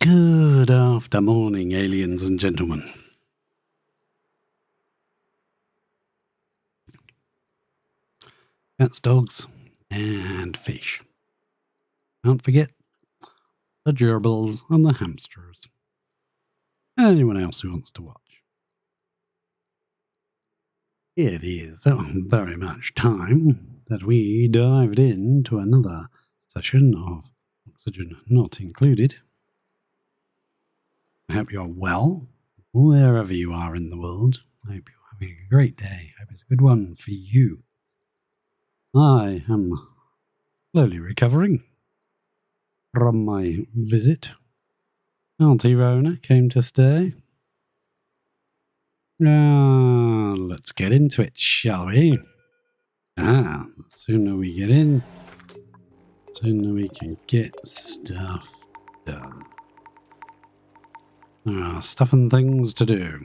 Good after morning, aliens and gentlemen. Cats, dogs, and fish. Don't forget the gerbils and the hamsters. And anyone else who wants to watch. It is very much time that we dived into another session of Oxygen Not Included. I hope you're well, wherever you are in the world. I hope you're having a great day. I hope it's a good one for you. I am slowly recovering from my visit. Auntie Rona came to stay. Let's get into it, shall we? The sooner we get in, the sooner we can get stuff done. There are stuff and things to do.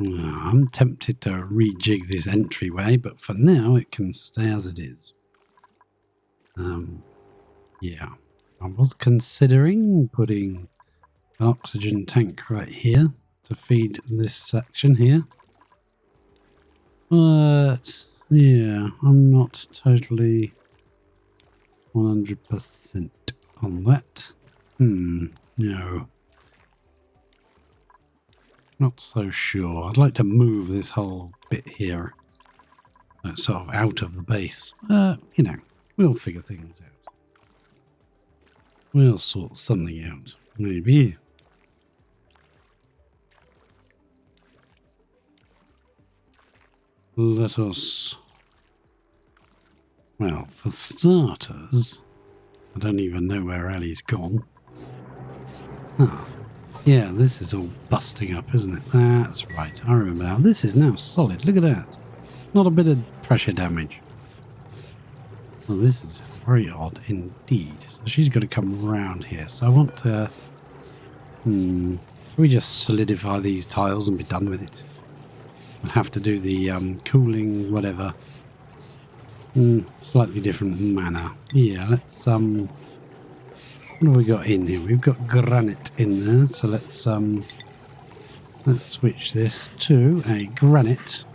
I'm tempted to rejig this entryway, but for now it can stay as it is. Yeah. I was considering putting an oxygen tank right here to feed this section here. But, yeah, I'm not totally 100% on that. No. Not so sure. I'd like to move this whole bit here. Sort of out of the base. You know, we'll figure things out. We'll sort something out. Maybe. Let us... Well, for starters, I don't even know where Ellie's gone. Yeah, this is all busting up, isn't it? That's right, I remember now. This is now solid, look at that. Not a bit of pressure damage. Well, this is very odd indeed. So she's got to come around here. So I want to... Should we just solidify these tiles and be done with it? We'll have to do the cooling, whatever. Slightly different manner. Yeah, let's... What have we got in here? We've got granite in there, so let's switch this to a granite.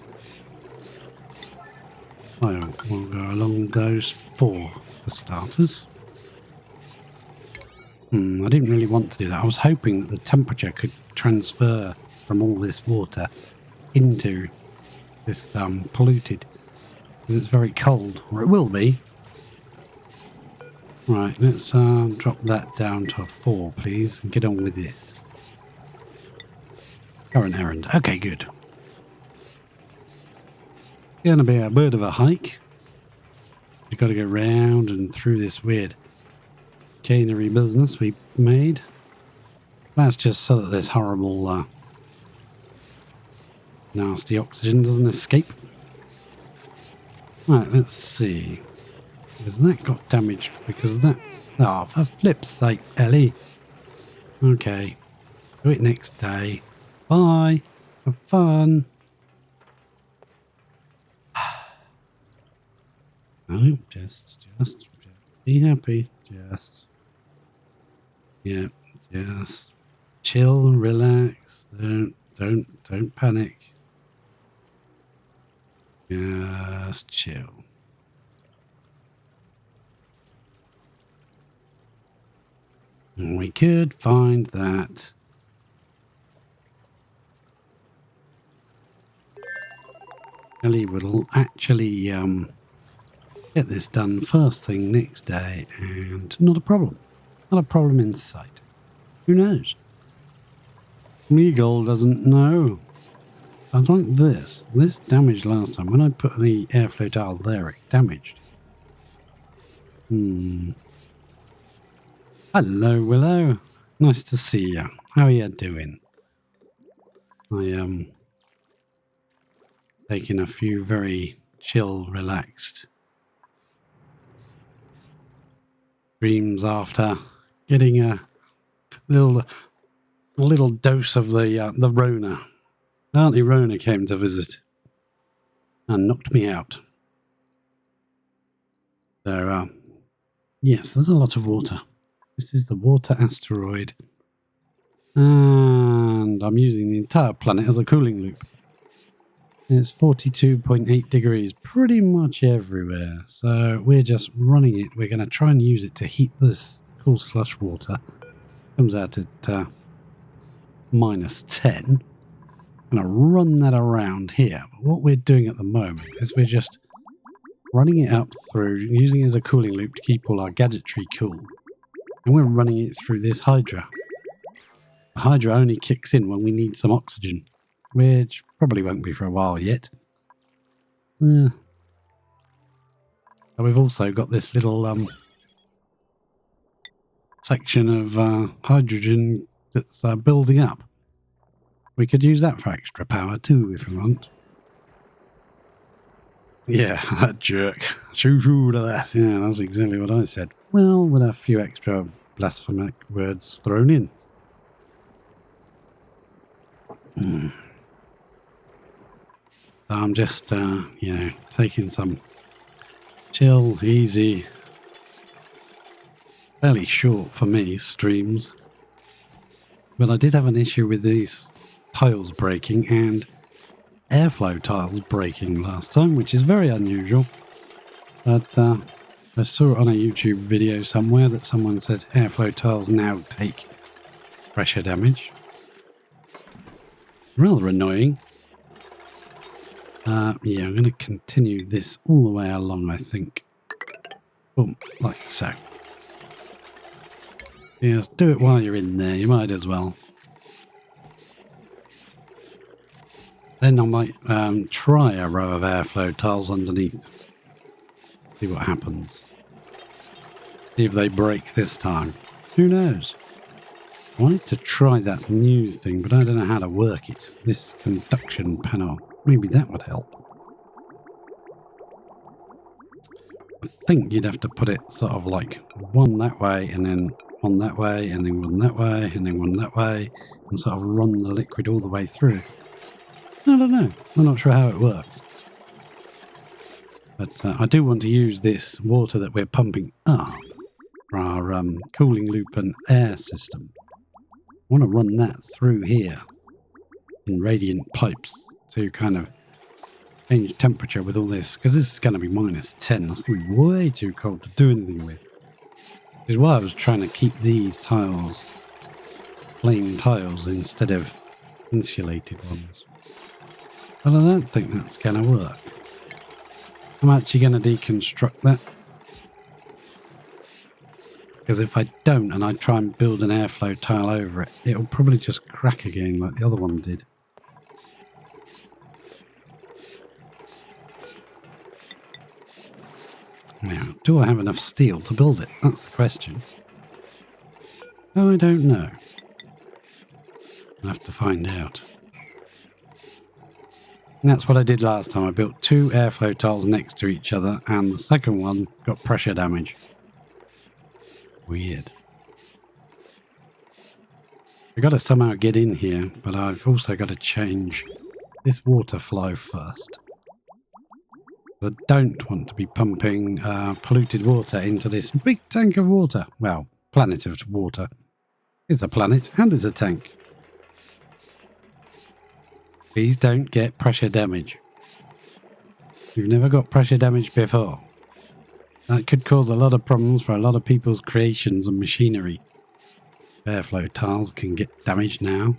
Well, we'll go along those 4 for starters. I didn't really want to do that. I was hoping that the temperature could transfer from all this water into this polluted, because it's very cold, or it will be. Right, let's drop that down to a 4, please, and get on with this. Current errand. Okay, good. Gonna be a bit of a hike. You've got to go round and through this weird cannery business we made. That's just so that this horrible nasty oxygen doesn't escape. Right, let's see. Has that got damaged because of that? Oh, for flip's sake, Ellie. Okay. Do it next day. Bye. Have fun. No, just be happy. Just chill and relax. Don't panic. Just chill. And we could find that. Ellie will actually get this done first thing next day, and not a problem. Not a problem in sight. Who knows? Meagle doesn't know. I like this. This damaged last time. When I put the airflow dial there, it damaged. Hello, Willow. Nice to see you. How are you doing? I taking a few very chill, relaxed dreams after getting a little dose of the Rona. Auntie Rona came to visit and knocked me out. So Yes, there's a lot of water. This is the water asteroid. And I'm using the entire planet as a cooling loop. And it's 42.8 degrees pretty much everywhere. So we're just running it. We're going to try and use it to heat this cool slush water. Comes out at -10. I'm going to run that around here. But what we're doing at the moment is we're just running it up through, using it as a cooling loop to keep all our gadgetry cool. And we're running it through this Hydra. The Hydra only kicks in when we need some oxygen, which probably won't be for a while yet. So we've also got this little section of hydrogen that's building up. We could use that for extra power too if we want. Yeah, that jerk. Shoo to that. Yeah, that's exactly what I said. Well, with a few extra blasphemic words thrown in. So I'm just, taking some chill, easy, fairly short for me streams. But I did have an issue with these tiles breaking and airflow tiles breaking last time, which is very unusual. But I saw it on a YouTube video somewhere that someone said airflow tiles now take pressure damage. Rather annoying. Yeah, I'm going to continue this all the way along, I think. Boom, like so. Yes, do it while you're in there, you might as well. Then I might try a row of airflow tiles underneath. See what happens. See if they break this time. Who knows? I wanted to try that new thing, but I don't know how to work it. This conduction panel. Maybe that would help. I think you'd have to put it sort of like one that way, and then one that way, and then one that way, and then one that way, and sort of run the liquid all the way through. I don't know. I'm not sure how it works. But I do want to use this water that we're pumping up for our cooling loop and air system. I want to run that through here in radiant pipes to kind of change temperature with all this, because this is going to be -10. That's going to be way too cold to do anything with. Which is why I was trying to keep these tiles plain tiles instead of insulated ones. But I don't think that's going to work. I'm actually going to deconstruct that. Because if I don't and I try and build an airflow tile over it, it'll probably just crack again like the other one did. Now, do I have enough steel to build it? That's the question. Oh, I don't know. I'll have to find out. And that's what I did last time. I built 2 airflow tiles next to each other, and the second one got pressure damage. Weird. I've got to somehow get in here, but I've also got to change this water flow first. I don't want to be pumping polluted water into this big tank of water. Well, planet of water. It's a planet and it's a tank. Please don't get pressure damage. You've never got pressure damage before. That could cause a lot of problems for a lot of people's creations and machinery. Airflow tiles can get damaged now.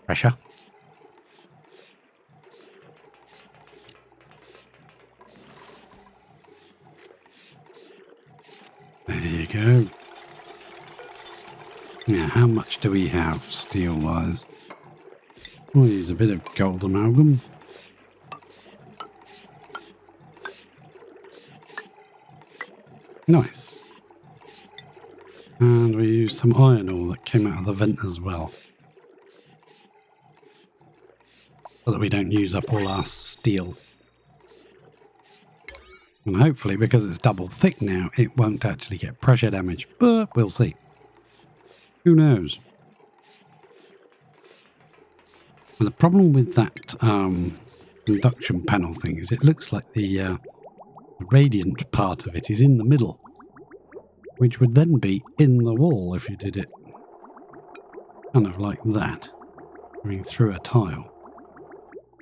Pressure. There you go. Now, how much do we have steel-wise? We'll use a bit of gold amalgam. Nice. And we use some iron ore that came out of the vent as well. So that we don't use up all our steel. And hopefully, because it's double thick now, it won't actually get pressure damage. But we'll see. Who knows? And the problem with that induction panel thing is it looks like the The radiant part of it is in the middle, which would then be in the wall if you did it kind of like that, going through a tile.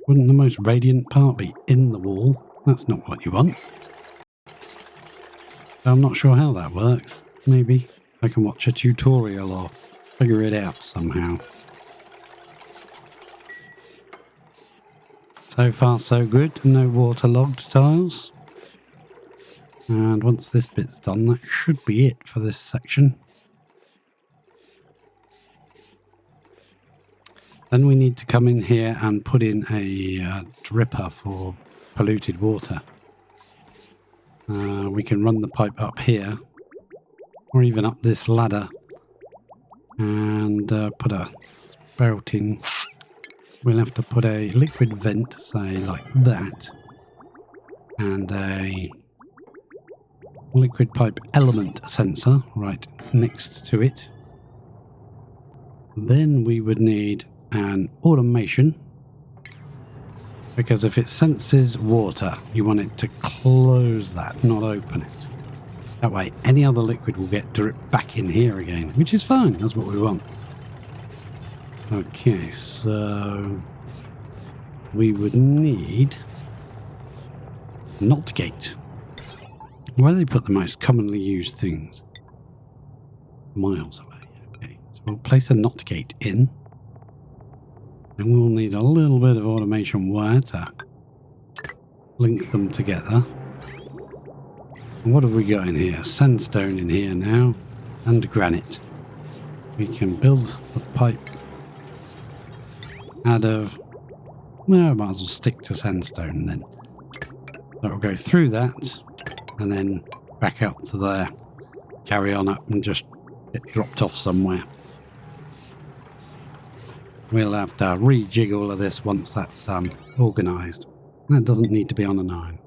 Wouldn't the most radiant part be in the wall? That's not what you want. I'm not sure how that works. Maybe I can watch a tutorial or figure it out somehow. So far so good, no waterlogged tiles. And once this bit's done, that should be it for this section. Then we need to come in here and put in a dripper for polluted water. We can run the pipe up here, or even up this ladder, and put a spout in. We'll have to put a liquid vent, say like that, and a liquid pipe element sensor right next to it. Then we would need an automation, because if it senses water, you want it to close that, not open it. That way any other liquid will get dripped back in here again, which is fine. That's what we want. Okay, so we would need NOT gate. Where do they put the most commonly used things? Miles away. Okay, so we'll place a NOT gate in. And we'll need a little bit of automation wire to link them together. And what have we got in here? Sandstone in here now, and granite. We can build the pipe out of... well, I might as well stick to sandstone then. So it'll go through that, and then back up to there. Carry on up and just get dropped off somewhere. We'll have to rejig all of this once that's organised. That doesn't need to be on a 9.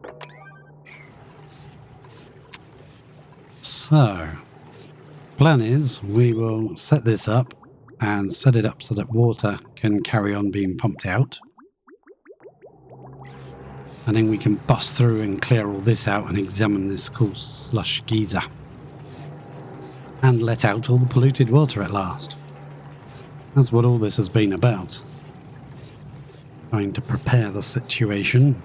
So, plan is we will set this up and set it up so that water can carry on being pumped out. And then we can bust through and clear all this out and examine this cool slush geyser. And let out all the polluted water at last. That's what all this has been about. Trying to prepare the situation.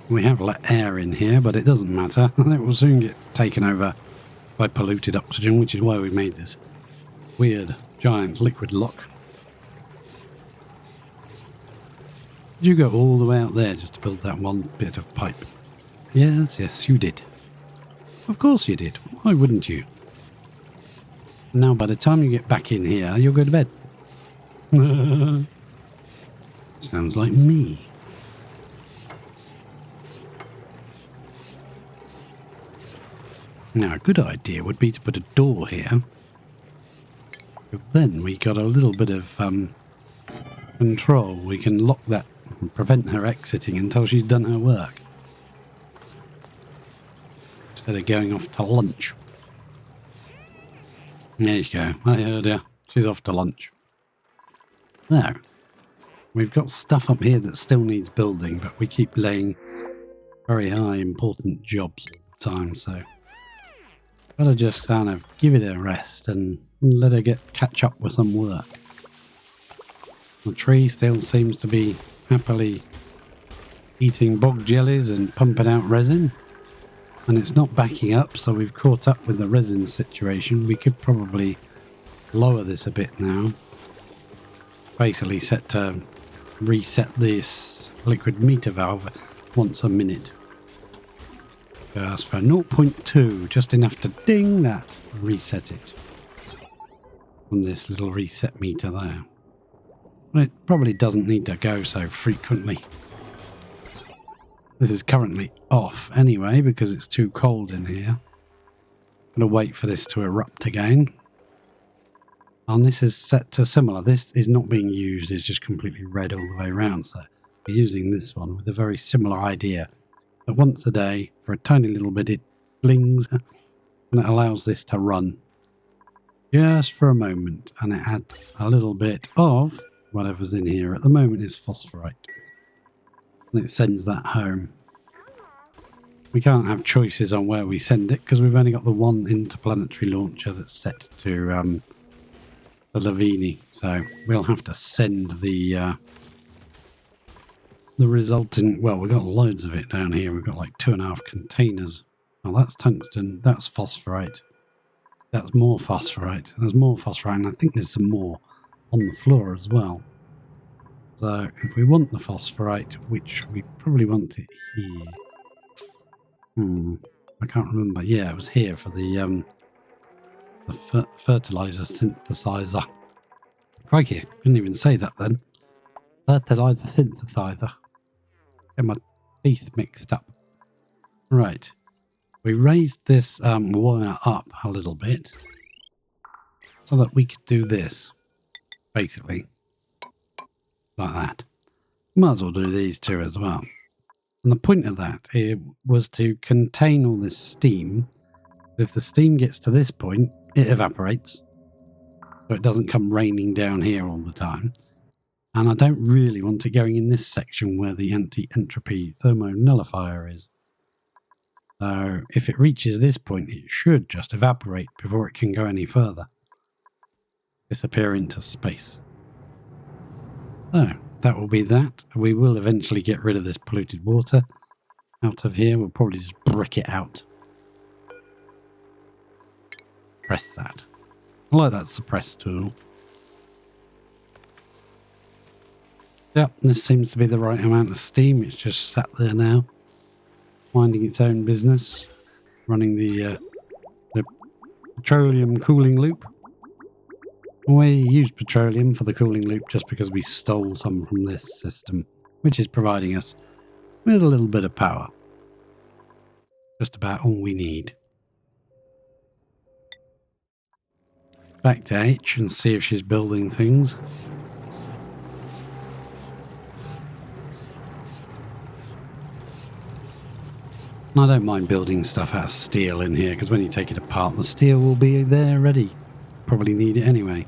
We have let air in here, but it doesn't matter. It will soon get taken over by polluted oxygen, which is why we made this weird giant liquid lock. Did you go all the way out there just to build that one bit of pipe? Yes, yes, you did. Of course you did. Why wouldn't you? Now, by the time you get back in here, you'll go to bed. Sounds like me. Now, a good idea would be to put a door here. Because then we got a little bit of control. We can lock that and prevent her exiting until she's done her work. Instead of going off to lunch. There you go. I heard her. She's off to lunch. Now, we've got stuff up here that still needs building, but we keep laying very high important jobs all the time, so gotta just kind of give it a rest and let her catch up with some work. The tree still seems to be happily eating bog jellies and pumping out resin, and it's not backing up, so we've caught up with the resin situation. We could probably lower this a bit now. Basically set to reset this liquid meter valve once a minute. Just for 0.2, just enough to ding that, reset it on this little reset meter there. But it probably doesn't need to go so frequently. This is currently off anyway because it's too cold in here. I'm going to wait for this to erupt again. And this is set to similar. This is not being used, it's just completely red all the way around. So we're using this one with a very similar idea. But once a day, for a tiny little bit, it blings And it allows this to run just for a moment, and it adds a little bit of whatever's in here. At the moment is phosphorite, and it sends that home. We can't have choices on where we send it because we've only got the one interplanetary launcher that's set to the Lavini, so we'll have to send the resulting. Well, we've got loads of it down here. We've got like 2.5 containers. Oh, that's tungsten. That's phosphorite. That's more phosphorite. There's more phosphorite, and I think there's some more on the floor as well. So if we want the phosphorite, which we probably want it here. I can't remember. Yeah, it was here for the fertilizer synthesizer. Crikey, couldn't even say that then. Fertilizer synthesizer. Get my teeth mixed up. Right. We raised this wire up a little bit so that we could do this. Basically. Like that. Might as well do these two as well. And the point of that was to contain all this steam. If the steam gets to this point, it evaporates. So it doesn't come raining down here all the time. And I don't really want it going in this section where the anti-entropy thermonullifier is. So if it reaches this point, it should just evaporate before it can go any further. Disappear into space. So that will be that. We will eventually get rid of this polluted water out of here. We'll probably just brick it out. Press that. I like that suppress tool. Yep, this seems to be the right amount of steam. It's just sat there now, minding its own business, running the petroleum cooling loop. We use petroleum for the cooling loop just because we stole some from this system, which is providing us with a little bit of power. Just about all we need. Back to H and see if she's building things. I don't mind building stuff out of steel in here because when you take it apart, the steel will be there ready. Probably need it anyway.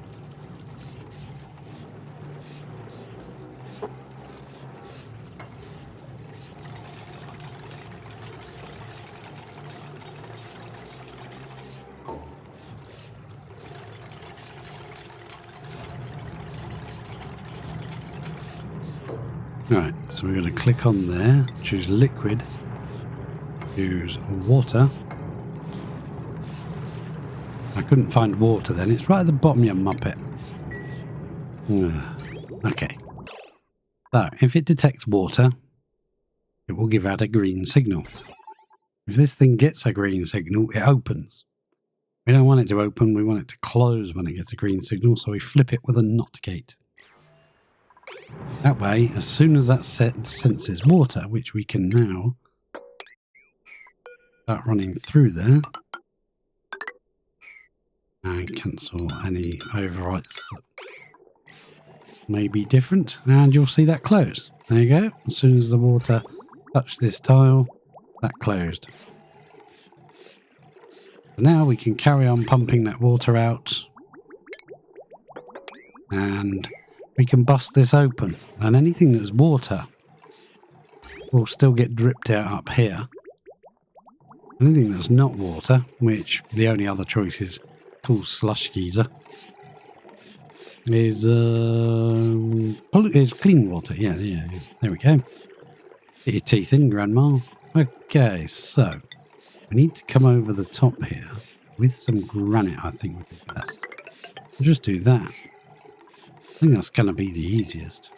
Right, so we're going to click on there, choose liquid, choose water. I couldn't find water then, it's right at the bottom, you muppet. Okay. So, if it detects water, it will give out a green signal. If this thing gets a green signal, it opens. We don't want it to open, we want it to close when it gets a green signal, so we flip it with a NOT gate. That way, as soon as that senses water, which we can now start running through there, and cancel any overwrites that may be different, and you'll see that close. There you go. As soon as the water touched this tile, that closed. So now we can carry on pumping that water out, and we can bust this open, and anything that's water will still get dripped out up here. Anything that's not water, which the only other choice is called slush geyser, is clean water. Yeah. There we go. Get your teeth in, Grandma. Okay, so we need to come over the top here with some granite. I think would be best. We'll just do that. I think that's going to be the easiest.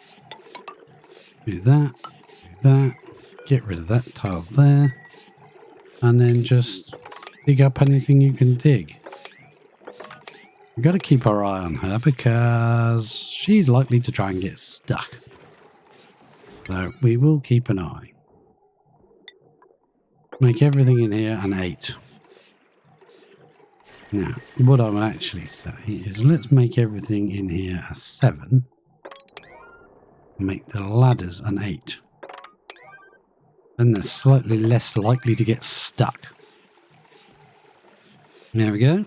Do that. Do that. Get rid of that tile there. And then just dig up anything you can dig. We've got to keep our eye on her because she's likely to try and get stuck. So we will keep an eye. Make everything in here an 8. Now, what I would actually say is let's make everything in here a 7. Make the ladders an 8. Then they're slightly less likely to get stuck. There we go.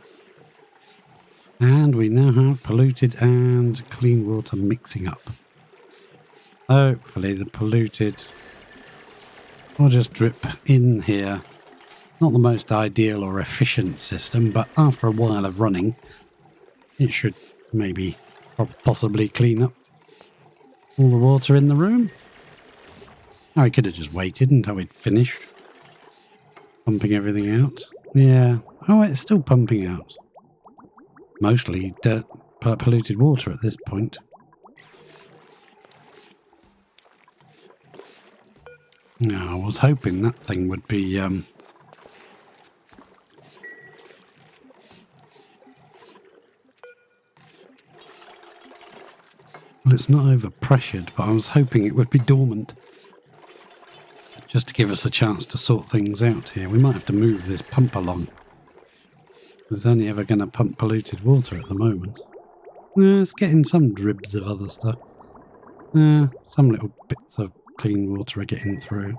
And we now have polluted and clean water mixing up. Hopefully the polluted will just drip in here. Not the most ideal or efficient system, but after a while of running, it should maybe possibly clean up all the water in the room. I could have just waited until we'd finished pumping everything out. Yeah. Oh, it's still pumping out. Mostly dirt, polluted water at this point. No, I was hoping that thing would be well, it's not overpressured, but I was hoping it would be dormant. Just to give us a chance to sort things out here. We might have to move this pump along. It's only ever going to pump polluted water at the moment. It's getting some dribs of other stuff. Some little bits of clean water are getting through.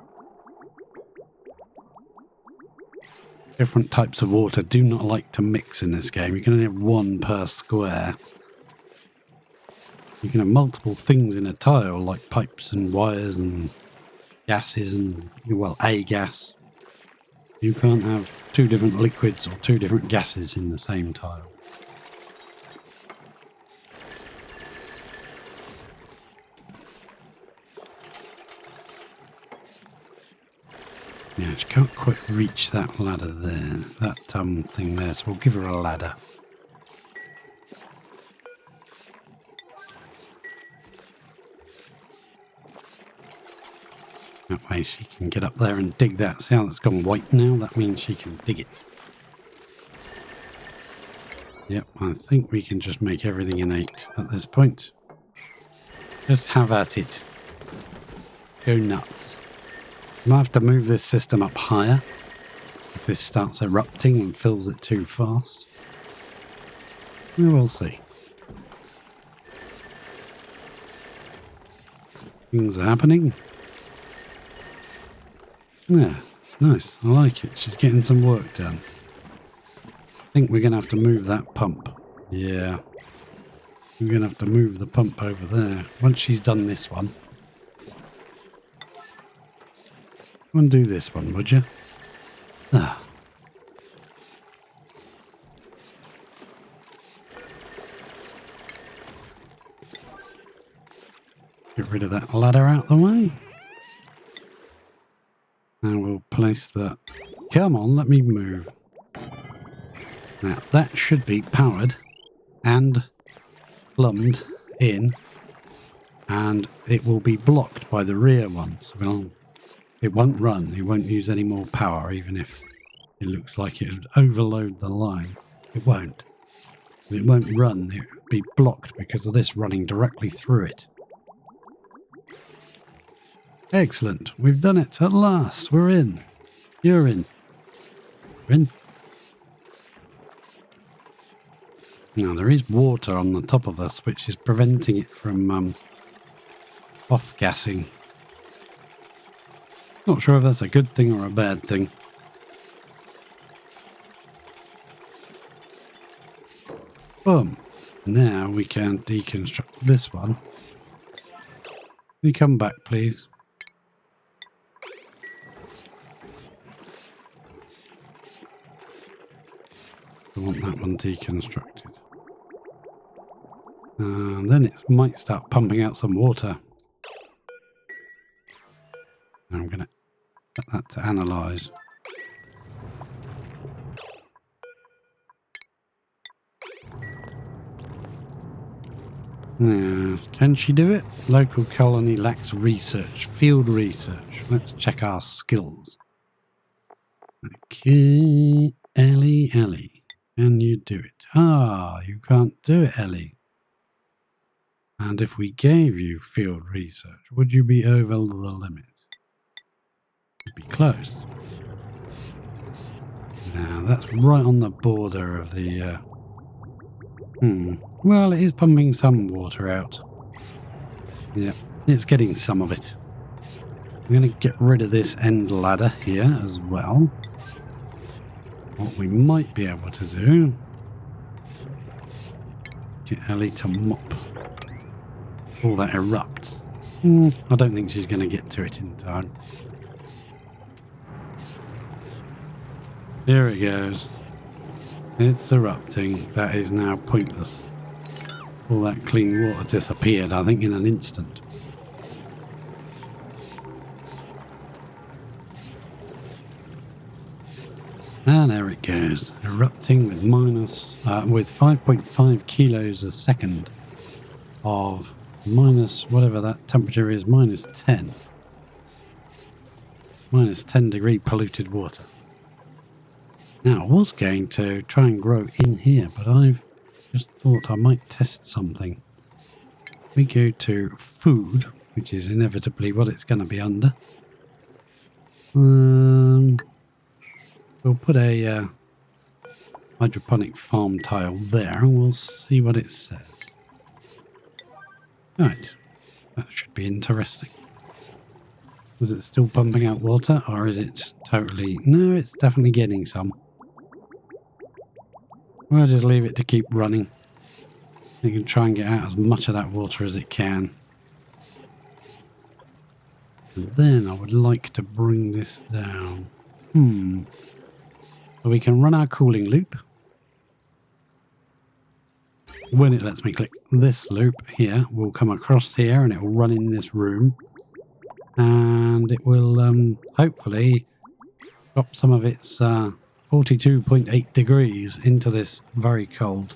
Different types of water do not like to mix in this game. You can only have one per square. You can have multiple things in a tile, like pipes and wires and gases and, well, a gas. You can't have two different liquids or two different gases in the same tile. Yeah, she can't quite reach that ladder there, that thing there, so we'll give her a ladder. That way she can get up there and dig that. See how it's gone white now? That means she can dig it. Yep, I think we can just make everything innate at this point. Just have at it. Go nuts. Might have to move this system up higher if this starts erupting and fills it too fast. We will see. Things are happening. Yeah, it's nice. I like it. She's getting some work done. I think we're going to have to move that pump. Yeah. We're going to have to move the pump over there. Once she's done this one. Undo this one, would you? Ah. Get rid of that ladder out the way. And we'll place that. Come on, let me move. Now, that should be powered and plumbed in. And it will be blocked by the rear one. So it won't run. It won't use any more power, even if it looks like it would overload the line. It won't. It won't run. It will be blocked because of this running directly through it. Excellent. We've done it at last. We're in. You're in. We're in. Now, there is water on the top of this, which is preventing it from off-gassing. Not sure if that's a good thing or a bad thing. Boom. Now we can deconstruct this one. Can you come back, please? I want that one deconstructed. And then it might start pumping out some water. I'm going to get that to analyze. Yeah, can she do it? Local colony lacks research. Field research. Let's check our skills. Okay, Ellie. Can you do it? Ah, you can't do it, Ellie. And if we gave you field research, would you be over the limit? You'd be close. Now, that's right on the border of the... Well, it is pumping some water out. Yeah, it's getting some of it. I'm going to get rid of this end ladder here as well. What we might be able to do, get Ellie to mop all that erupts. I don't think she's going to get to it in time. Here it goes. It's erupting. That is now pointless. All that clean water disappeared, I think, in an instant. And there it goes, erupting with with 5.5 kilos a second of minus whatever that temperature is, minus 10. Minus 10 degree polluted water. Now, I was going to try and grow in here, but I've just thought I might test something. We go to food, which is inevitably what it's going to be under. We'll put a hydroponic farm tile there and we'll see what it says. Right, that should be interesting. Is it still pumping out water or is it totally... No, it's definitely getting some. We'll just leave it to keep running. You can try and get out as much of that water as it can. And then I would like to bring this down. So we can run our cooling loop. When it lets me click this loop here, we'll come across here and it will run in this room. And it will hopefully drop some of its 42.8 degrees into this very cold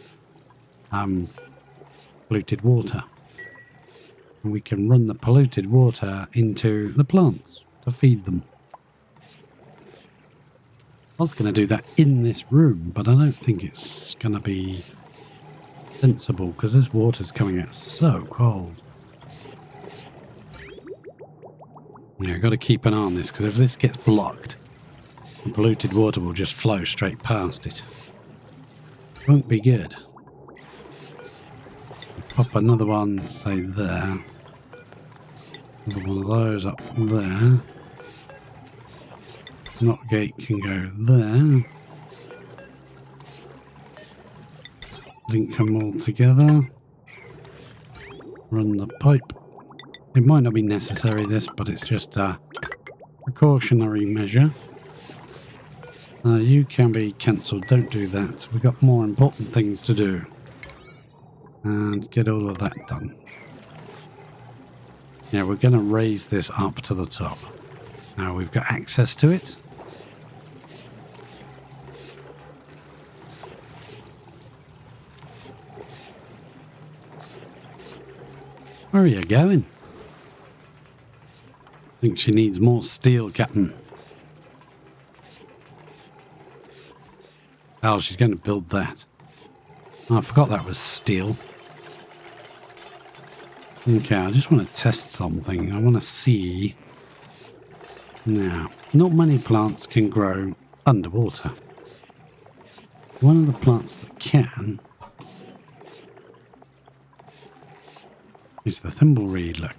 polluted water. And we can run the polluted water into the plants to feed them. I was going to do that in this room, but I don't think it's going to be sensible because this water's coming out so cold. Yeah, I've got to keep an eye on this because if this gets blocked, the polluted water will just flow straight past it. Won't be good. Pop another one, say there. Another one of those up there. Knot gate can go there. Link them all together. Run the pipe. It might not be necessary this, but it's just a precautionary measure. You can be cancelled, don't do that. We've got more important things to do. And get all of that done. Yeah, we're going to raise this up to the top. Now we've got access to it. Where are you going? I think she needs more steel, Captain. Oh, she's going to build that. Oh, I forgot that was steel. Okay, I just want to test something. I want to see... Now, not many plants can grow underwater. One of the plants that can is the thimbleweed, look.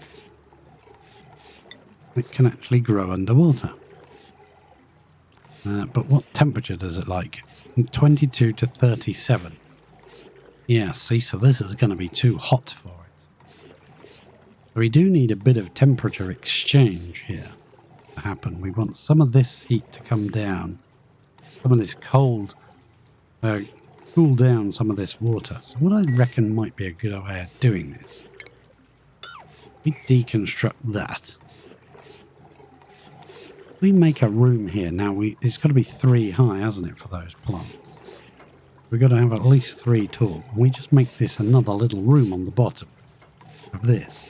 It can actually grow underwater. But what temperature does it like? 22 to 37. Yeah, see, so this is going to be too hot for it. So we do need a bit of temperature exchange here to happen. We want some of this heat to come down. Some of this cold, cool down some of this water. So what I reckon might be a good way of doing this, we deconstruct that. We make a room here. Now, it's got to be 3 high, hasn't it, for those plants? We've got to have at least 3 tall. We just make this another little room on the bottom of this.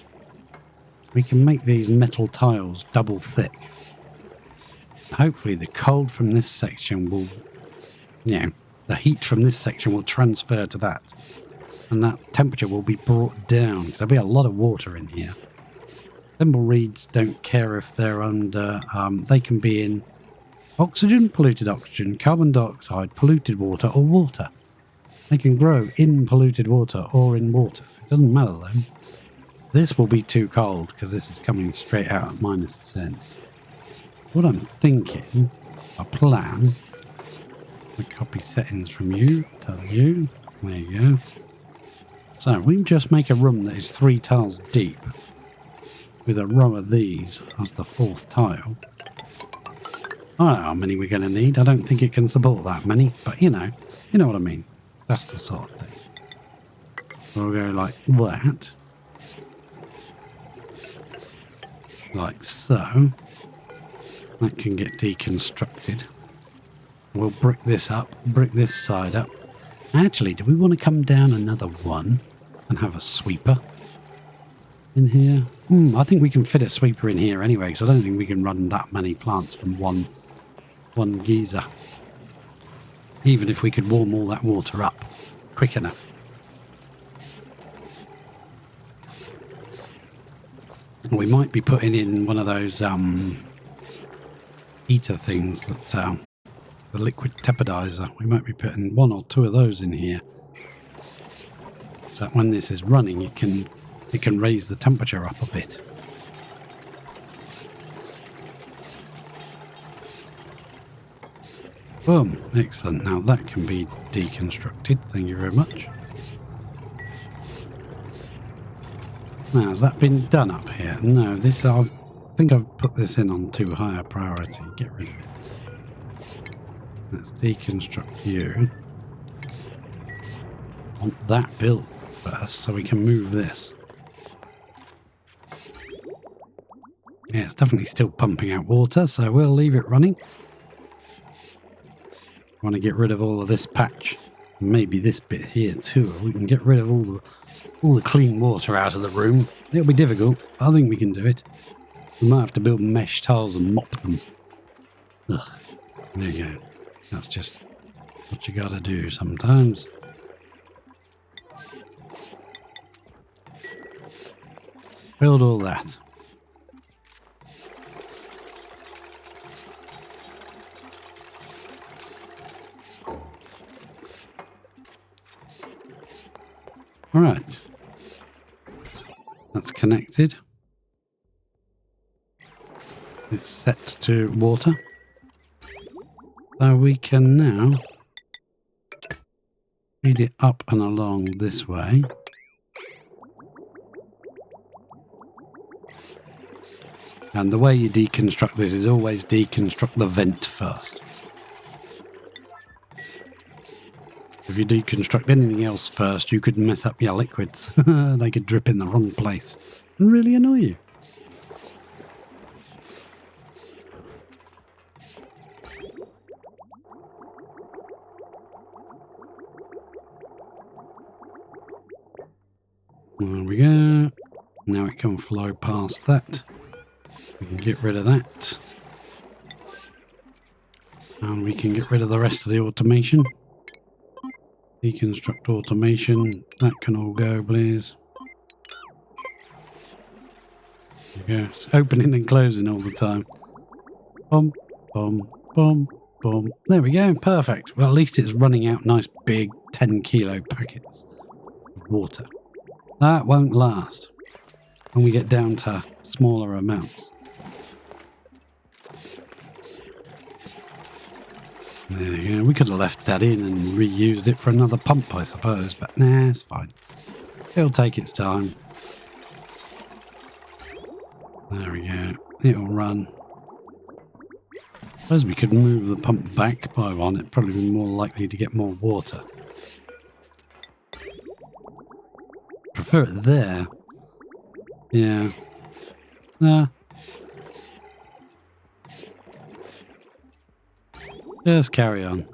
We can make these metal tiles double thick. Hopefully the cold from this section will, the heat from this section will transfer to that. And that temperature will be brought down. Because there'll be a lot of water in here. Thimbleweeds don't care if they're under, they can be in oxygen, polluted oxygen, carbon dioxide, polluted water, or water. They can grow in polluted water or in water. It doesn't matter though. This will be too cold because this is coming straight out at -10. What I'm thinking, a plan, We copy settings from you, tell you. There you go. So we just make a room that is 3 tiles deep with a row of these as the 4th tile. I don't know how many we're going to need. I don't think it can support that many, but you know what I mean. That's the sort of thing. We'll go like that. Like so. That can get deconstructed. We'll brick this up, brick this side up. Actually, do we want to come down another one and have a sweeper in here? I think we can fit a sweeper in here anyway, because I don't think we can run that many plants from one geyser. Even if we could warm all that water up quick enough. We might be putting in one of those heater things that the liquid tepidizer. We might be putting 1 or 2 of those in here, so that when this is running, it can raise the temperature up a bit. Boom, excellent. Now that can be deconstructed. Thank you very much. Now, has that been done up here? No, this I think I've put this in on too high a priority. Get rid of it. Let's deconstruct you. I want that built first so we can move this. Yeah, it's definitely still pumping out water, so we'll leave it running. Want to get rid of all of this patch. Maybe this bit here too. We can get rid of all the clean water out of the room. It'll be difficult, but I think we can do it. We might have to build mesh tiles and mop them. Ugh. There you go. That's just what you gotta do sometimes. Build all that. Alright. That's connected. It's set to water. So we can now feed it up and along this way. And the way you deconstruct this is always deconstruct the vent first. If you deconstruct anything else first, you could mess up your liquids. They could drip in the wrong place and really annoy you. There we go. Now it can flow past that. We can get rid of that. And we can get rid of the rest of the automation. Deconstruct automation. That can all go, please. There you go. It's opening and closing all the time. Boom, boom, boom, boom. There we go. Perfect. Well, at least it's running out nice big 10 kilo packets of water. That won't last when we get down to smaller amounts. There you go. We could have left that in and reused it for another pump, I suppose, but nah, it's fine. It'll take its time. There we go. It'll run. I suppose we could move the pump back by one. It'd probably be more likely to get more water. Prefer it there. Yeah. Nah. Just carry on.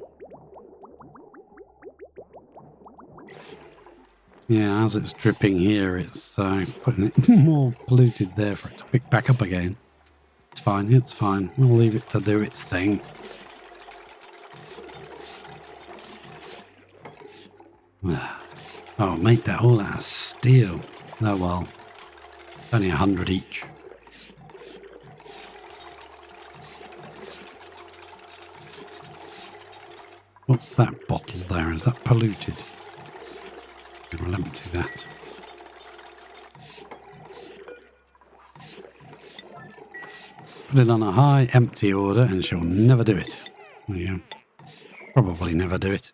Yeah, as it's dripping here, it's putting it more polluted there for it to pick back up again. It's fine, it's fine. We'll leave it to do its thing. Oh, made that all out of steel. Oh well. Only 100 each. What's that bottle there? Is that polluted? We'll empty that. Put it on a high empty order and she'll never do it. There you go. Probably never do it.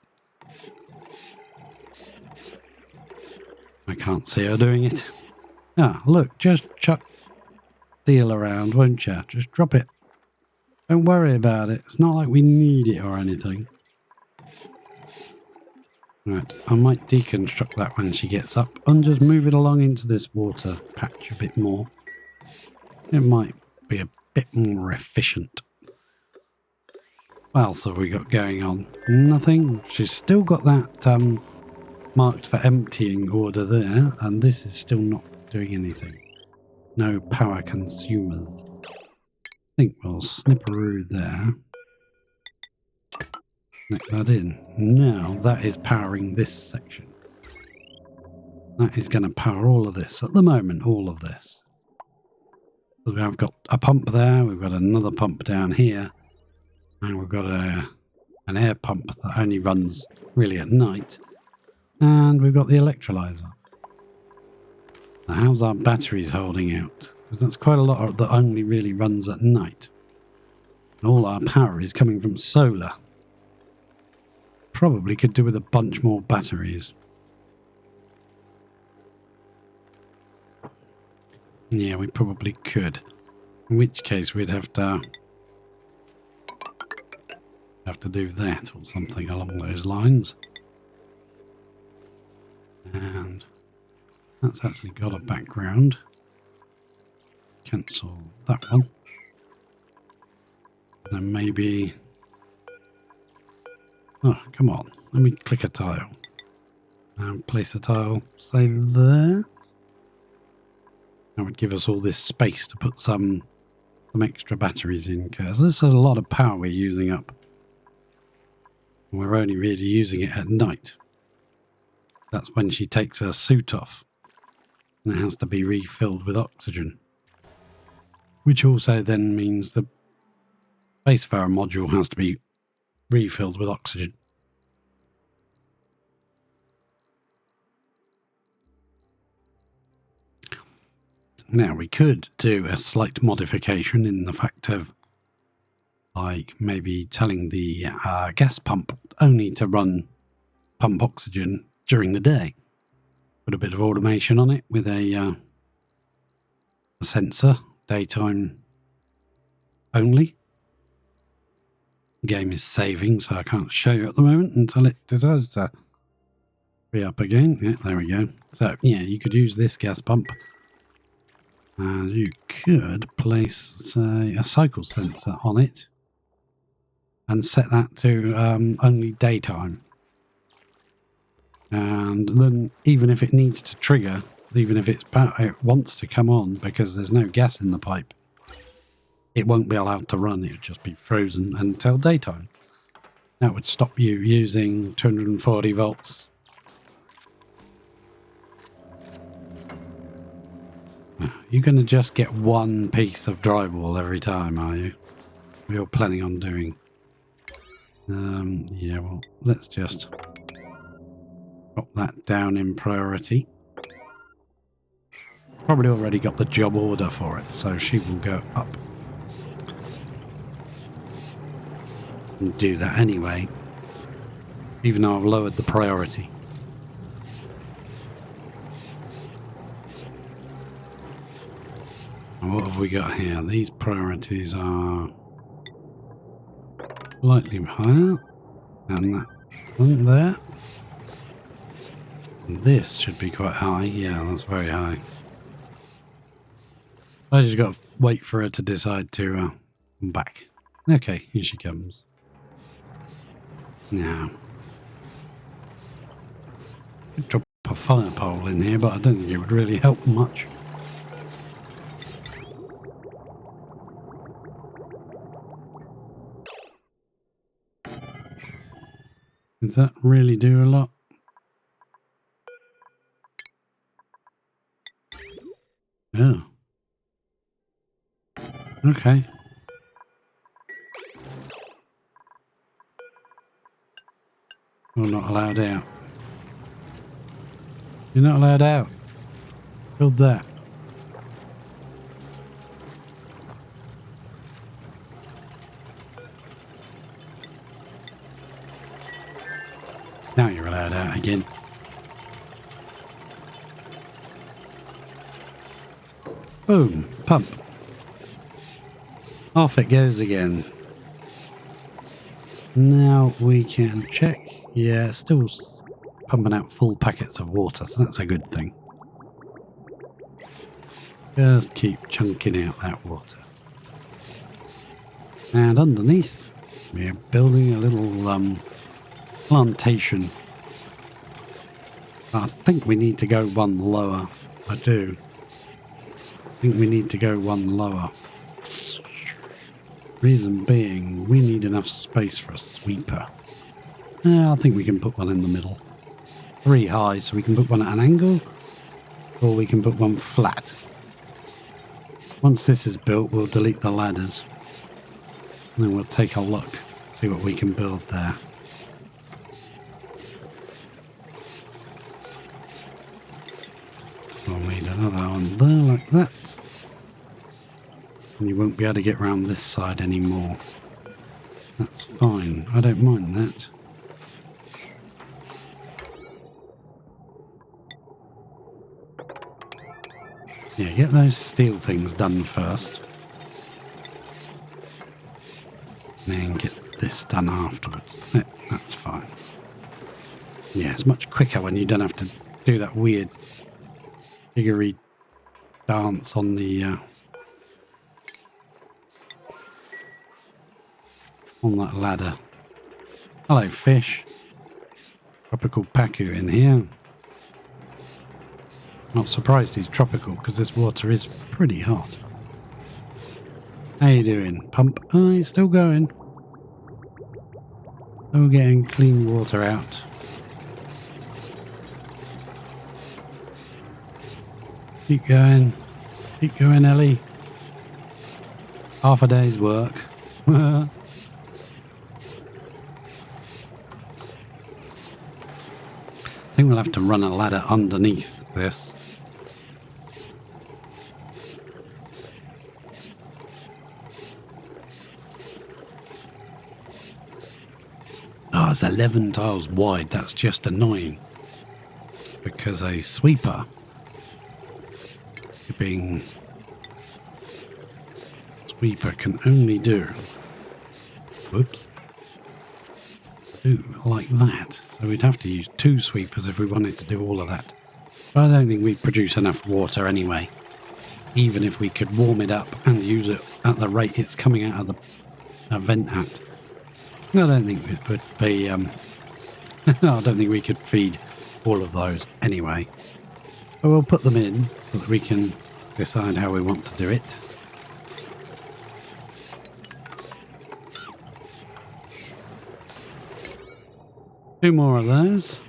I can't see her doing it. Ah, look, just chuck steel around, won't you? Just drop it. Don't worry about it. It's not like we need it or anything. Right, I might deconstruct that when she gets up and just move it along into this water patch a bit more. It might be a bit more efficient. What else have we got going on? Nothing. She's still got that marked for emptying order there, and this is still not doing anything. No power consumers. I think we'll snipperoo there. Snip that in. Now that is powering this section. That is going to power all of this. At the moment, all of this. So we've got a pump there, we've got another pump down here, and we've got an air pump that only runs really at night. And we've got the electrolyzer. Now, how's our batteries holding out? Because that's quite a lot that only really runs at night. And all our power is coming from solar. Probably could do with a bunch more batteries. Yeah, we probably could. In which case we'd have to do that or something along those lines. And that's actually got a background. Cancel that one. And then maybe... Oh, come on. Let me click a tile. And place a tile, say there. That would give us all this space to put some extra batteries in, because this is a lot of power we're using up. We're only really using it at night. That's when she takes her suit off. And it has to be refilled with oxygen. Which also then means the Spacefarer module has to be refilled with oxygen. Now, we could do a slight modification in the fact of, like, maybe telling the gas pump only to pump oxygen during the day. Put a bit of automation on it with a sensor, daytime only. The game is saving, so I can't show you at the moment until it decides to free up again. Yeah, there we go. So, yeah, you could use this gas pump. And you could place, say, a cycle sensor on it and set that to only daytime. And then even if it needs to trigger, even if it wants to come on because there's no gas in the pipe, it won't be allowed to run. It would just be frozen until daytime. That would stop you using 240 volts. You're going to just get one piece of drywall every time, are you? You're planning on doing? Yeah, well, let's just drop that down in priority. Probably already got the job order for it, so she will go up. And do that anyway, even though I've lowered the priority. What have we got here? These priorities are slightly higher than that one there. And this should be quite high. Yeah, that's very high. I just got to wait for her to decide to come back. Okay, here she comes. Now, I'd drop a fire pole in here, but I don't think it would really help much. Does that really do a lot? Oh. Okay. You're not allowed out. You're not allowed out. Build that. allowed out again. Boom, pump. Off it goes again. Now we can check. Yeah, it's still pumping out full packets of water, so that's a good thing. Just keep chunking out that water. And underneath, we're building a little plantation. I think we need to go one lower. I do. I think we need to go one lower. Reason being, we need enough space for a sweeper. I think we can put one in the middle. 3 high, so we can put one at an angle, or we can put one flat. Once this is built, we'll delete the ladders. And then we'll take a look, see what we can build there. We'll need another one there like that. And you won't be able to get around this side anymore. That's fine, I don't mind that. Yeah, get those steel things done first. And then get this done afterwards. Yeah, that's fine. Yeah, it's much quicker when you don't have to do that weird jiggery dance on the on that ladder. Hello, fish. Tropical Pacu in here. Not surprised he's tropical because this water is pretty hot. How you doing, pump? Oh, you're still going. Still getting clean water out. Keep going. Keep going, Ellie. Half a day's work. I think we'll have to run a ladder underneath this. Oh, it's 11 tiles wide. That's just annoying. Because a sweeper can only do, whoops, do like that. So we'd have to use 2 sweepers if we wanted to do all of that. But I don't think we'd produce enough water anyway. Even if we could warm it up and use it at the rate it's coming out of the vent at. I don't think it would be, I don't think we could feed all of those anyway. But we'll put them in so that we can decide how we want to do it. Two more of those.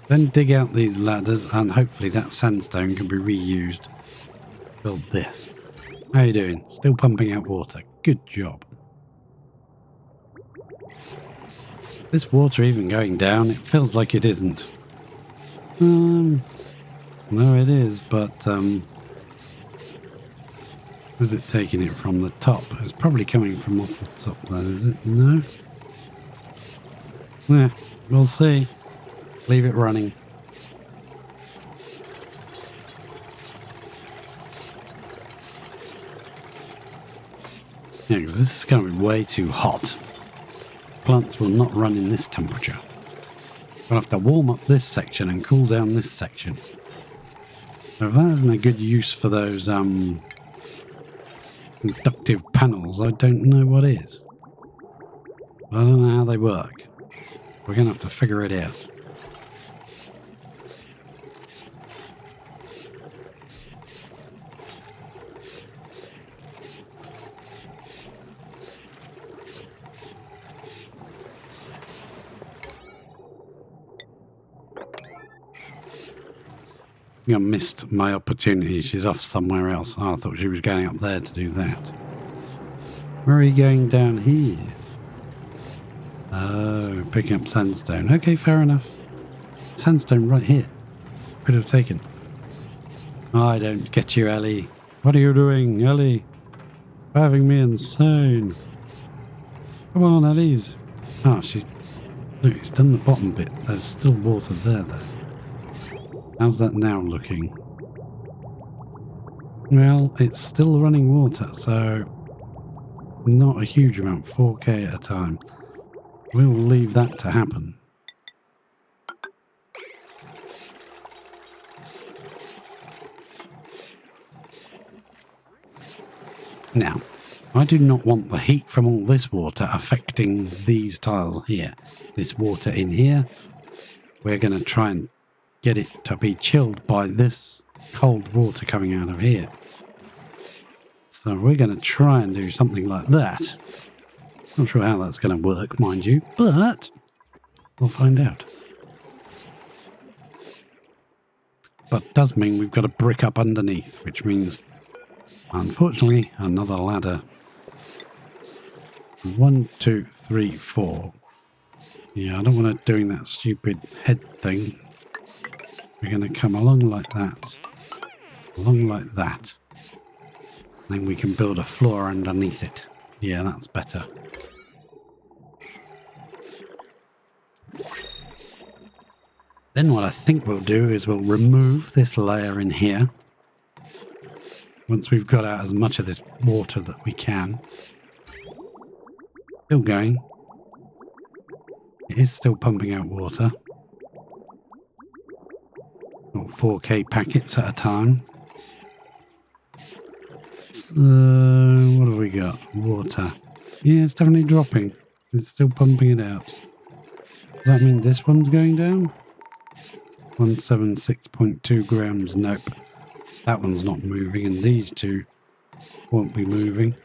Then dig out these ladders and hopefully that sandstone can be reused. Build this. How you doing? Still pumping out water. Good job. This water even going down, it feels like it isn't. No it is, but was it taking it from the top? It's probably coming from off the top then, is it? No? Yeah, we'll see. Leave it running. Yeah, because this is going to be way too hot. Plants will not run in this temperature. We'll have to warm up this section and cool down this section. If that isn't a good use for those inductive panels, I don't know what is. I don't know how they work. We're going to have to figure it out. I missed my opportunity. She's off somewhere else. Oh, I thought she was going up there to do that. Where are you going down here? Oh, picking up sandstone. Okay, fair enough. Sandstone right here. Could have taken. I don't get you, Ellie. What are you doing, Ellie? Driving me insane. Come on, Ellie's. Oh, she's Look, it's done the bottom bit. There's still water there, though. How's that now looking? Well, it's still running water, so not a huge amount, 4k at a time. We'll leave that to happen. Now, I do not want the heat from all this water affecting these tiles here. This water in here, we're going to try and get it to be chilled by this cold water coming out of here. So we're going to try and do something like that. Not sure how that's going to work, mind you, but we'll find out. But it does mean we've got to brick up underneath, which means, unfortunately, another ladder. 1, 2, 3, 4. Yeah, I don't want to doing that stupid head thing. We're going to come along like that. Along like that. Then we can build a floor underneath it. Yeah, that's better. Then what I think we'll do is we'll remove this layer in here. Once we've got out as much of this water that we can. Still going. It is still pumping out water. 4k packets at a time. So, what have we got? Water. Yeah, it's definitely dropping. It's still pumping it out. Does that mean this one's going down? 176.2 grams. Nope. That one's not moving, and these two won't be moving.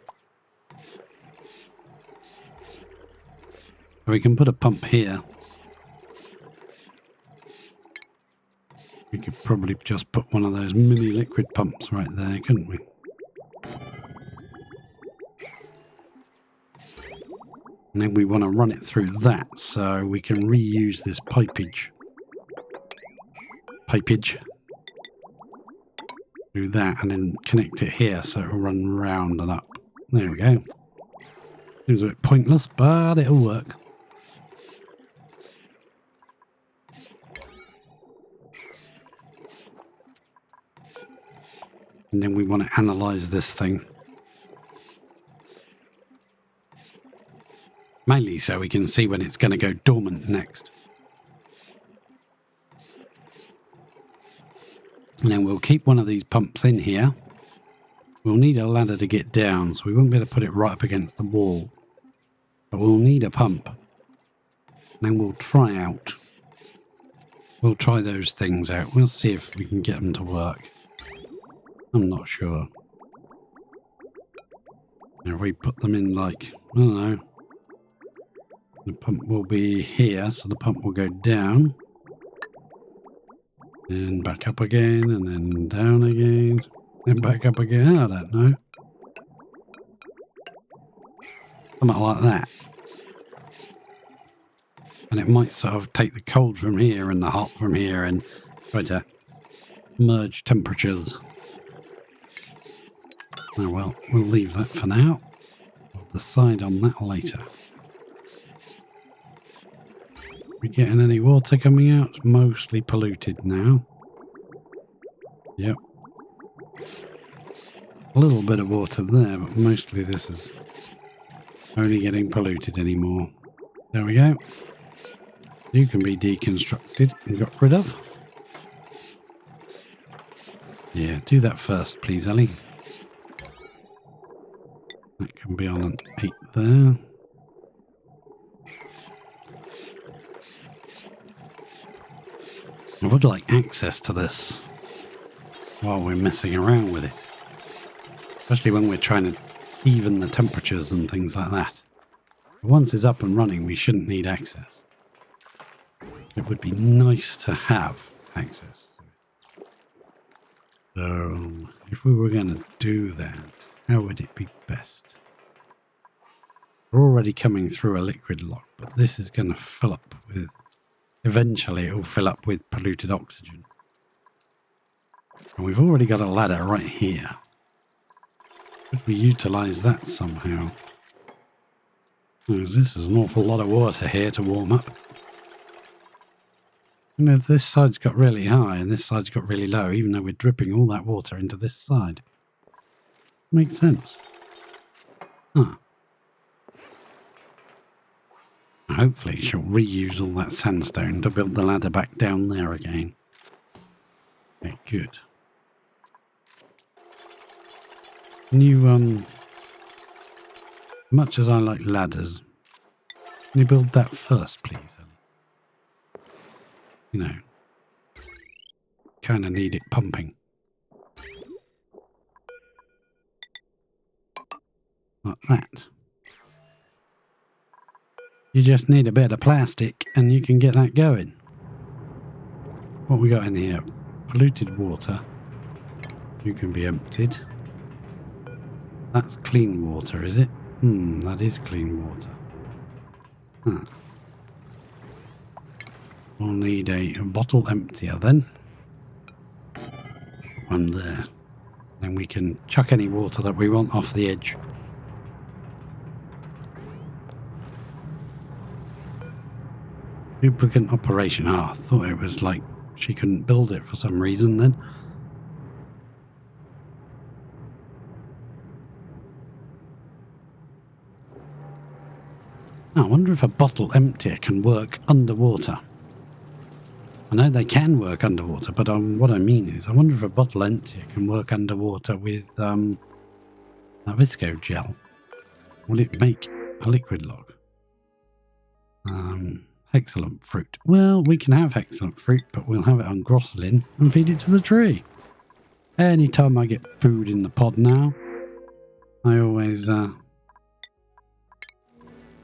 We can put a pump here. We could probably just put one of those mini liquid pumps right there, couldn't we? And then we want to run it through that so we can reuse this pipage. Do that and then connect it here so it'll run round and up. There we go. Seems a bit pointless, but it'll work. And then we want to analyze this thing. Mainly so we can see when it's going to go dormant next. And then we'll keep one of these pumps in here. We'll need a ladder to get down, so we won't be able to put it right up against the wall. But we'll need a pump. And then we'll try out. We'll try those things out. We'll see if we can get them to work. I'm not sure. If we put them in like, I don't know. The pump will be here, so the pump will go down. And back up again, and then down again. And back up again, I don't know. Something like that. And it might sort of take the cold from here and the hot from here and try to merge temperatures. Oh well, we'll leave that for now. We'll decide on that later. We getting any water coming out? It's mostly polluted now. Yep. A little bit of water there, but mostly this is only getting polluted anymore. There we go. You can be deconstructed and got rid of. Yeah, do that first, please, Ellie. That can be on an 8 there. I would like access to this while we're messing around with it. Especially when we're trying to even the temperatures and things like that. But once it's up and running, we shouldn't need access. It would be nice to have access to it. So, if we were going to do that, how would it be best? We're already coming through a liquid lock, but this is going to fill up with... Eventually it will fill up with polluted oxygen. And we've already got a ladder right here. Could we utilise that somehow? Because this is an awful lot of water here to warm up. You know, this side's got really high and this side's got really low, even though we're dripping all that water into this side. Makes sense. Huh. Hopefully she'll reuse all that sandstone to build the ladder back down there again. Okay, good. Can you, much as I like ladders, can you build that first, please, Ellie? You know, kind of need it pumping. Like that. You just need a bit of plastic and you can get that going. What we got in here? Polluted water. You can be emptied. That's clean water, is it? That is clean water. Huh. We'll need a bottle emptier then. One there. Then we can chuck any water that we want off the edge. Duplicate operation. Ah, I thought it was like she couldn't build it for some reason then. I wonder if a bottle emptier can work underwater. I know they can work underwater, but what I mean is, I wonder if a bottle emptier can work underwater with a visco gel. Will it make a liquid log? Excellent fruit. Well, we can have excellent fruit, but we'll have it on grosselin and feed it to the tree. Anytime I get food in the pod now, I always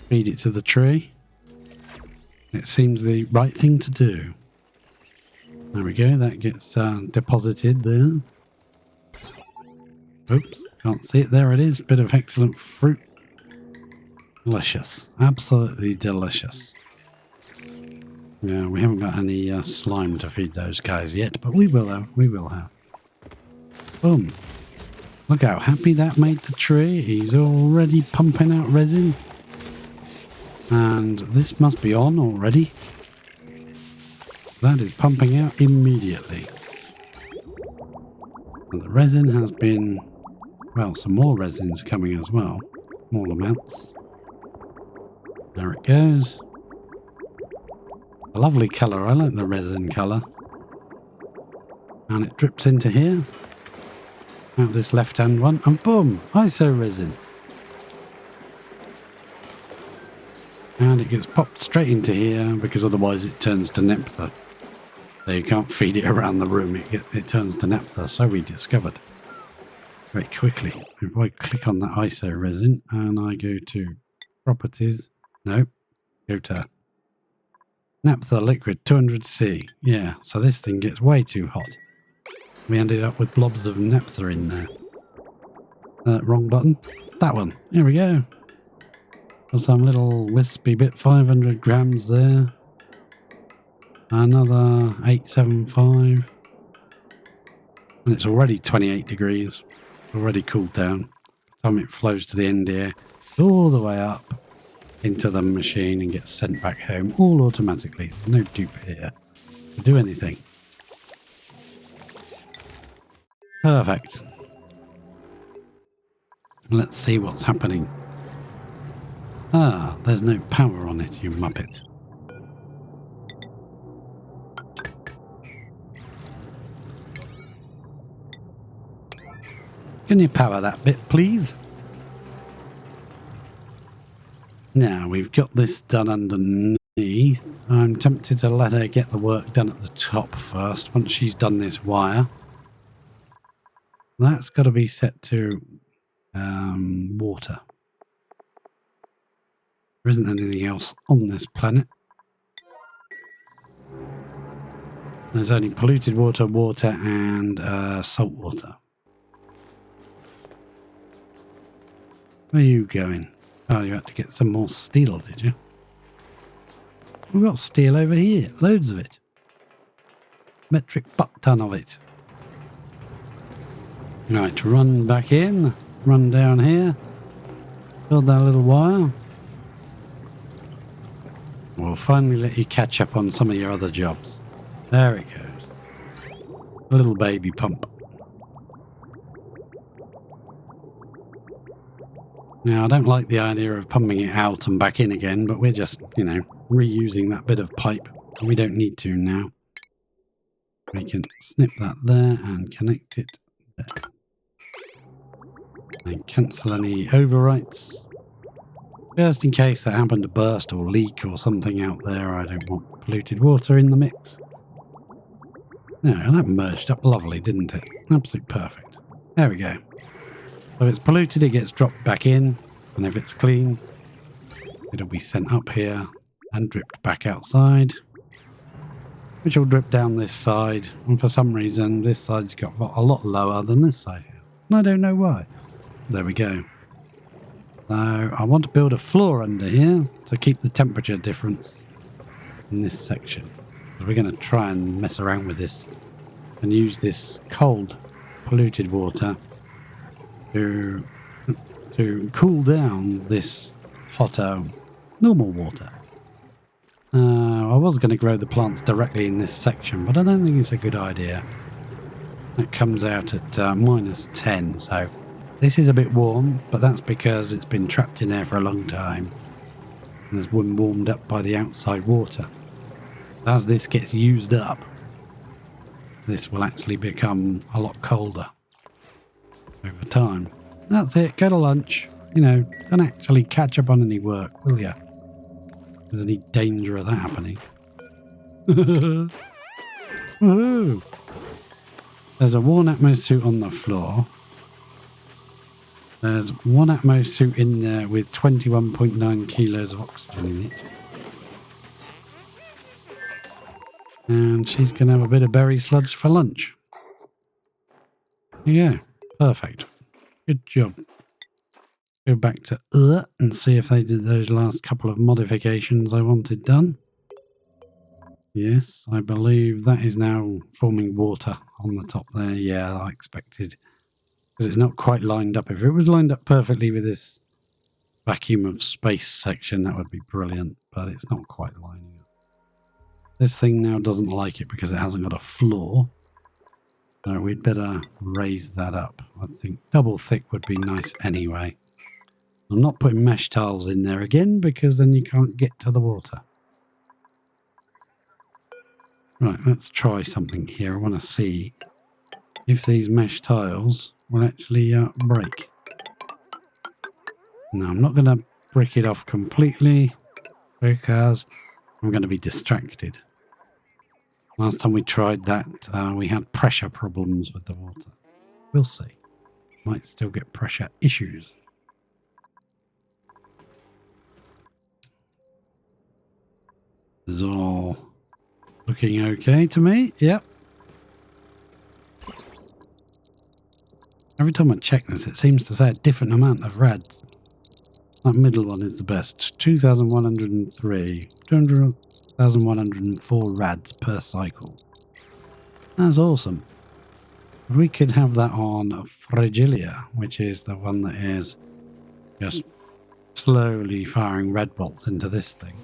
feed it to the tree. It seems the right thing to do. There we go, that gets deposited there. Oops, can't see it. There it is. Bit of excellent fruit. Delicious. Absolutely delicious. Yeah, we haven't got any slime to feed those guys yet, but we will have. We will have. Boom. Look how happy that made the tree. He's already pumping out resin. And this must be on already. That is pumping out immediately. And the resin has been... Well, some more resin's coming as well. Small amounts. There it goes. A lovely colour. I like the resin colour. And it drips into here. Out of this left-hand one. And boom! ISO resin. And it gets popped straight into here because otherwise it turns to naphtha. So you can't feed it around the room. It turns to naphtha. So we discovered. Very quickly. If I click on that ISO resin and I go to properties. No. Go to naphtha liquid 200C. Yeah, so this thing gets way too hot. We ended up with blobs of naphtha in there. Wrong button. That one. Here we go. Got some little wispy bit. 500 grams there. Another 875. And it's already 28 degrees. Already cooled down. By the time it flows to the end here, all the way up into the machine and gets sent back home all automatically. There's no dupe here to do anything. Perfect. Let's see what's happening. Ah, there's no power on it, you muppet. Can you power that bit, please? Now, we've got this done underneath. I'm tempted to let her get the work done at the top first, once she's done this wire. That's got to be set to water. There isn't anything else on this planet. There's only polluted water, water, and salt water. Where are you going? Oh, you had to get some more steel, did you? We've got steel over here. Loads of it. Metric butt ton of it. Right, run back in. Run down here. Build that little wire. We'll finally let you catch up on some of your other jobs. There it goes. A little baby pump. Now, I don't like the idea of pumping it out and back in again, but we're just, you know, reusing that bit of pipe. We don't need to now. We can snip that there and connect it there. And cancel any overwrites. Just in case that happened to burst or leak or something out there, I don't want polluted water in the mix. No, that merged up lovely, didn't it? Absolutely perfect. There we go. So if it's polluted, it gets dropped back in, and if it's clean, it'll be sent up here and dripped back outside, which will drip down this side, and for some reason this side's got a lot lower than this side. And I don't know why. There we go. So I want to build a floor under here to keep the temperature difference in this section. So we're going to try and mess around with this and use this cold polluted water to cool down this hotter normal water. I was going to grow the plants directly in this section, but I don't think it's a good idea. It comes out at -10, so this is a bit warm, but that's because it's been trapped in there for a long time and has been warmed up by the outside water. As this gets used up, this will actually become a lot colder over time. That's it, go to lunch. You know, don't actually catch up on any work, will ya? There's any danger of that happening. Woohoo! There's a worn Atmo suit on the floor. There's one Atmo suit in there with 21.9 kilos of oxygen in it. And she's going to have a bit of berry sludge for lunch. Yeah, perfect. Good job. Go back to and see if they did those last couple of modifications I wanted done. Yes, I believe that is now forming water on the top there. Yeah, I expected. Because it's not quite lined up. If it was lined up perfectly with this vacuum of space section, that would be brilliant. But it's not quite lining up. This thing now doesn't like it because it hasn't got a floor. So we'd better raise that up. I think double thick would be nice anyway. I'm not putting mesh tiles in there again because then you can't get to the water. Right, let's try something here. I want to see if these mesh tiles will actually break. No, I'm not going to break it off completely because I'm going to be distracted. Last time we tried that, we had pressure problems with the water. We'll see. Might still get pressure issues. This is all looking okay to me. Yep. Every time I check this, it seems to say a different amount of rads. That middle one is the best. 2,103. 2,104 rads per cycle. That's awesome. If we could have that on Fragilia, which is the one that is just slowly firing red bolts into this thing.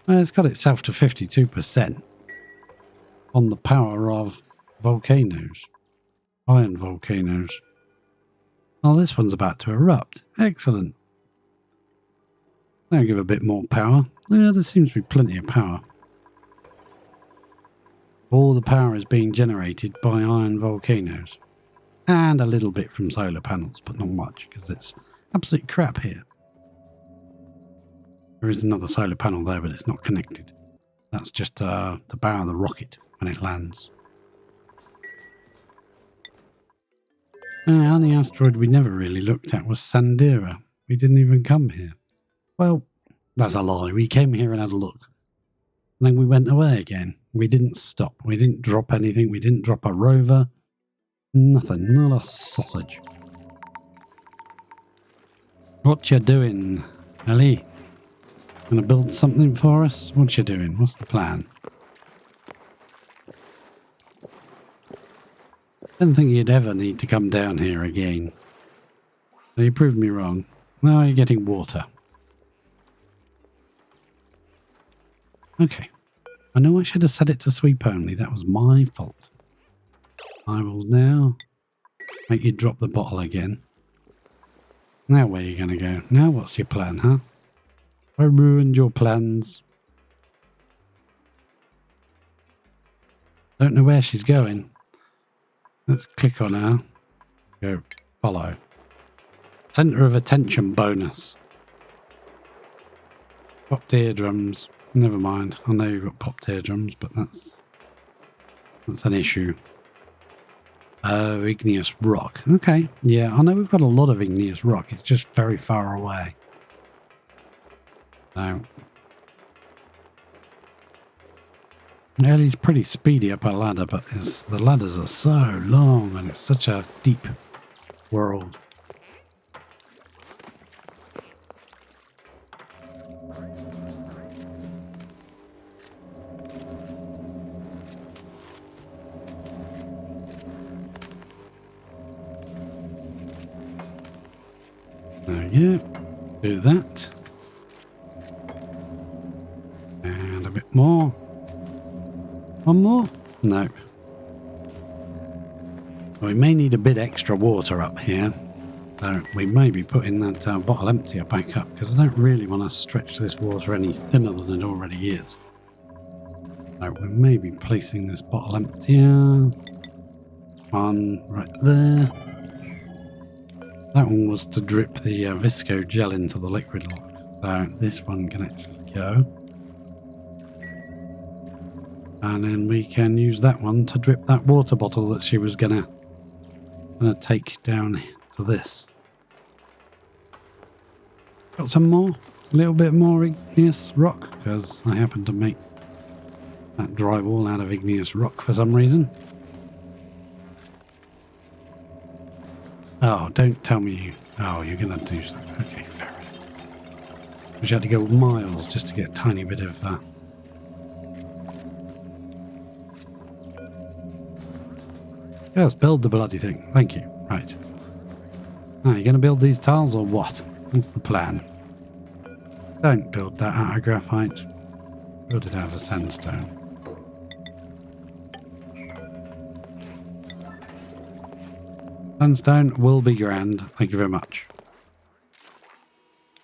Well, it's got itself to 52% on the power of volcanoes. Iron volcanoes. Oh, this one's about to erupt. Excellent. I'll give a bit more power. Yeah, there seems to be plenty of power. All the power is being generated by iron volcanoes. And a little bit from solar panels, but not much, because it's absolute crap here. There is another solar panel there, but it's not connected. That's just the power of the rocket when it lands. And the asteroid we never really looked at was Sandera. We didn't even come here. Well, that's a lie. We came here and had a look. And then we went away again. We didn't stop. We didn't drop anything. We didn't drop a rover. Nothing. Not a sausage. What you doing, Ellie? Gonna build something for us? What you doing? What's the plan? Didn't think you'd ever need to come down here again. So you proved me wrong. Now you're getting water. Okay. I know I should have set it to sweep only. That was my fault. I will now make you drop the bottle again. Now where are you going to go? Now what's your plan, huh? I ruined your plans. Don't know where she's going. Let's click on her. Go follow. Center of attention bonus. Popped eardrums. Never mind. I know you've got popped eardrums, but that's an issue. Oh, igneous rock. Okay. Yeah, I know we've got a lot of igneous rock. It's just very far away. So, Ellie's pretty speedy up a ladder, but the ladders are so long and it's such a deep world. There you go. Do that. And a bit more. One more? Nope. We may need a bit extra water up here. So we may be putting that bottle emptier back up because I don't really want to stretch this water any thinner than it already is. So we may be placing this bottle emptier. One right there. That one was to drip the Visco gel into the liquid lock. So this one can actually go. And then we can use that one to drip that water bottle that she was gonna take down to this. Got some more? A little bit more igneous rock, because I happen to make that drywall out of igneous rock for some reason. Oh, don't tell me you... Oh, you're gonna do something. Okay, fair enough. We had to go miles just to get a tiny bit of... Yes, build the bloody thing. Thank you. Right. Now, you're going to build these tiles or what? What's the plan? Don't build that out of graphite. Build it out of sandstone. Sandstone will be grand. Thank you very much.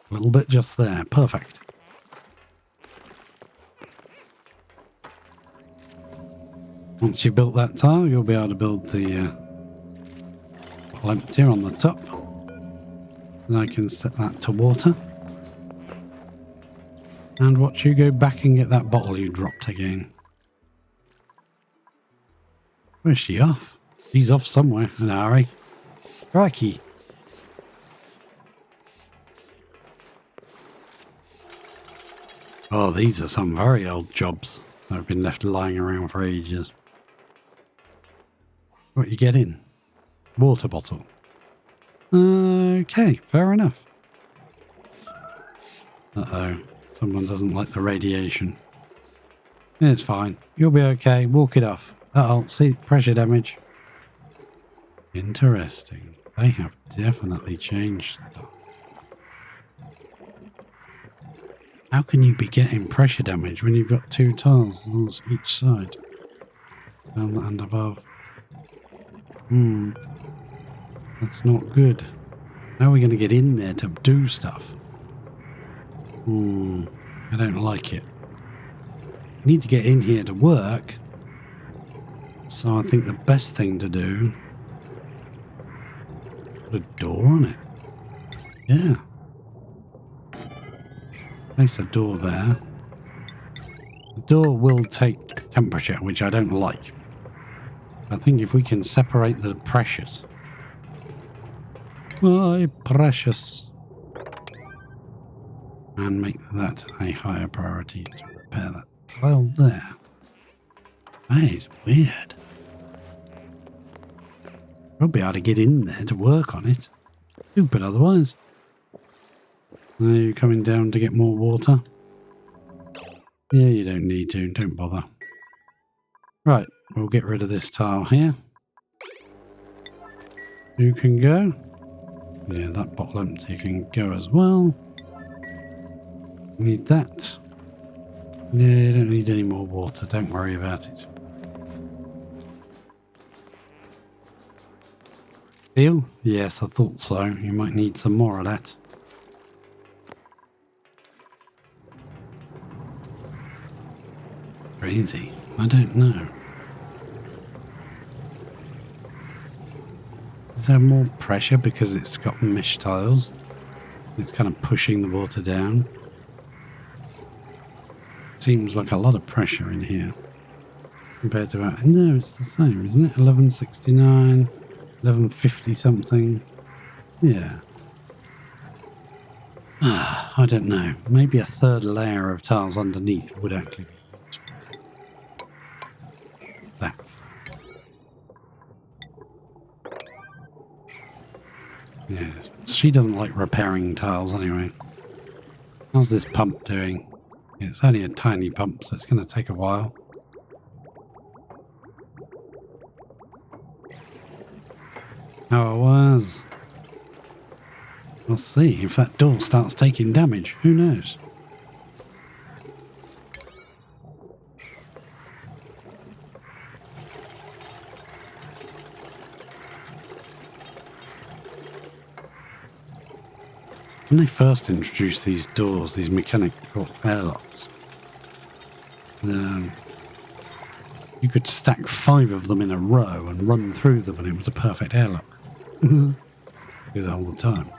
A little bit just there. Perfect. Once you've built that tile, you'll be able to build the emptier on the top. And I can set that to water. And watch you go back and get that bottle you dropped again. Where's she off? She's off somewhere in a hurry. Crikey. Oh, these are some very old jobs that have been left lying around for ages. What you get in? Water bottle. Okay, fair enough. Uh-oh, someone doesn't like the radiation. It's fine. You'll be okay. Walk it off. Uh-oh, see, pressure damage. Interesting. They have definitely changed stuff. How can you be getting pressure damage when you've got two tiles on each side? Down and above. That's not good. How are we going to get in there to do stuff? I don't like it. We need to get in here to work. So I think the best thing to do... Put a door on it. Yeah. Place a door there. The door will take temperature, which I don't like. I think if we can separate the pressures. My precious. And make that a higher priority to repair that tile there. That is weird. We'll be able to get in there to work on it. Stupid otherwise. Are you coming down to get more water? Yeah, you don't need to. Don't bother. Right, we'll get rid of this tile here. You can go. Yeah, that bottle empty can go as well. Need that. Yeah, you don't need any more water. Don't worry about it. Steel? Yes, I thought so. You might need some more of that. Crazy. I don't know. Is there more pressure because it's got mesh tiles? It's kind of pushing the water down. Seems like a lot of pressure in here compared to that. No, it's the same, isn't it? 1169, 1150 something. Yeah. I don't know. Maybe a third layer of tiles underneath would actually be useful. That. Yeah. She doesn't like repairing tiles anyway. How's this pump doing? It's only a tiny pump, so it's going to take a while. How it was. We'll see if that door starts taking damage. Who knows? When they first introduced these doors, these mechanical airlocks, you could stack 5 of them in a row and run through them, and it was a perfect airlock. Do that all the time.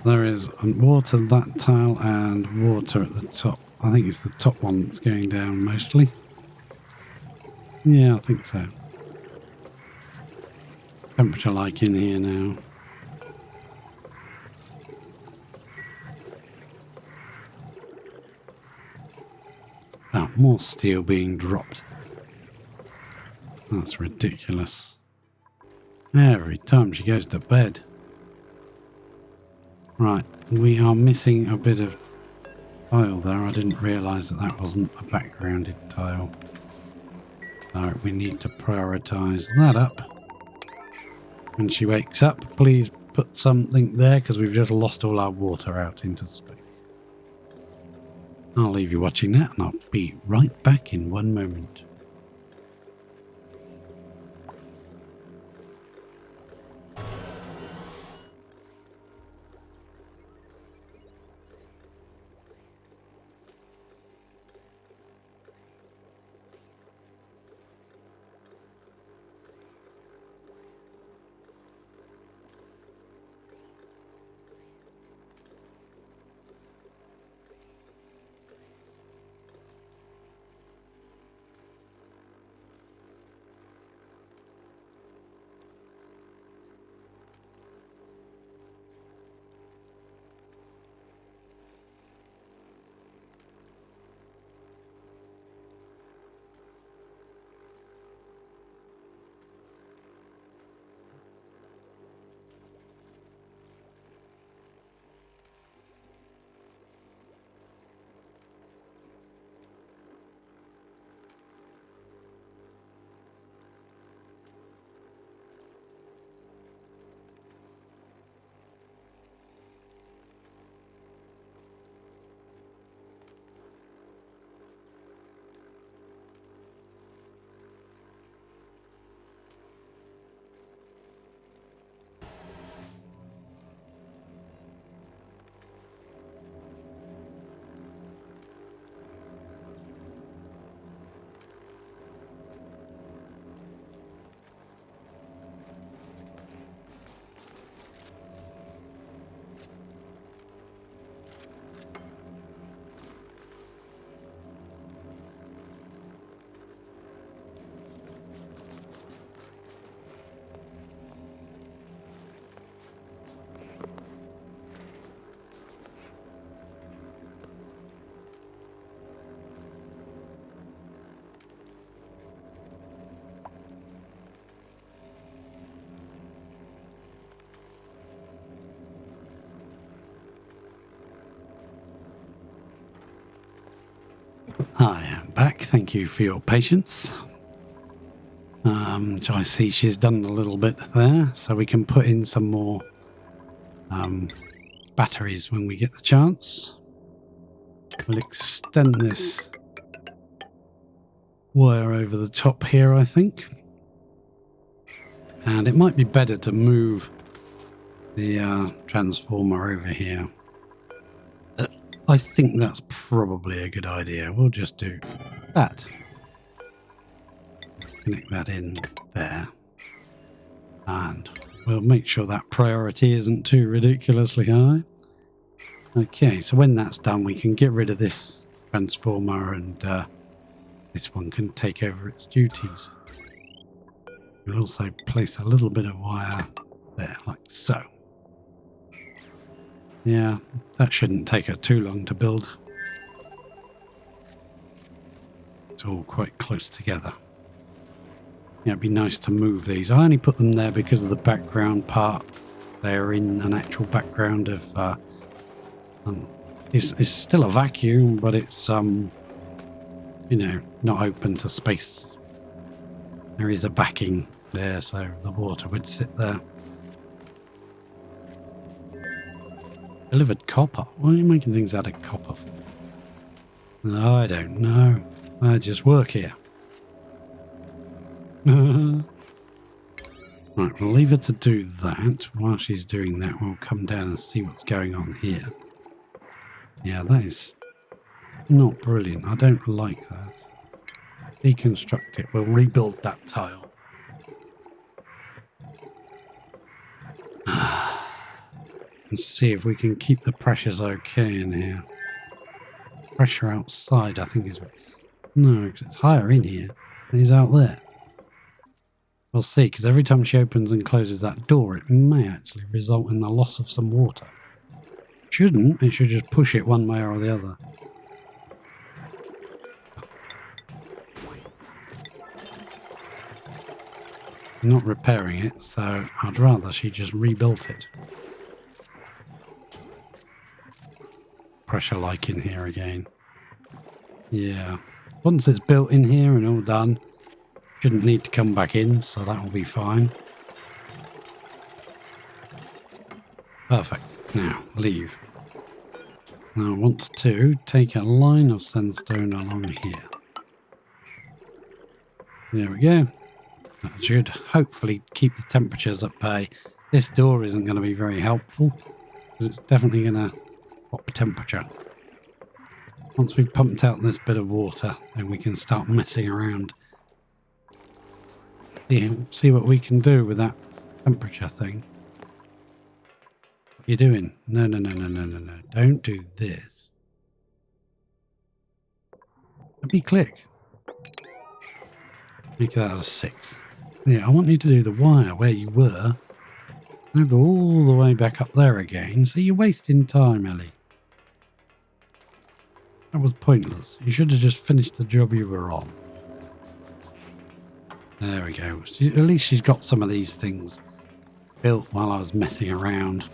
There is water that tile and water at the top. I think it's the top one that's going down mostly. Yeah, I think so. Temperature like in here now. Oh, more steel being dropped. That's ridiculous. Every time she goes to bed. Right, we are missing a bit of tile there. I didn't realise that that wasn't a backgrounded tile. So we need to prioritise that up. When she wakes up, please put something there because we've just lost all our water out into space. I'll leave you watching that and I'll be right back in one moment. I am back. Thank you for your patience. Which I see she's done a little bit there, so we can put in some more batteries when we get the chance. We'll extend this wire over the top here, I think. And it might be better to move the transformer over here. I think that's probably a good idea. We'll just do that. Connect that in there. And we'll make sure that priority isn't too ridiculously high. Okay, so when that's done, we can get rid of this transformer and this one can take over its duties. We'll also place a little bit of wire there, like so. Yeah, that shouldn't take her too long to build. It's all quite close together. Yeah, it'd be nice to move these. I only put them there because of the background part. They're in an actual background of... it's still a vacuum, but it's, you know, not open to space. There is a backing there, so the water would sit there. Delivered copper? Why are you making things out of copper for? No, I don't know. I just work here. Right, we'll leave her to do that. While she's doing that, we'll come down and see what's going on here. Yeah, that is not brilliant. I don't like that. Deconstruct it. We'll rebuild that tile. Let's see if we can keep the pressures okay in here. Pressure outside, I think, is what's... No, because it's higher in here than is out there. We'll see, because every time she opens and closes that door, it may actually result in the loss of some water. Shouldn't. It should just push it one way or the other. I'm not repairing it, so I'd rather she just rebuilt it. Pressure like in here again. Yeah. Once it's built in here and all done, shouldn't need to come back in, so that will be fine. Perfect. Now, leave. Now I want to take a line of sandstone along here. There we go. That should hopefully keep the temperatures at bay. This door isn't going to be very helpful, because it's definitely going to pop temperature. Once we've pumped out this bit of water, then we can start messing around. See what we can do with that temperature thing. What are you doing? No. Don't do this. Let me click. Make that a 6. Yeah, I want you to do the wire where you were. Now go all the way back up there again. So you're wasting time, Ellie. That was pointless. You should have just finished the job you were on. There we go. At least she's got some of these things built while I was messing around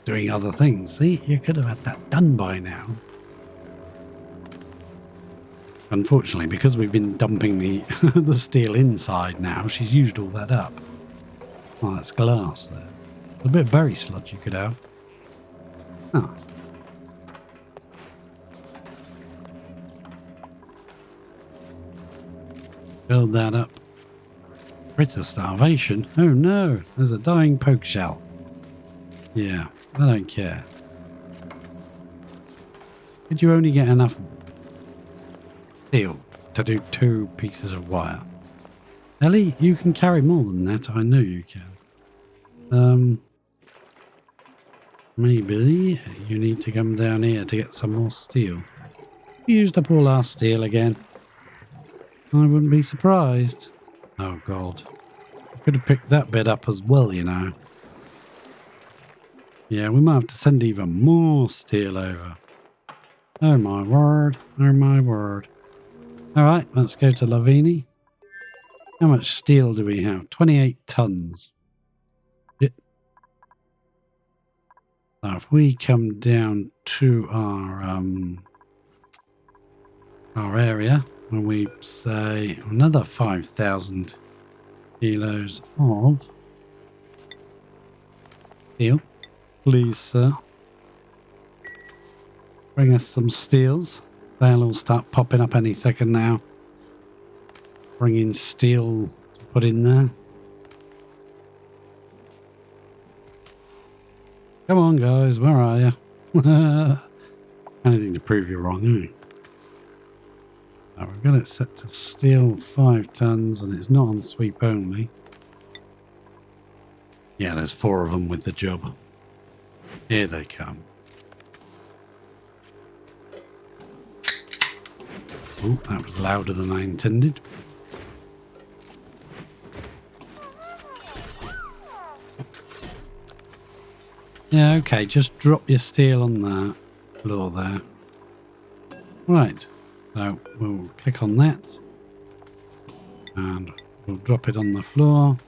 doing other things. See, you could have had that done by now. Unfortunately, because we've been dumping the the steel inside now, she's used all that up. Oh, that's glass there. A bit of berry sludge you could have. Oh. Build that up. Critter starvation? Oh no, there's a dying poke shell. Yeah, I don't care. Did you only get enough steel to do 2 pieces of wire? Ellie, you can carry more than that, I know you can. Maybe you need to come down here to get some more steel. We used up all our steel again. I wouldn't be surprised. Oh god. I could have picked that bit up as well, you know. Yeah, we might have to send even more steel over. Oh my word. Oh my word. Alright, let's go to Lavini. How much steel do we have? 28 tons. So if we come down to our area, when we say another 5,000 kilos of steel. Please, sir. Bring us some steels. They'll all start popping up any second now. Bringing steel to put in there. Come on, guys. Where are you? Anything to prove you're wrong, eh? Now we've got it set to steel 5 tons and it's not on sweep only. Yeah, there's 4 of them with the job. Here they come. Oh, that was louder than I intended. Yeah, okay, just drop your steel on that floor there. Right, so we'll click on that and we'll drop it on the floor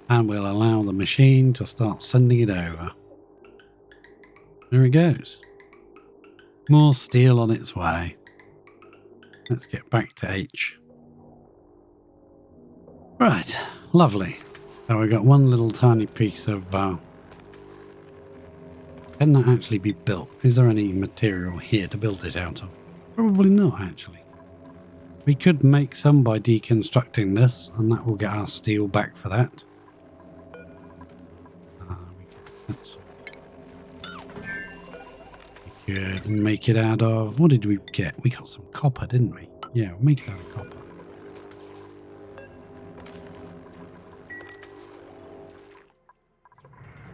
and we'll allow the machine to start sending it over. There it goes. More steel on its way. Let's get back to H. Right, lovely. So we've got one little tiny piece of... can that actually be built? Is there any material here to build it out of? Probably not, actually. We could make some by deconstructing this, and that will get our steel back for that. We could make it out of... What did we get? We got some copper, didn't we? Yeah, we'll make it out of copper.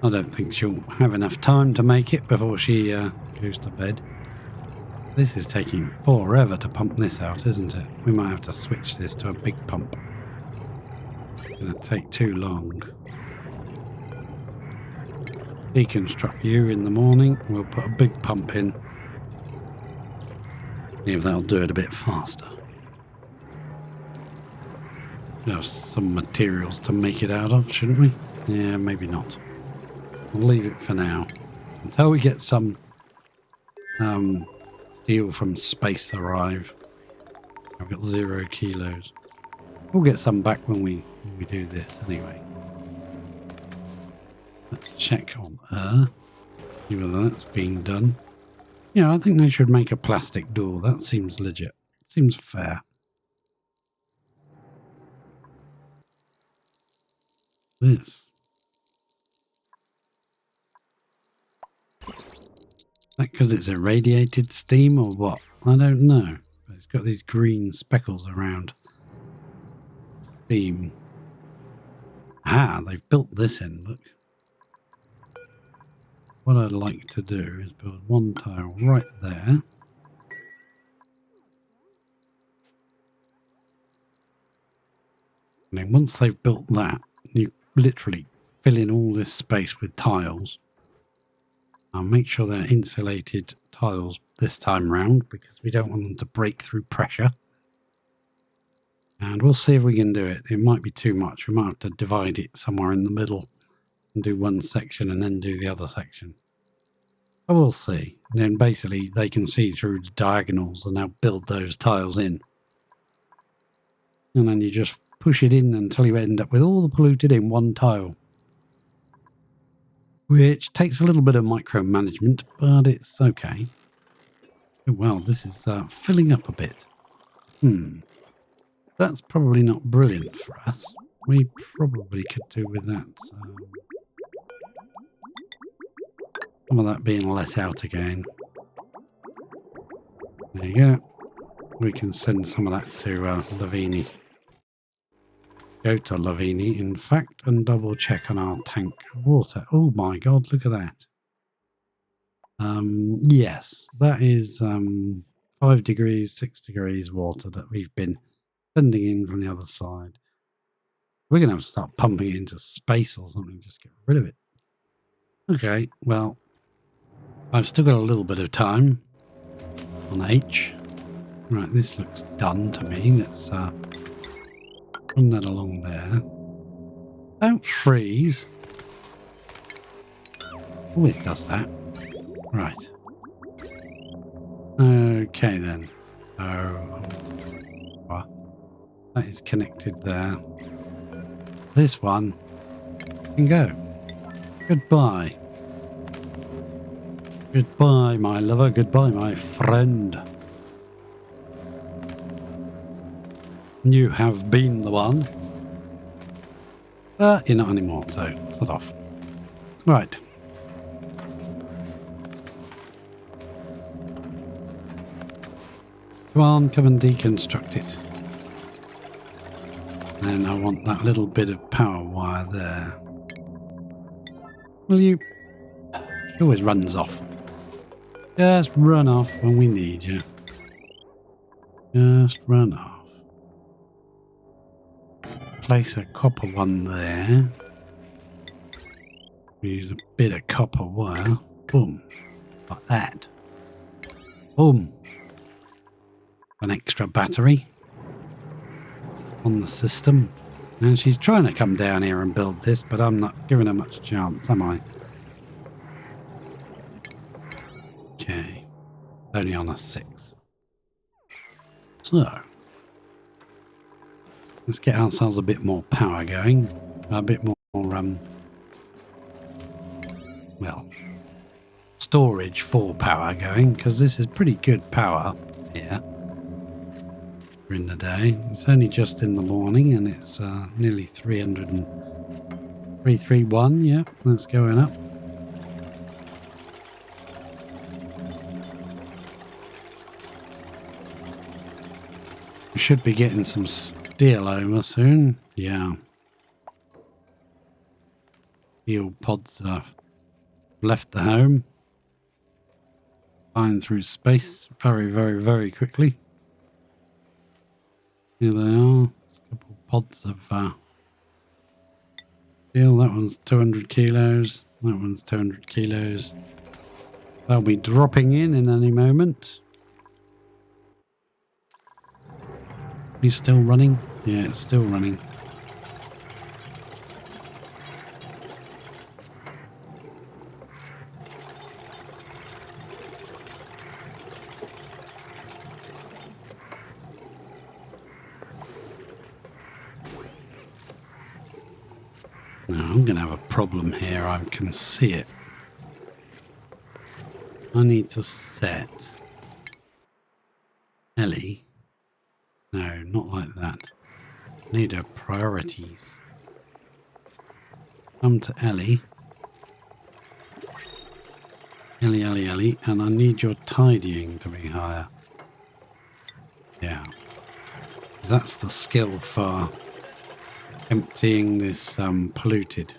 I don't think she'll have enough time to make it before she goes to bed. This is taking forever to pump this out, isn't it? We might have to switch this to a big pump. It's going to take too long. Deconstruct you in the morning. We'll put a big pump in. See if that'll do it a bit faster. We have some materials to make it out of, shouldn't we? Yeah, maybe not. We'll leave it for now. Until we get some steel from space arrive. I've got 0 kilos. We'll get some back when we do this anyway. Let's check on her. See whether that's being done. Yeah, I think they should make a plastic door. That seems legit. Seems fair. This. Is that because it's irradiated steam or what? I don't know. But it's got these green speckles around steam. Ah, they've built this in, look. What I'd like to do is build one tile right there. And then once they've built that, you literally fill in all this space with tiles. I'll make sure they're insulated tiles this time round because we don't want them to break through pressure. And we'll see if we can do it. It might be too much. We might have to divide it somewhere in the middle and do one section and then do the other section. But we'll see. And then basically they can see through the diagonals and now build those tiles in. And then you just push it in until you end up with all the polluted in one tile. Which takes a little bit of micromanagement, but it's okay. Oh, well, this is filling up a bit. That's probably not brilliant for us. We probably could do with that. Some of that being let out again. There you go. We can send some of that to Lavini. Go to Lavini, in fact, and double check on our tank of water. Oh my god, look at that. Yes, that is 5 degrees, 6 degrees water that we've been sending in from the other side. We're going to have to start pumping it into space or something, just get rid of it. Okay, well, I've still got a little bit of time on H. Right, this looks done to me. Let's run that along there. Don't freeze. Always does that. Right. Okay then. That is connected there. This one can go. Goodbye. Goodbye, my lover. Goodbye, my friend. You have been the one. But you're not anymore, so sod off. Right. Come on, come and deconstruct it. And I want that little bit of power wire there. Will you? It always runs off. Just run off when we need you. Just run off. Place a copper one there. Use a bit of copper wire. Boom. Like that. Boom. An extra battery on the system. And she's trying to come down here and build this, but I'm not giving her much chance, am I? Okay. Only on a 6. So, let's get ourselves a bit more power going. A bit more, well, storage for power going, because this is pretty good power here in the day. It's only just in the morning and it's nearly 331. Yeah, that's going up. We should be getting some steel over soon. Yeah. Steel pods have left the home. Flying through space very, very, very quickly. Here they are. There's a couple of pods of steel. That one's 200 kilos. That one's 200 kilos. They'll be dropping in any moment. He's still running? Yeah, it's still running. Now, I'm going to have a problem here. I can see it. I need to set Ellie. No, not like that. I need her priorities. Come to Ellie. Ellie, and I need your tidying to be higher. Yeah. That's the skill for emptying this polluted.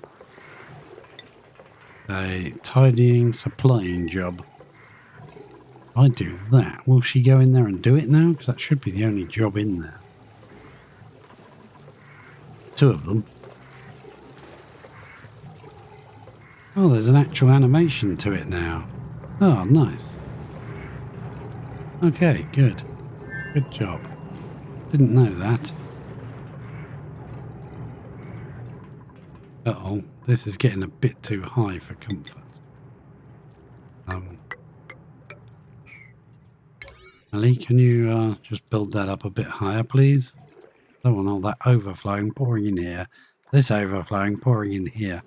A tidying, supplying job. I do that. Will she go in there and do it now? Because that should be the only job in there. 2 of them. Oh, there's an actual animation to it now. Oh, nice. Okay, good. Good job. Didn't know that. Uh-oh, this is getting a bit too high for comfort. Ellie, can you just build that up a bit higher, please? I don't want all that overflowing pouring in here. This overflowing pouring in here.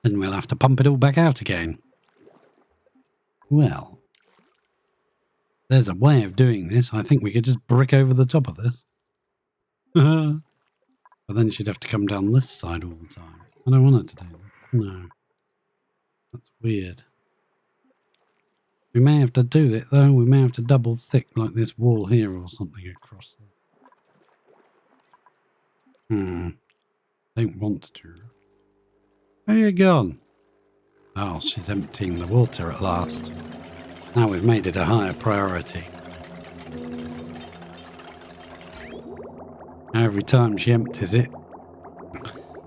And we'll have to pump it all back out again. Well, there's a way of doing this. I think we could just brick over the top of this. But then she'd have to come down this side all the time. I don't want her to do that. No. That's weird. We may have to do it, though. We may have to double thick like this wall here or something across there. Don't want to. Where are you gone? Oh, she's emptying the water at last. Now we've made it a higher priority. Every time she empties it,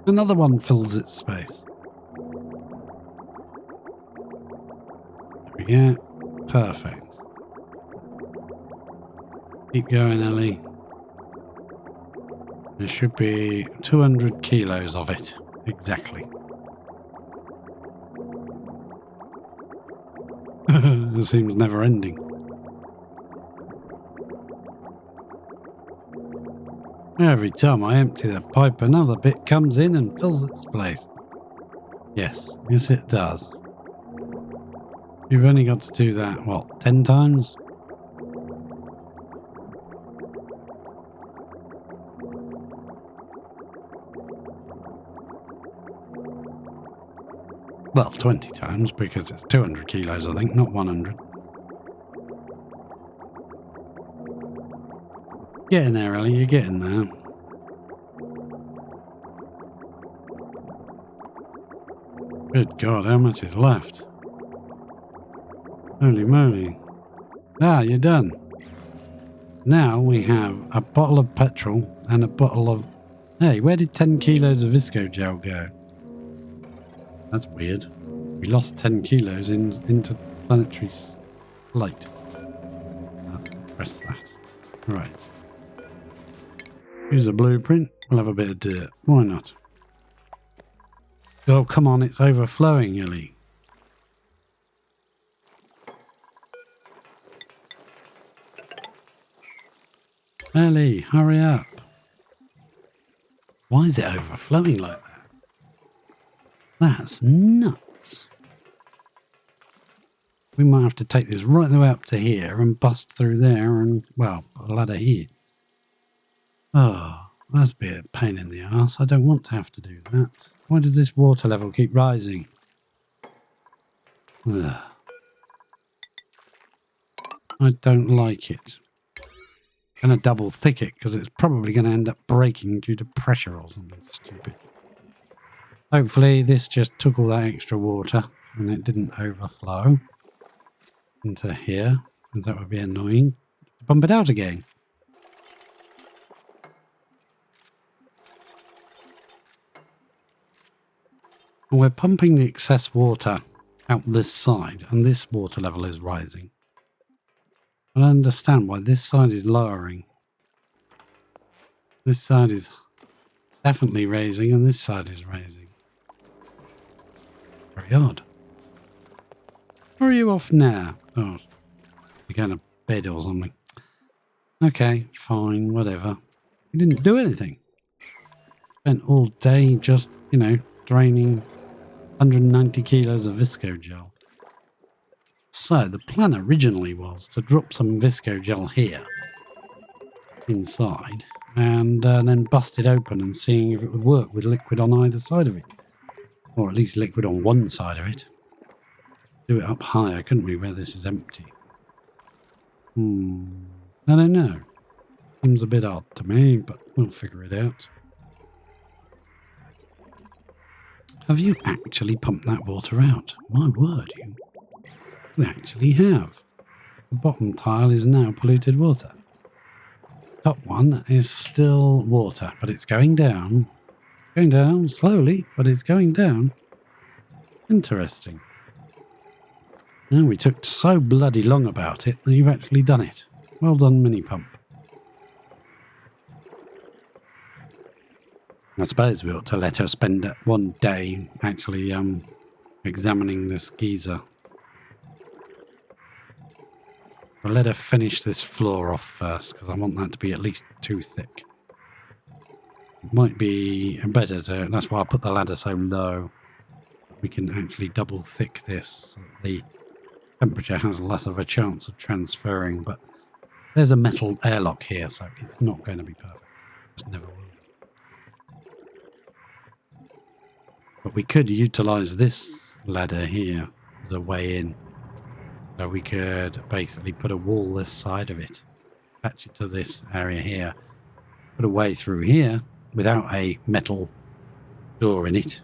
another one fills its space. There we go. Perfect. Keep going, Ellie. There should be 200 kilos of it. Exactly. It seems never ending. Every time I empty the pipe, another bit comes in and fills its place. Yes, it does. You've only got to do that, what, 10 times? Well, 20 times, because it's 200 kilos, I think, not 100. Getting there, Ellie, you're getting there. Good God, how much is left? Holy moly. Ah, you're done. Now we have a bottle of petrol and a bottle of... Hey, where did 10 kilos of Visco gel go? That's weird. We lost 10 kilos into planetary light. Let's press that. Right. Here's a blueprint. We'll have a bit of dirt. Why not? Oh, come on, it's overflowing, Ellie. Ellie, hurry up. Why is it overflowing like that? That's nuts. We might have to take this right the way up to here and bust through there and, well, put a ladder here. Oh, that's a bit of a pain in the arse. I don't want to have to do that. Why does this water level keep rising? Ugh. I don't like it. I'm going to double thick it because it's probably going to end up breaking due to pressure or something stupid. Hopefully this just took all that extra water and it didn't overflow into here, because that would be annoying. Pump it out again. And we're pumping the excess water out this side, and this water level is rising. I don't understand why this side is lowering. This side is definitely raising, and this side is raising. Very odd. Where are you off now? Oh, you're going to bed or something. Okay, fine, whatever. You didn't do anything. Spent all day just, you know, draining 190 kilos of Visco gel. So the plan originally was to drop some Visco gel here inside and then bust it open and seeing if it would work with liquid on either side of it, or at least liquid on one side of it. Do it up higher, couldn't we, where this is empty? I don't know. Seems a bit odd to me, but we'll figure it out. Have you actually pumped that water out? My word, you actually have. The bottom tile is now polluted water. Top one is still water, but it's going down. Going down slowly, but it's going down. Interesting. Now, we took so bloody long about it that you've actually done it. Well done, mini pump. I suppose we ought to let her spend one day actually examining this geyser. We'll let her finish this floor off first, because I want that to be at least 2 thick. It might be better to... That's why I put the ladder so low. We can actually double thick this so that the temperature has less of a chance of transferring, but there's a metal airlock here, so it's not going to be perfect. It never will. But we could utilise this ladder here as a way in. So we could basically put a wall this side of it, attach it to this area here, put a way through here without a metal door in it,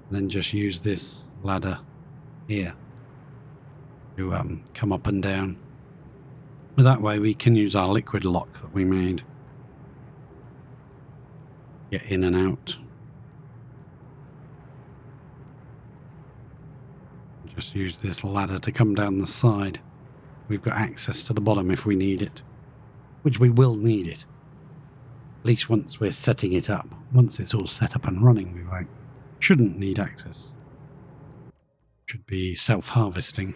and then just use this ladder here to come up and down. But that way we can use our liquid lock that we made. Get in and out. Just use this ladder to come down the side. We've got access to the bottom if we need it, which we will need it. At least once we're setting it up. Once it's all set up and running, we shouldn't need access. Should be self-harvesting.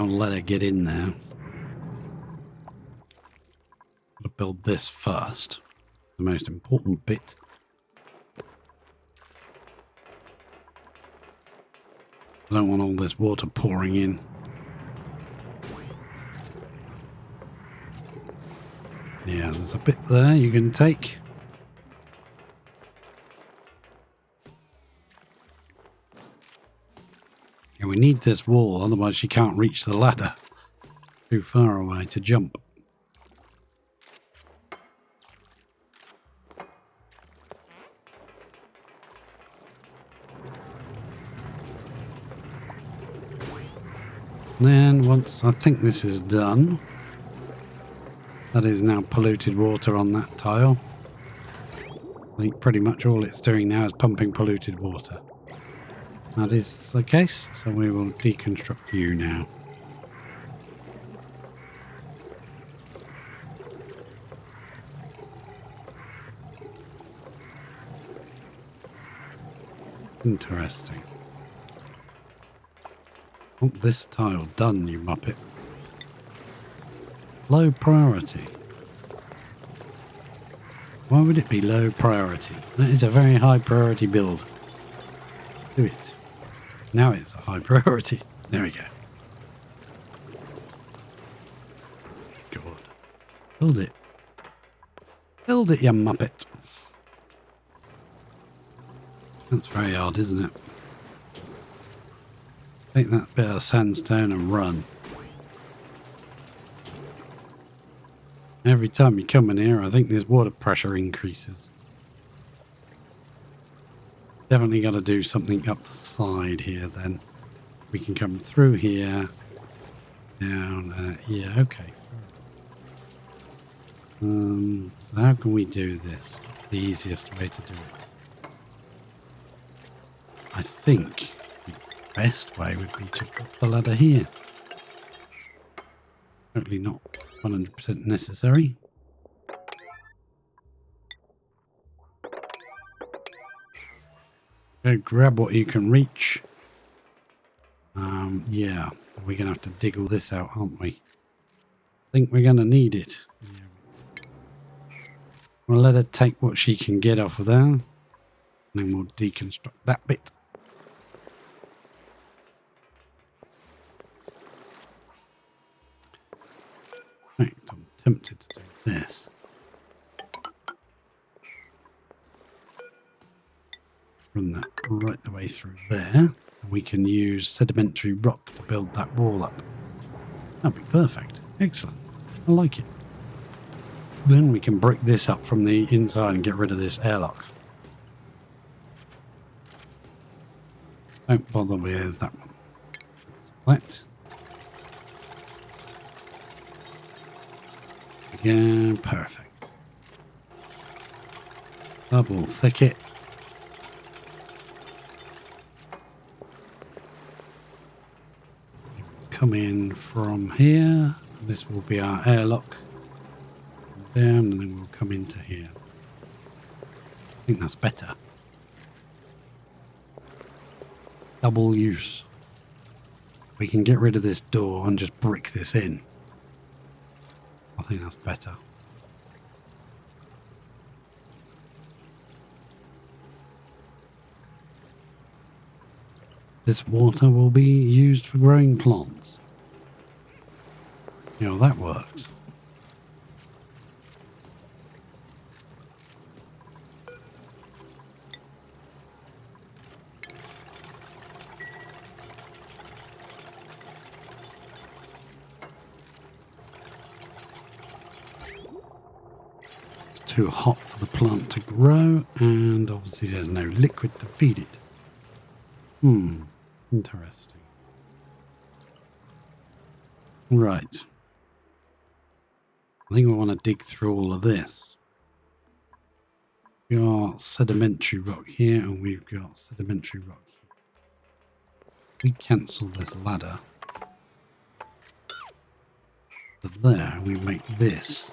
I'll let her get in there. Gotta build this first. The most important bit. I don't want all this water pouring in. Yeah, there's a bit there you can take. And we need this wall, otherwise she can't reach the ladder. Too far away to jump. Then once I think this is done, that is now polluted water on that tile. I think pretty much all it's doing now is pumping polluted water. That is the case, so we will deconstruct you now. Interesting. Want this tile done, you muppet. Low priority. Why would it be low priority? That is a very high priority build. Do it. Now it's a high priority. There we go. God. Build it. Build it, you muppet. That's very odd, isn't it? Take that bit of sandstone and run. Every time you come in here, I think this water pressure increases. Definitely got to do something up the side here then. We can come through here, down, yeah, okay. So how can we do this? What's the easiest way to do it? I think the best way would be to put the ladder here. Totally not 100% necessary. Go grab what you can reach. Yeah, we're going to have to dig all this out, aren't we? I think we're going to need it. Yeah. We'll let her take what she can get off of there. And then we'll deconstruct that bit. In fact, I'm tempted to do this. Run that right the way through there. We can use sedimentary rock to build that wall up. That'd be perfect. Excellent. I like it. Then we can brick this up from the inside and get rid of this airlock. Don't bother with that one. That. Again, perfect. Double thicket. Come in from here. This will be our airlock. Down, and then we'll come into here. I think that's better. Double use. We can get rid of this door and just brick this in. I think that's better. This water will be used for growing plants. You know, that works. It's too hot for the plant to grow, and obviously there's no liquid to feed it. Interesting. Right. I think we want to dig through all of this. We've got sedimentary rock here, and we've got sedimentary rock here. We cancel this ladder. But there, we make this.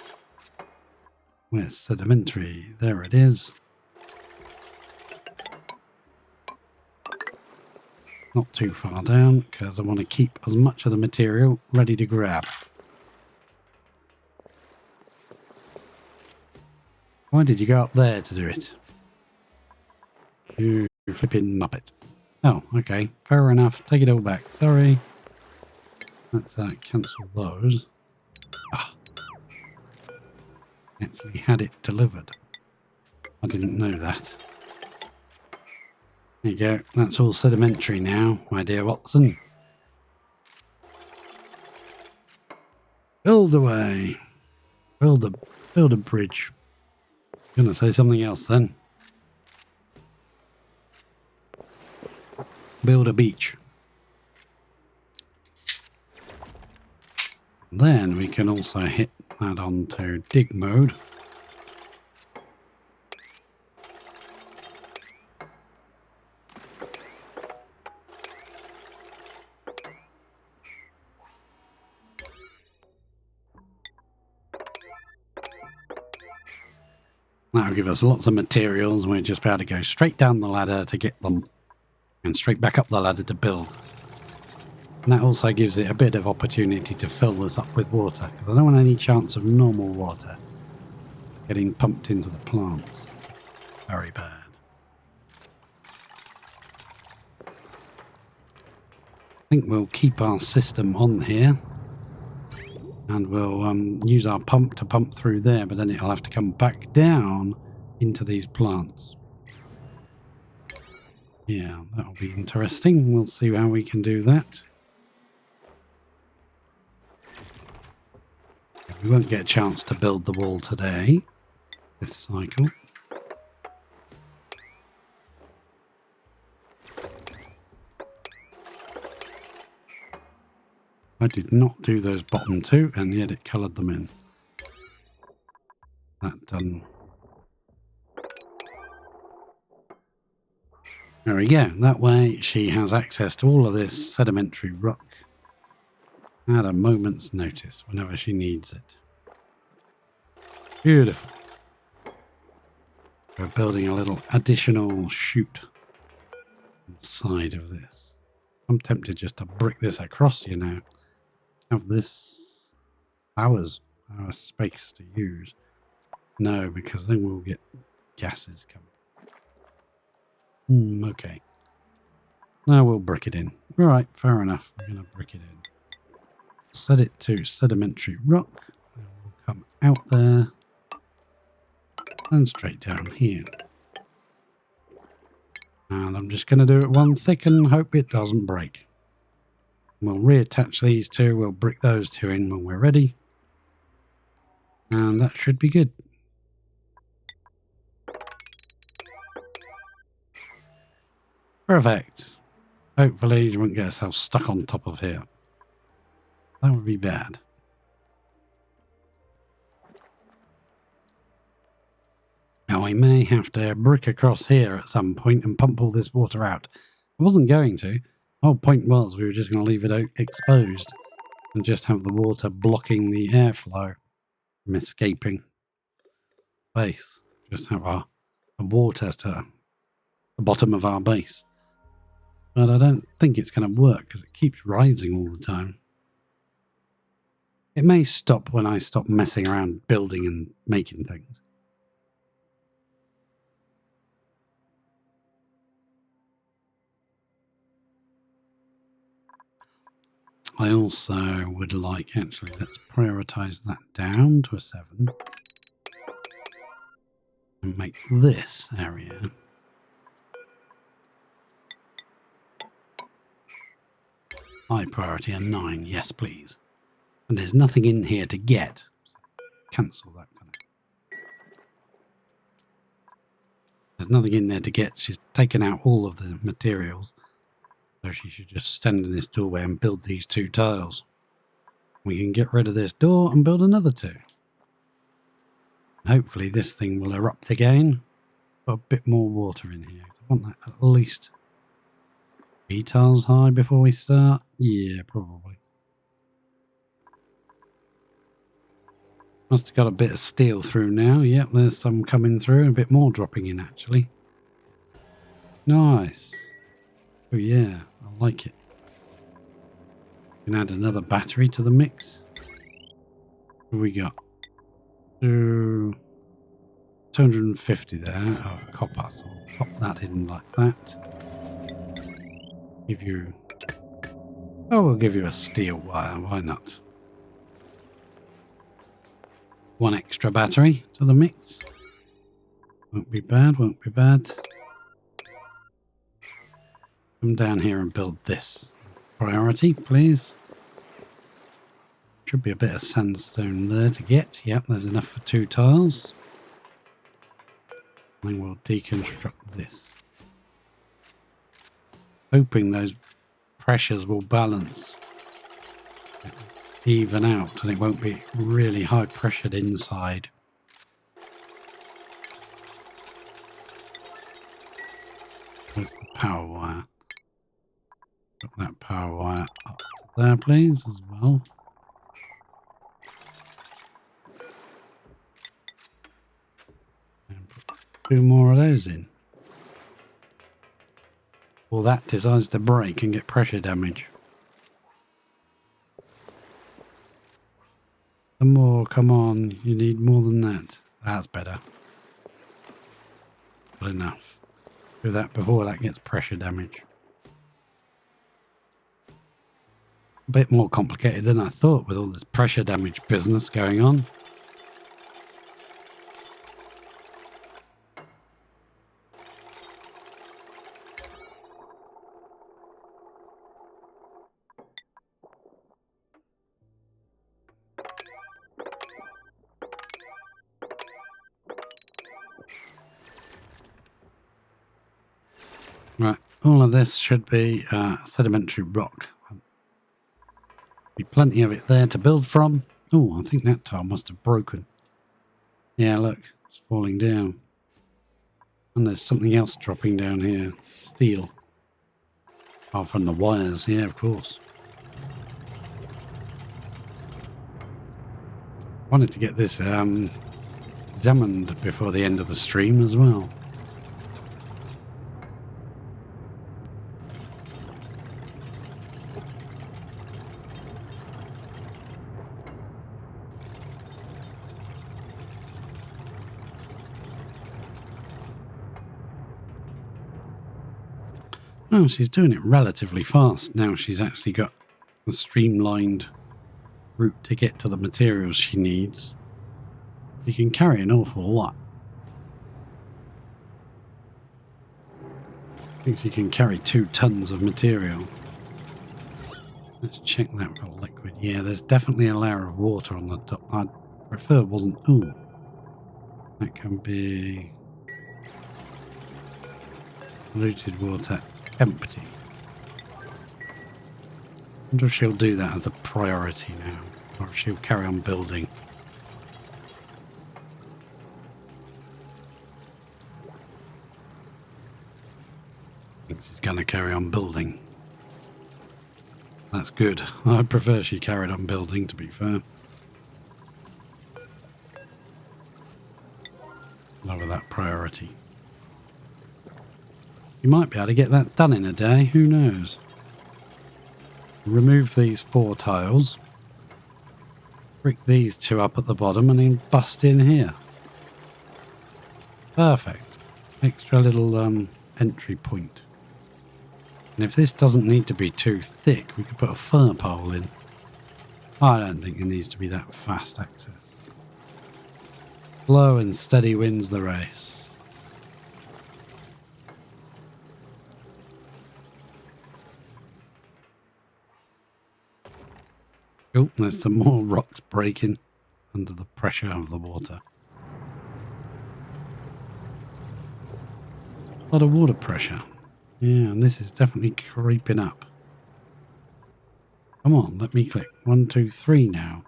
Where's sedimentary? There it is. Not too far down, because I want to keep as much of the material ready to grab. Why did you go up there to do it? You flipping muppet. Oh, okay. Fair enough. Take it all back. Sorry. Let's cancel those. Ah, actually had it delivered. I didn't know that. There you go. That's all sedimentary now, my dear Watson. Build away. Build a bridge. Gonna say something else then. Build a beach. Then we can also hit that onto dig mode. That'll give us lots of materials and we'll just be able to go straight down the ladder to get them and straight back up the ladder to build. And that also gives it a bit of opportunity to fill this up with water, because I don't want any chance of normal water getting pumped into the plants. Very bad. I think we'll keep our system on here and we'll use our pump to pump through there, but then it'll have to come back down into these plants. Yeah, that'll be interesting. We'll see how we can do that. We won't get a chance to build the wall today, this cycle. I did not do those bottom two, and yet it coloured them in. That done. There we go. That way she has access to all of this sedimentary rock at a moment's notice whenever she needs it. Beautiful. We're building a little additional chute inside of this. I'm tempted just to brick this across, you know. Have this our space to use. No, because then we'll get gases coming. Okay. Now we'll brick it in. Alright, fair enough. We're going to brick it in. Set it to sedimentary rock. And we'll come out there. And straight down here. And I'm just going to do it one thick and hope it doesn't break. We'll reattach these two. We'll brick those two in when we're ready. And that should be good. Perfect. Hopefully you won't get yourself stuck on top of here. That would be bad. Now we may have to brick across here at some point and pump all this water out. I wasn't going to. The whole point was we were just going to leave it exposed and just have the water blocking the airflow from escaping base. Just have our water to the bottom of our base. But I don't think it's going to work because it keeps rising all the time. It may stop when I stop messing around building and making things. I also would like, actually, let's prioritize that down to a 7. And make this area high priority a 9. Yes, please. And there's nothing in here to get. Cancel that for now. There's nothing in there to get. She's taken out all of the materials. So she should just stand in this doorway and build these 2 tiles. We can get rid of this door and build another 2. Hopefully this thing will erupt again. Put a bit more water in here. I want that at least 3 tiles high before we start. Yeah, probably. Must have got a bit of steel through now. Yep, there's some coming through. A bit more dropping in, actually. Nice. Oh yeah, I like it. Can add another battery to the mix. What have we got? 250 there of copper, so we'll pop that in like that. Give you... Oh, we'll give you a steel wire, why not? One extra battery to the mix. Won't be bad, won't be bad. Come down here and build this. Priority, please. Should be a bit of sandstone there to get. Yep, there's enough for 2 tiles. And we'll deconstruct this. Hoping those pressures will balance. Even out and it won't be really high pressured inside. Where's the power wire? Put that power wire up to there, please, as well. And put 2 more of those in. Well, that decides to break and get pressure damage. Some more, come on, you need more than that. That's better. Good enough. Do that before that gets pressure damage. A bit more complicated than I thought with all this pressure damage business going on. Right, all of this should be sedimentary rock. Be plenty of it there to build from. Oh, I think that tile must have broken. Yeah, look, it's falling down. And there's something else dropping down here. Steel. Oh, from the wires, yeah, of course. Wanted to get this examined before the end of the stream as well. Oh, she's doing it relatively fast now. She's actually got a streamlined route to get to the materials she needs. You can carry an awful lot. I think she can carry 2 tons of material. Let's check that for liquid. Yeah, there's definitely a layer of water on the top. I'd prefer it wasn't. Ooh. That can be polluted water. Empty. I wonder if she'll do that as a priority now, or if she'll carry on building. I think she's going to carry on building. That's good. I'd prefer she carried on building, to be fair. Lower that priority. You might be able to get that done in a day, who knows? Remove these 4 tiles. Brick these 2 up at the bottom and then bust in here. Perfect. Extra little entry point. And if this doesn't need to be too thick, we could put a fur pole in. I don't think it needs to be that fast access. Slow and steady wins the race. Oh, there's some more rocks breaking under the pressure of the water. A lot of water pressure. Yeah, and this is definitely creeping up. Come on, let me click. 1, 2, 3 now.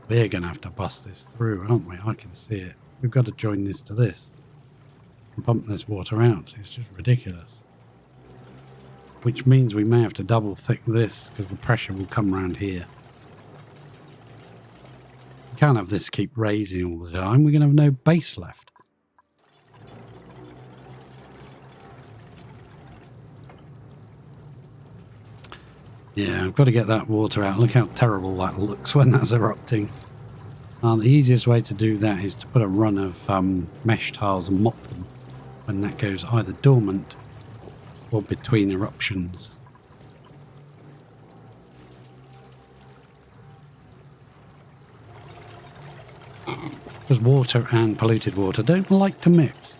We're going to have to bust this through, aren't we? I can see it. We've got to join this to this. And pump this water out. It's just ridiculous. Which means we may have to double thick this because the pressure will come around here. We can't have this keep raising all the time. We're going to have no base left. Yeah, I've got to get that water out. Look how terrible that looks when that's erupting. The easiest way to do that is to put a run of mesh tiles and mop them when that goes either dormant or between eruptions. Because water and polluted water don't like to mix.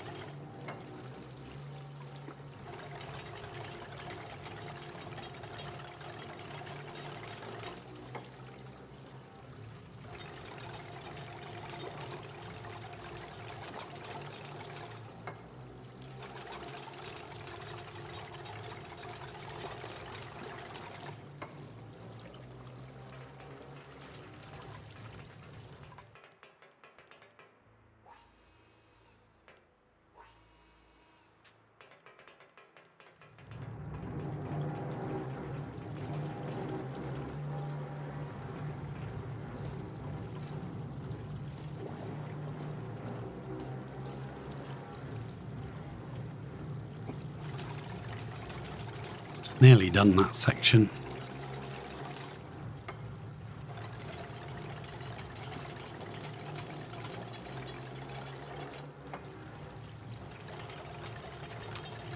Nearly done that section.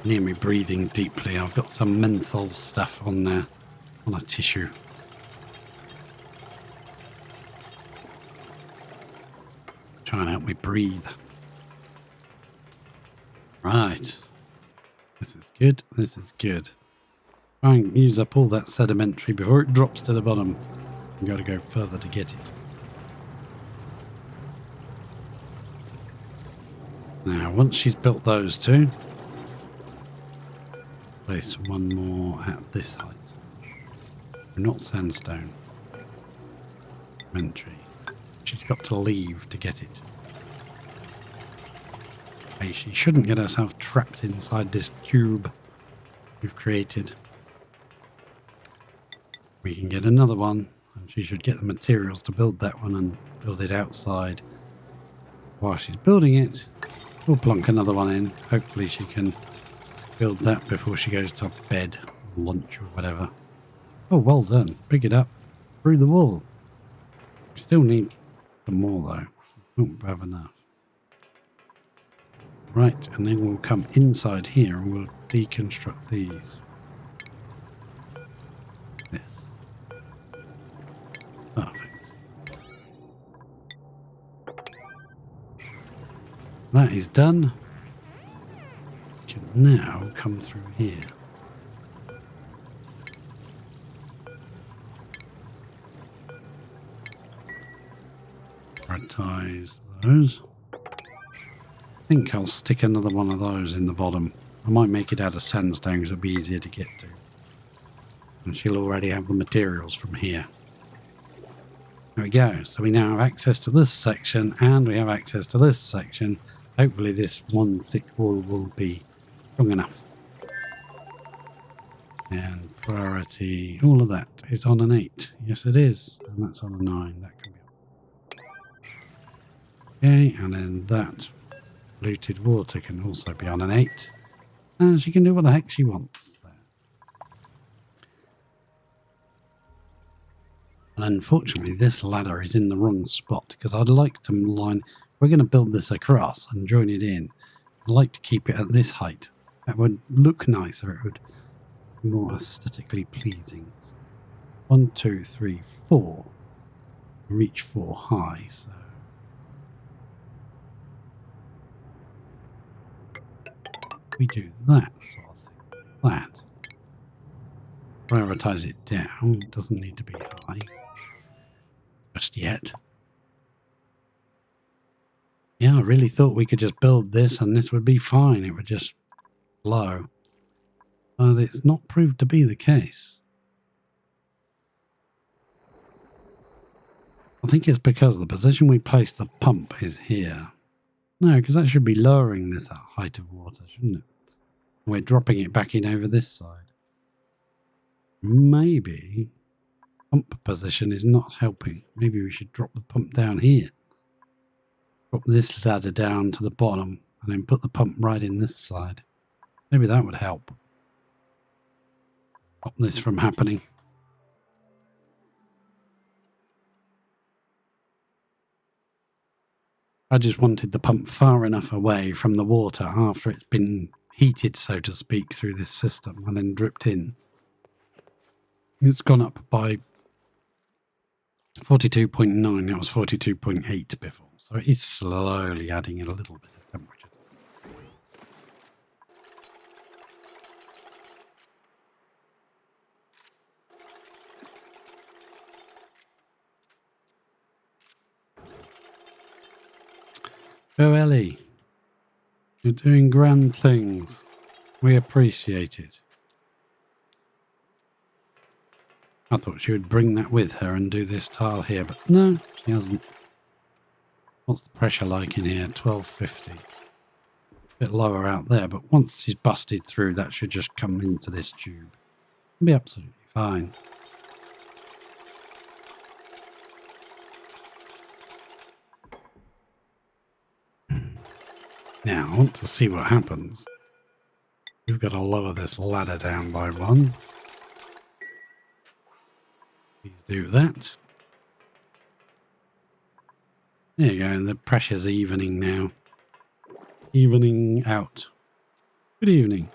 Near me breathing deeply. I've got some menthol stuff on there, on a tissue. Try and help me breathe. Right. This is good. This is good. Try and use up all that sedimentary before it drops to the bottom. I've got to go further to get it. Now, once she's built those two, place one more at this height. Not sandstone. Sedimentary. She's got to leave to get it. Okay, she shouldn't get herself trapped inside this tube we've created. We can get another one, and she should get the materials to build that one and build it outside. While she's building it, we'll plonk another one in. Hopefully she can build that before she goes to bed, or lunch or whatever. Oh, well done. Pick it up through the wall. We still need some more though. Won't have enough. Right, and then we'll come inside here and we'll deconstruct these. This. Perfect. That is done. We can now come through here. Prioritize those. I think I'll stick another one of those in the bottom. I might make it out of sandstone because it'll be easier to get to. And she'll already have the materials from here. There we go. So we now have access to this section and we have access to this section. Hopefully this one thick wall will be strong enough. And priority, all of that is on an 8. Yes it is. And that's on a 9. That can be okay, and then that polluted water can also be on an 8. And she can do what the heck she wants there. And unfortunately, this ladder is in the wrong spot because I'd like to line. We're going to build this across and join it in. I'd like to keep it at this height. That would look nicer. It would be more aesthetically pleasing. So 1, 2, 3, 4. Reach 4 high. So we do that sort of thing. That. Prioritize it down. It doesn't need to be high. Just yet. Yeah, I really thought we could just build this and this would be fine. It would just flow. But it's not proved to be the case. I think it's because the position we placed the pump is here. No, because that should be lowering this height of water, shouldn't it? We're dropping it back in over this side. Maybe pump position is not helping. Maybe we should drop the pump down here. Drop this ladder down to the bottom and then put the pump right in this side. Maybe that would help. Stop this from happening. I just wanted the pump far enough away from the water after it's been heated, so to speak, through this system and then dripped in. It's gone up by 42.9. It was 42.8 before, so it is slowly adding a little bit of temperature. Oh, Ellie, you're doing grand things. We appreciate it. I thought she would bring that with her and do this tile here, but no, she hasn't. What's the pressure like in here? 1250. Bit lower out there, but once she's busted through, that should just come into this tube. It'll be absolutely fine. Now, I want to see what happens. We've got to lower this ladder down by 1. Please do that. There you go, and the pressure's evening now. Evening out. Good evening.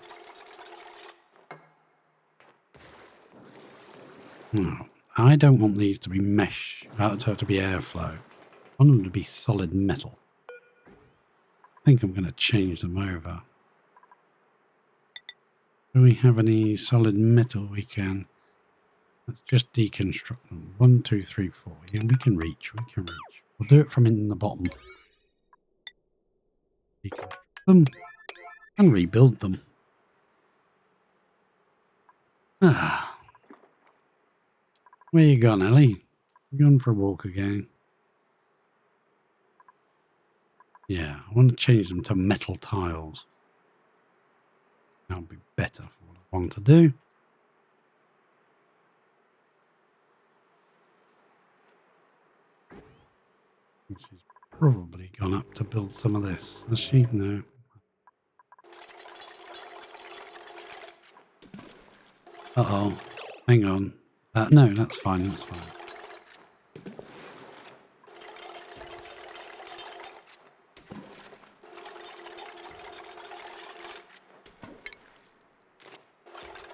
No, I don't want these to be mesh, to be airflow. I want them to be solid metal. I think I'm going to change them over. Do we have any solid metal we can? Let's just deconstruct them. 1, 2, 3, 4. Yeah, we can reach. We'll do it from in the bottom. Deconstruct them and rebuild them. Ah. Where you gone, Ellie? You gone for a walk again? Yeah, I want to change them to metal tiles. That would be better for what I want to do. She's probably gone up to build some of this. Has she? No. Uh-oh. Hang on. No, that's fine. That's fine.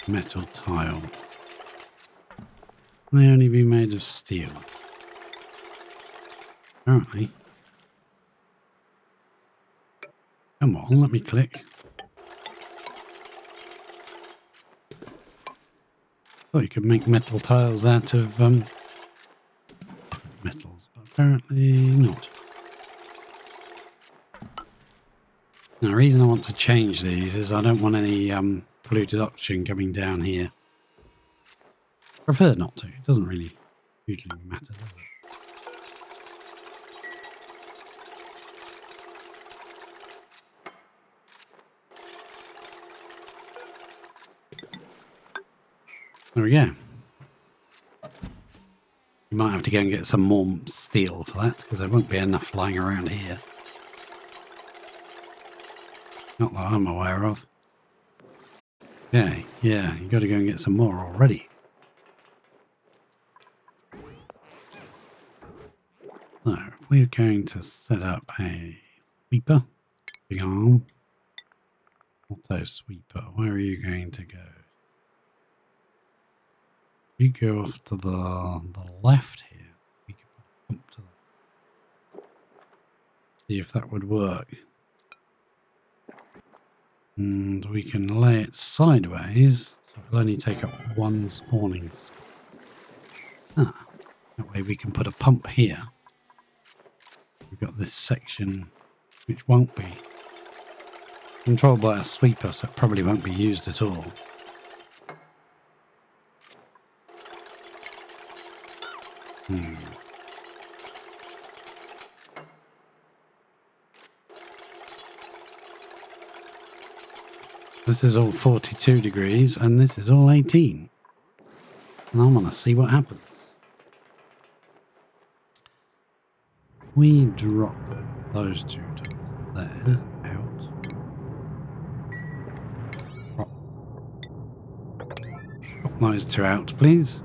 Metal tile. They only be made of steel. Apparently. Come on, let me click. Thought you could make metal tiles out of metals, but apparently not. Now, the reason I want to change these is I don't want any polluted oxygen coming down here. Prefer not to. It doesn't really hugely matter, does it? There we go. You might have to go and get some more steel for that, because there won't be enough lying around here. Not that I'm aware of. Okay, yeah, you got to go and get some more already. So, we're going to set up a sweeper. Big arm. Auto sweeper. Where are you going to go? You go off to the left here. We could put a pump to the... See if that would work. And we can lay it sideways, so it'll only take up 1 spawning spot. That way we can put a pump here. We've got this section which won't be controlled by a sweeper, so it probably won't be used at all. This is all 42 degrees and this is all 18. And I want to see what happens. We drop those 2 tiles there, out. Drop those 2 out, please.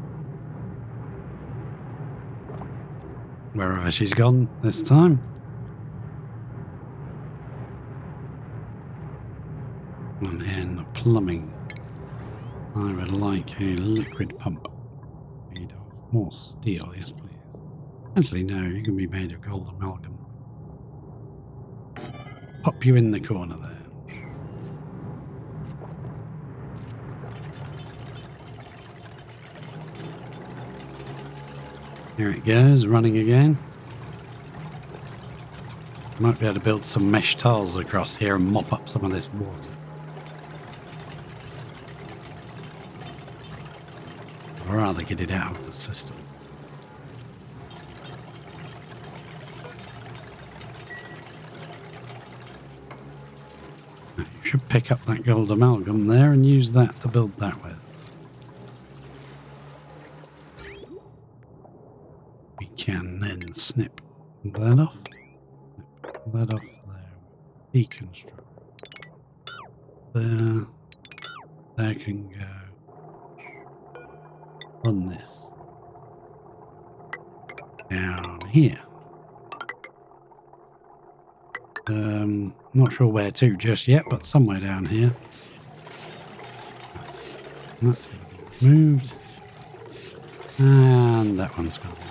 Wherever she's gone this time. And in plumbing, I would like a liquid pump made of more steel. Yes, please. Actually, no, you can be made of gold amalgam. Pop you in the corner there. Here it goes, running again. Might be able to build some mesh tiles across here and mop up some of this water. I'd rather get it out of the system. You should pick up that gold amalgam there and use that to build that with. We can then snip that off. Snip that off there. Deconstruct. There. There can go. Run this. Down here. Not sure where to just yet, but somewhere down here. That's going to be moved. And that one's going to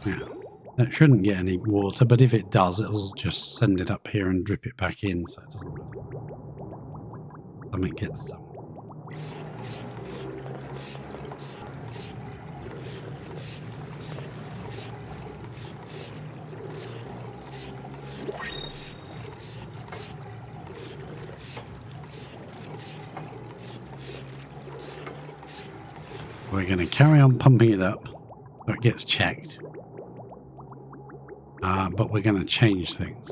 be moved. Now, that shouldn't get any water, but if it does, it'll just send it up here and drip it back in, so it doesn't matter. Something gets some. We're going to carry on pumping it up so it gets checked. But we're going to change things.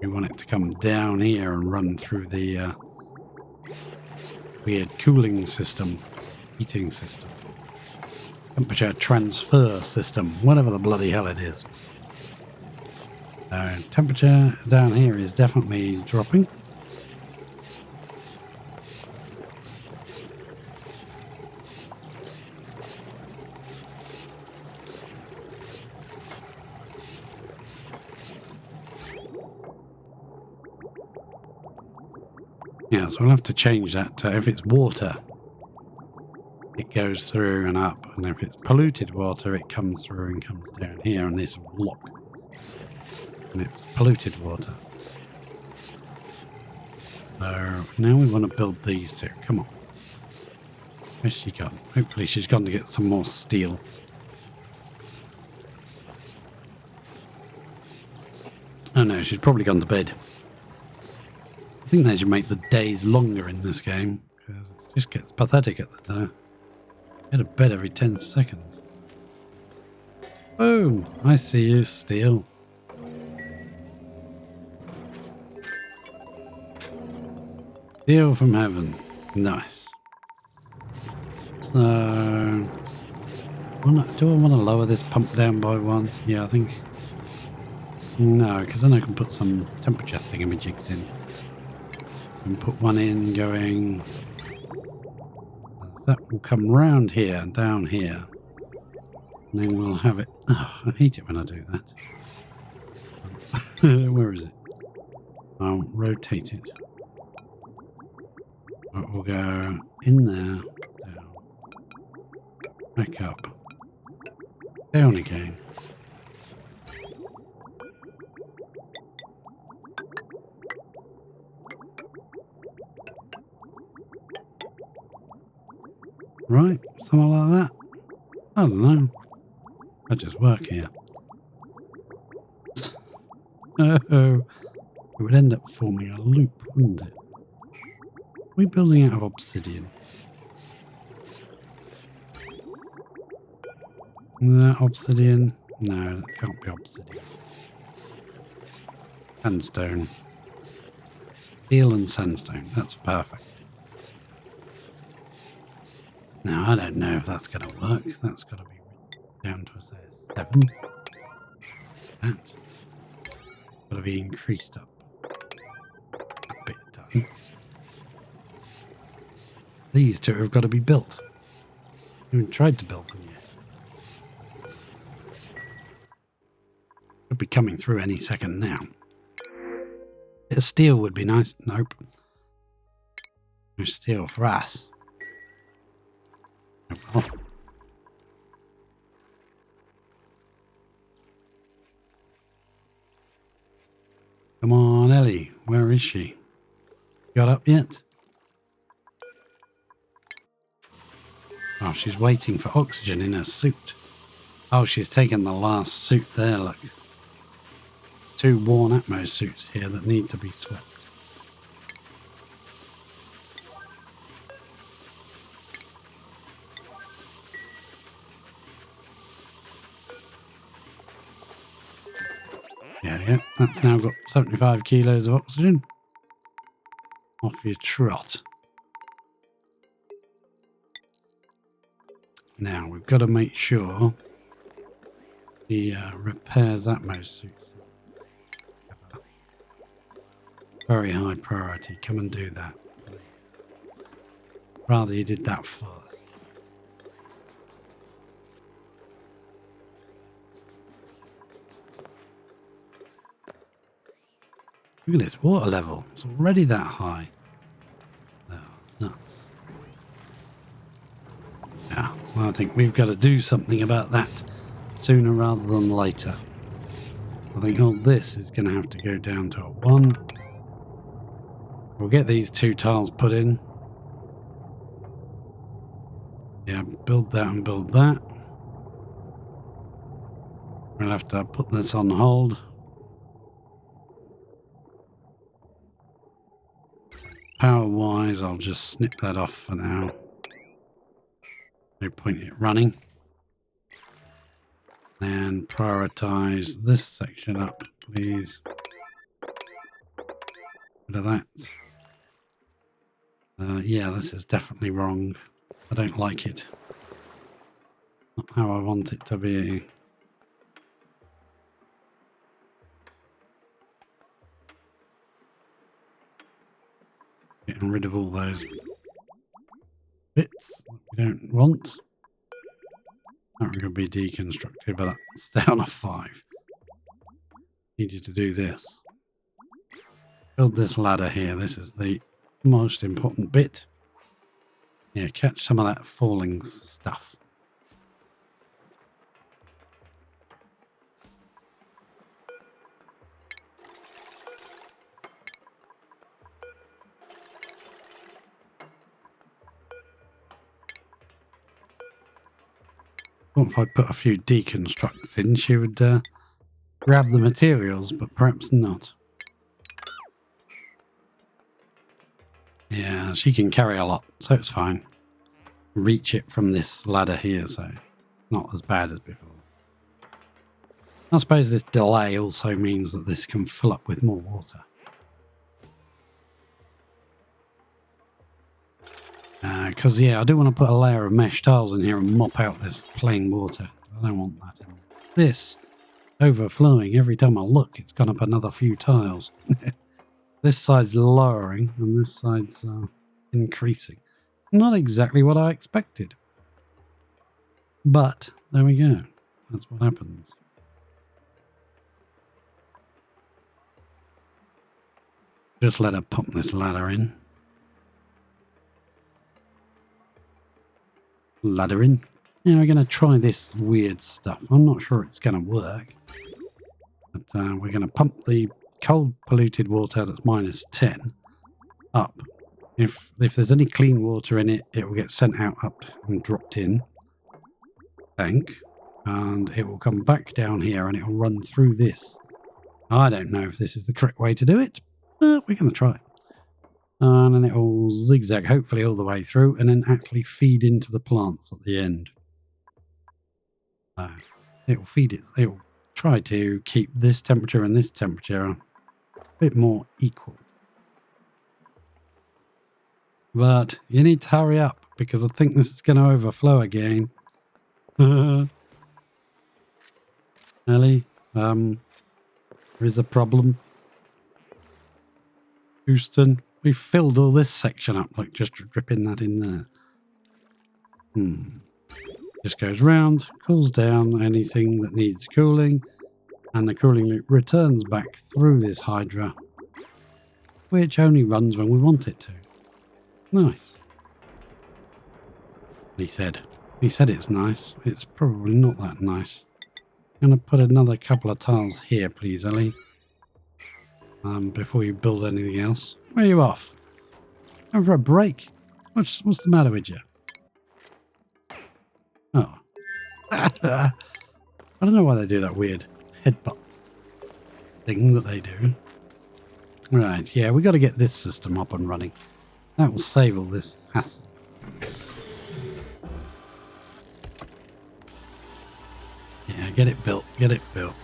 We want it to come down here and run through the weird cooling system, heating system, temperature transfer system, whatever the bloody hell it is. Temperature down here is definitely dropping. Yeah, so we'll have to change that to, if it's water, it goes through and up, and if it's polluted water, it comes through and comes down here, and this will lock. And it's polluted water. So now we want to build these two. Come on. Where's she gone? Hopefully she's gone to get some more steel. Oh no, she's probably gone to bed. I think they should make the days longer in this game, because it just gets pathetic at the time. Get to bed every 10 seconds. Boom! I see you, steel. Steel from heaven. Nice. So, do I want to lower this pump down by one? Yeah, I think. No, because then I can put some temperature thingamajigs in. And put one in going. That will come round here and down here. And then we'll have it. Oh, I hate it when I do that. Where is it? I'll rotate it. We'll go in there, down, back up, down again. Right, something like that. I don't know. I just work here. Oh, it would end up forming a loop, wouldn't it? We're building out of obsidian. That obsidian? No, that can't be obsidian. Sandstone. Steel and sandstone. That's perfect. Now, I don't know if that's going to work. That's got to be down to, say, 7. That. Got to be increased up. A bit done. These two have got to be built. I haven't tried to build them yet. Should be coming through any second now. Bit of steel would be nice. Nope. No steel for us. Oh. Come on, Ellie. Where is she? Got up yet? Oh, she's waiting for oxygen in her suit. Oh, she's taken the last suit there, look. 2 worn Atmos suits here that need to be swept. Yeah, that's now got 75 kilos of oxygen. Off your trot. Now, we've got to make sure he repairs Atmos suits. Very high priority. Come and do that. Rather you did that first. Look at this water level. It's already that high. Oh, nuts. Yeah, well, I think we've got to do something about that sooner rather than later. I think all this is going to have to go down to a 1. We'll get these 2 tiles put in. Yeah, build that and build that. We'll have to put this on hold. Power-wise, I'll just snip that off for now. No point in it running. And prioritize this section up, please. Bit of that. Yeah, this is definitely wrong. I don't like it. Not how I want it to be. Getting rid of all those bits that we don't want. Not going to be deconstructed, but that's down a 5. Need you to do this. Build this ladder here. This is the most important bit. Yeah, catch some of that falling stuff. If I put a few deconstructs in, she would grab the materials, but perhaps not. Yeah, she can carry a lot, so it's fine. Reach it from this ladder here, so not as bad as before. I suppose this delay also means that this can fill up with more water. Because, yeah, I do want to put a layer of mesh tiles in here and mop out this plain water. I don't want that in there. This overflowing, every time I look, it's gone up another few tiles. This side's lowering and this side's increasing. Not exactly what I expected. But, there we go. That's what happens. Just let her pop this ladder in. Ladder in. Now we're going to try this weird stuff. I'm not sure it's going to work. But we're going to pump the cold polluted water that's -10 up. If there's any clean water in it, it will get sent out up and dropped in tank. And it will come back down here and it will run through this. I don't know if this is the correct way to do it, but we're going to try it. And then it will zigzag hopefully all the way through and then actually feed into the plants at the end. It will feed it. It will try to keep this temperature and this temperature a bit more equal. But you need to hurry up because I think this is going to overflow again. Ellie, there is a problem. Houston. We filled all this section up, like just dripping that in there. Just goes round, cools down anything that needs cooling, And the cooling loop returns back through this Hydra, which only runs when we want it to. Nice. He said. He said it's nice. It's probably not that nice. I'm going to put another couple of tiles here, please, Ellie. Before you build anything else. Where are you off? Going for a break? What's the matter with you? Oh. I don't know why they do that weird headbutt thing that they do. Right, yeah, we got to get this system up and running. That will save all this hassle. Yeah, get it built, get it built.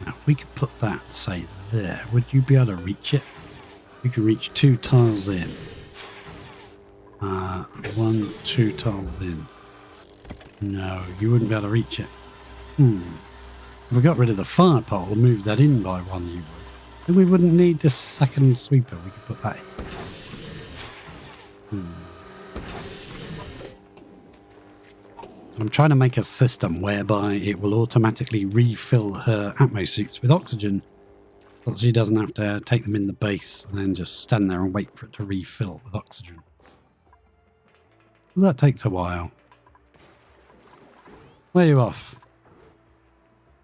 Now, if we could put that, say, there, would you be able to reach it? We could reach 2 tiles in. 1, 2 tiles in. No, you wouldn't be able to reach it. If we got rid of the fire pole and moved that in by 1, you would. Then we wouldn't need this second sweeper. We could put that in. I'm trying to make a system whereby it will automatically refill her atmo suits with oxygen, so she doesn't have to take them in the base and then just stand there and wait for it to refill with oxygen. That takes a while. Where are you off?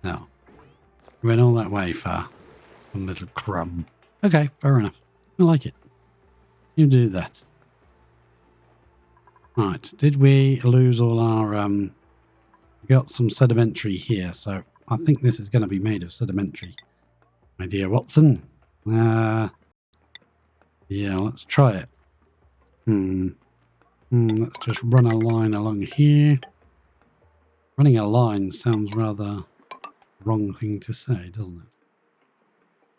No. You went all that way far. One little crumb. Okay, fair enough. I like it. You do that. Right, did we lose all our... we got some sedimentary here, so I think this is going to be made of sedimentary. My dear Watson. Yeah, let's try it. Let's just run a line along here. Running a line sounds rather wrong thing to say, doesn't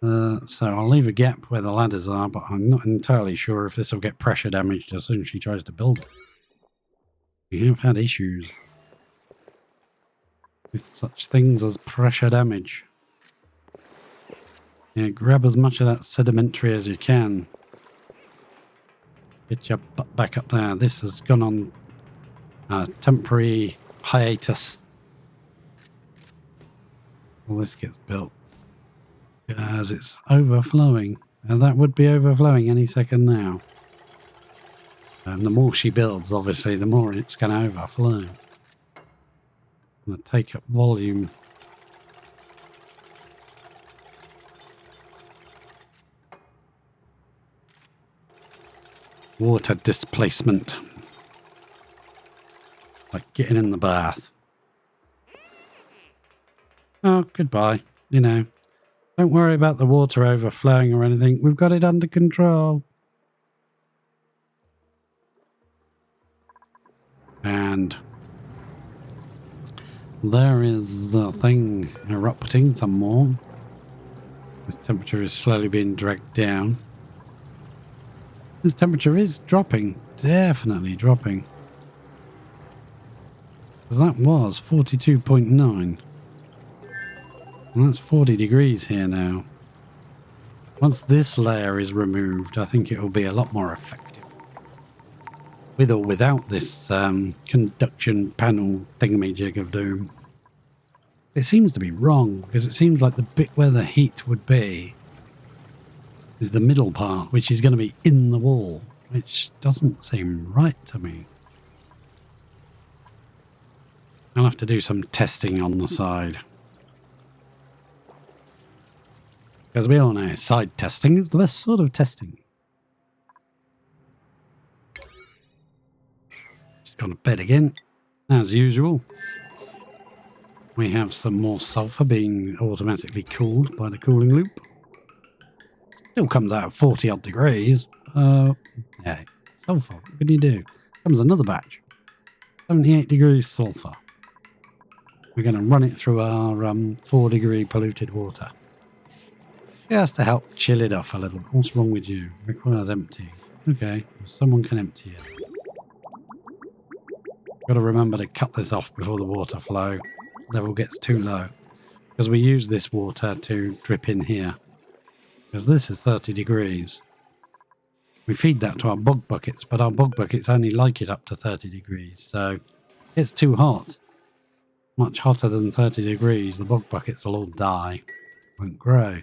it? So I'll leave a gap where the ladders are, but I'm not entirely sure if this will get pressure damaged as soon as she tries to build it. We have had issues with such things as pressure damage. Yeah, grab as much of that sedimentary as you can. Get your butt back up there. This has gone on a temporary hiatus. Well, this gets built as it's overflowing, and that would be overflowing any second now. And the more she builds, obviously, the more it's going to overflow. Going to take up volume. Water displacement. Like getting in the bath. Oh, goodbye. You know, don't worry about the water overflowing or anything. We've got it under control. And there is the thing erupting some more. This temperature is slowly being dragged down. This temperature is dropping, definitely dropping. That was 42.9. And that's 40 degrees here now. Once this layer is removed, I think it will be a lot more effective. With or without this conduction panel thingamajig of doom. It seems to be wrong, because it seems like the bit where the heat would be is the middle part, which is going to be in the wall, which doesn't seem right to me. I'll have to do some testing on the side. Because we all know side testing is the best sort of testing. She's gone to bed again, as usual. We have some more sulfur being automatically cooled by the cooling loop. Still comes out at 40 odd degrees. Yeah, sulfur, what can you do? Comes another batch. 78 degrees sulfur. We're going to run it through our 4 degree polluted water. Just to help chill it off a little. What's wrong with you? Requires emptying. Okay, someone can empty it. Got to remember to cut this off before the water flow level gets too low. Because we use this water to drip in here. Because this is 30 degrees. We feed that to our bog buckets, but our bog buckets only like it up to 30 degrees. So it's too hot. much hotter than 30 degrees, the bog buckets will all die, won't grow.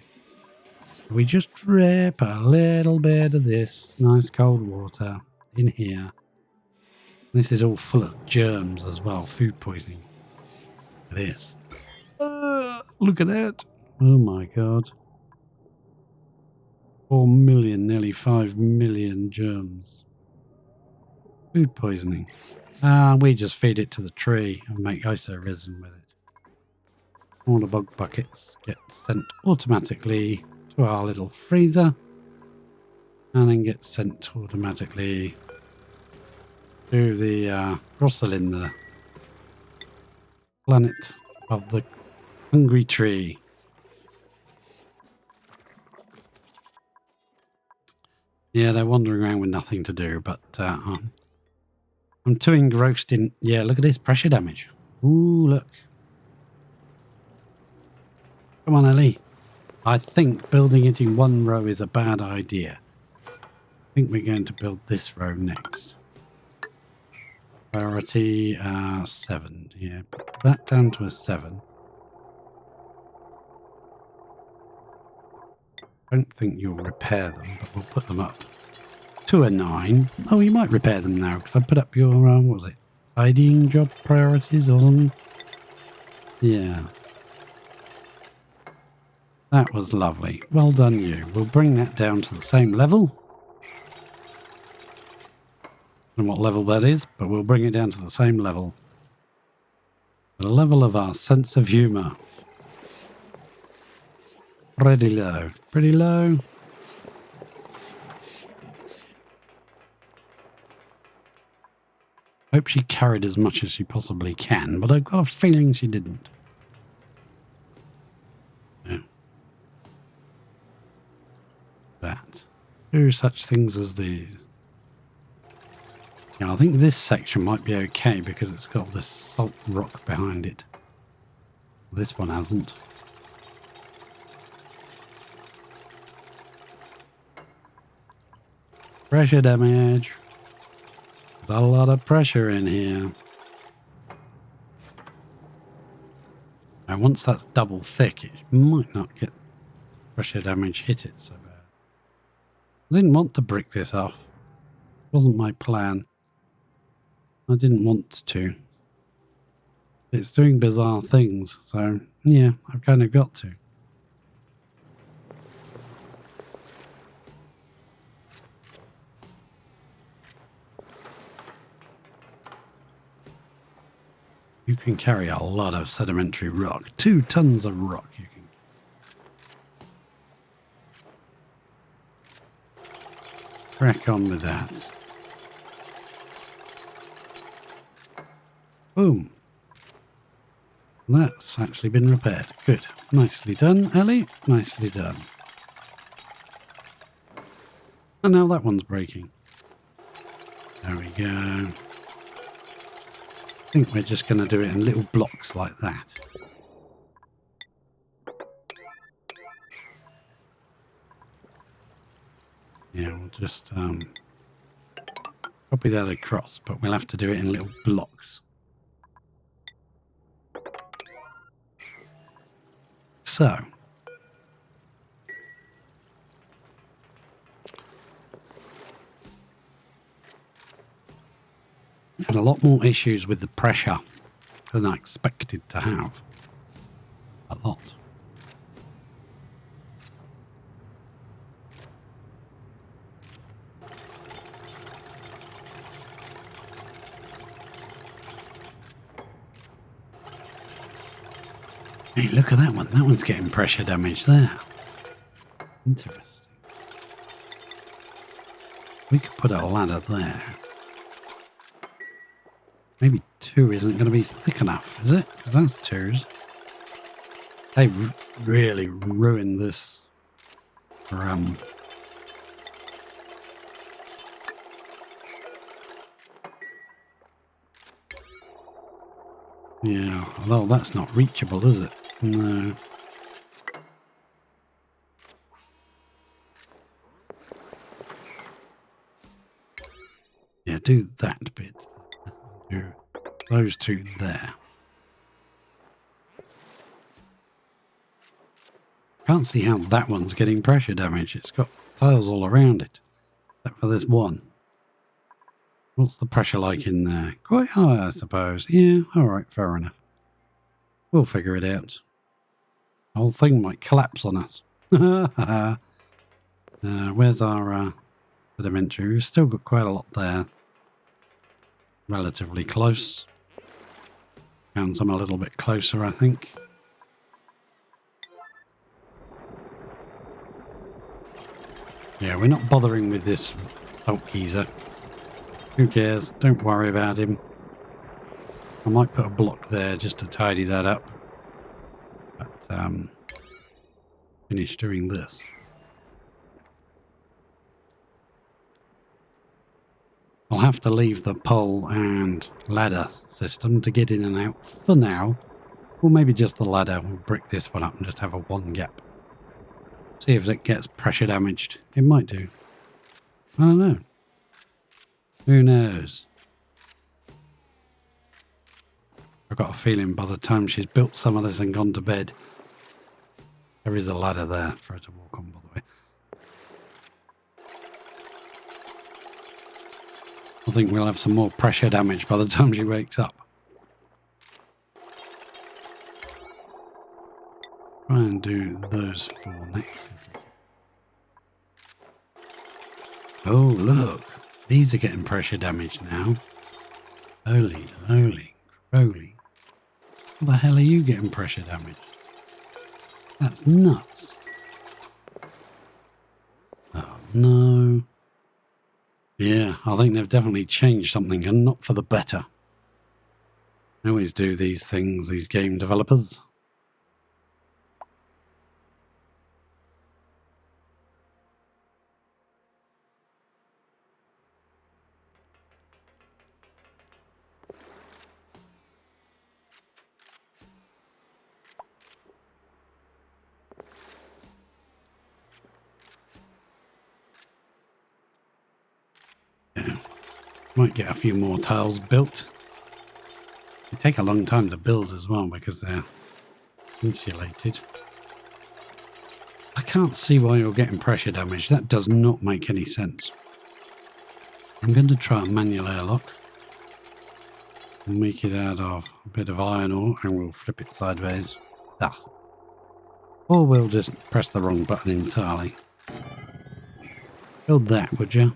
We just drip a little bit of this nice cold water in here. This is all full of germs as well, food poisoning. It is. Look at that. Oh my god. 4 million, nearly 5 million germs. Food poisoning. We just feed it to the tree and make iso resin with it. All the bog buckets get sent automatically to our little freezer and then get sent automatically to the Grosselin, the planet of the hungry tree. Yeah, they're wandering around with nothing to do, but I'm too engrossed in... Yeah, look at this pressure damage. Ooh, look. Come on, Ellie. I think building it in one row is a bad idea. I think we're going to build this row next. Priority 7. Yeah, put that down to a 7. I don't think you'll repair them, but we'll put them up to a 9. Oh, you might repair them now because I put up your, what was it? Tidying job priorities or something? Yeah. That was lovely. Well done, you. We'll bring that down to the same level. I don't know what level that is, but we'll bring it down to the same level. The level of our sense of humour. Pretty low. Pretty low. Hope she carried as much as she possibly can, but I've got a feeling she didn't. Yeah. That. Do such things as these. Yeah, I think this section might be okay because it's got this salt rock behind it. This one hasn't. Pressure damage. There's a lot of pressure in here. And once that's double thick, it might not get pressure damage hit it so bad. I didn't want to brick this off. It wasn't my plan. I didn't want to. It's doing bizarre things, so yeah, I've kind of got to. You can carry a lot of sedimentary rock. 2 tons of rock you can crack on with that. Boom. That's actually been repaired. Good. Nicely done, Ellie. Nicely done. And now that one's breaking. There we go. I think we're just going to do it in little blocks like that. Yeah, we'll just copy that across, but we'll have to do it in little blocks. So, had a lot more issues with the pressure than I expected to have. A lot. Hey, look at that one. That one's getting pressure damage there. Interesting. We could put a ladder there. Maybe 2 isn't going to be thick enough, is it? Because that's 2s. They've really ruined this. Yeah, although that's not reachable, is it? No. Yeah, do that bit. Do those 2 there. Can't see how that one's getting pressure damage. It's got tiles all around it, except for this one. What's the pressure like in there? Quite high, I suppose. Yeah, alright, fair enough. We'll figure it out. The whole thing might collapse on us. Where's our sedimentary? We've still got quite a lot there. Relatively close. Found some a little bit closer, I think. Yeah, we're not bothering with this salt geezer. Who cares? Don't worry about him. I might put a block there just to tidy that up. But, finish doing this. I'll have to leave the pole and ladder system to get in and out for now. Or maybe just the ladder. We'll brick this one up and just have a one gap. See if it gets pressure damaged. It might do. I don't know. Who knows? I've got a feeling by the time she's built some of this and gone to bed, there is a ladder there for her to walk on, by the way. I think we'll have some more pressure damage by the time she wakes up. Try and do those four next. Oh, look. These are getting pressure damage now. Holy crowly. How the hell are you getting pressure damage? That's nuts. Oh, no. Yeah, I think they've definitely changed something, and not for the better. They always do these things, these game developers. Yeah. Might get a few more tiles built. They take a long time to build as well because they're insulated. I can't see why you're getting pressure damage. That does not make any sense. I'm going to try a manual airlock. We'll make it out of a bit of iron ore and we'll flip it sideways. Ah. Or we'll just press the wrong button entirely. Build that, would you?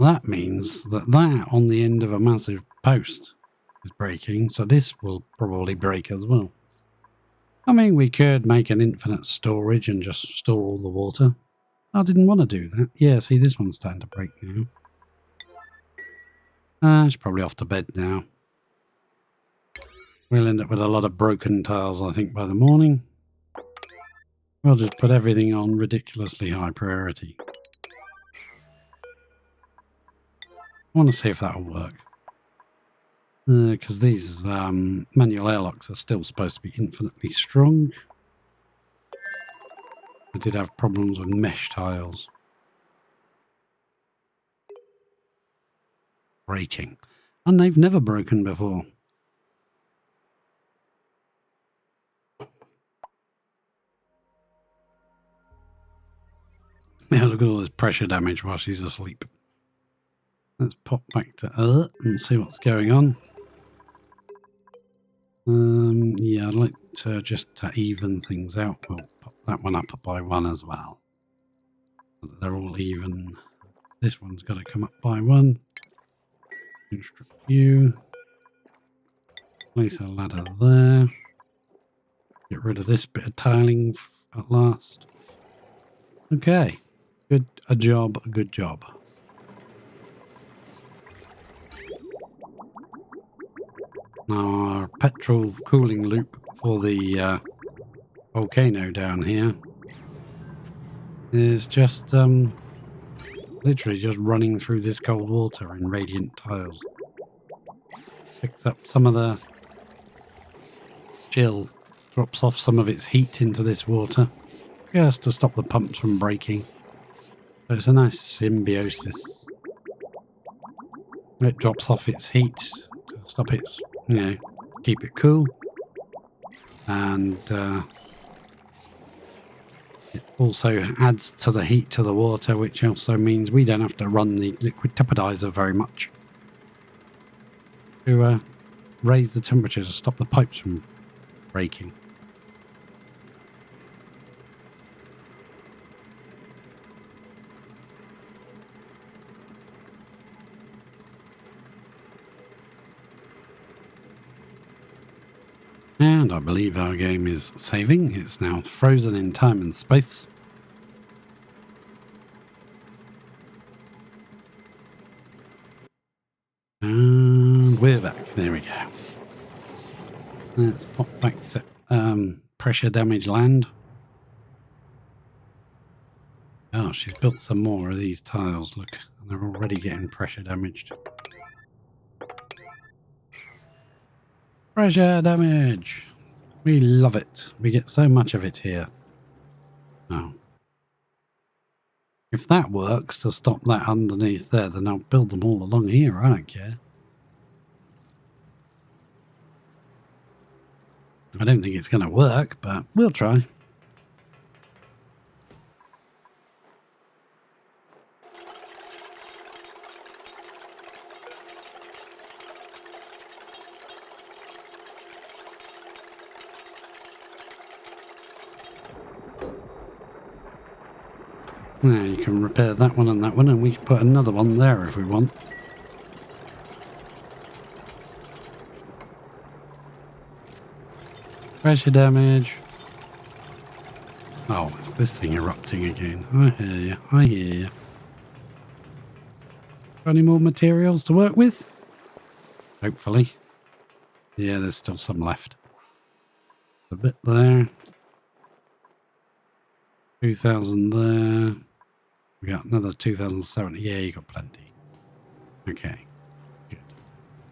That means that on the end of a massive post is breaking, so this will probably break as well. I mean, we could make an infinite storage and just store all the water. I didn't want to do that. Yeah, see, this one's starting to break now. It's probably off to bed now. We'll end up with a lot of broken tiles, I think, by the morning. We'll just put everything on ridiculously high priority. I want to see if that'll work. Because these manual airlocks are still supposed to be infinitely strong. I did have problems with mesh tiles. Breaking. And they've never broken before. Yeah, look at all this pressure damage while she's asleep. Let's pop back to Earth and see what's going on. Yeah, I'd like to just even things out. We'll pop that one up by one as well. So that they're all even. This one's got to come up by one. Instruct you. Place a ladder there. Get rid of this bit of tiling at last. Okay. Good job. Now our petrol cooling loop for the volcano down here is just literally just running through this cold water in radiant tiles. Picks up some of the chill, drops off some of its heat into this water just to stop the pumps from breaking. So it's a nice symbiosis. It drops off its heat to stop it, you know, keep it cool. And it also adds to the heat to the water, which also means we don't have to run the liquid tupidizer very much to raise the temperature to stop the pipes from breaking. And I believe our game is saving. It's now frozen in time and space. And we're back. There we go. Let's pop back to pressure damage land. Oh, she's built some more of these tiles, look. And they're already getting pressure damaged. Pressure damage! We love it. We get so much of it here. Oh. If that works to stop that underneath there, then I'll build them all along here. I don't care. I don't think it's going to work, but we'll try. Now you can repair that one, and we can put another one there if we want. Pressure damage. Oh, it's this thing erupting again. I hear you. I hear you. Got any more materials to work with? Hopefully. Yeah, there's still some left. A bit there. 2,000 there. We got another 2,070. Yeah, you got plenty. Okay. Good.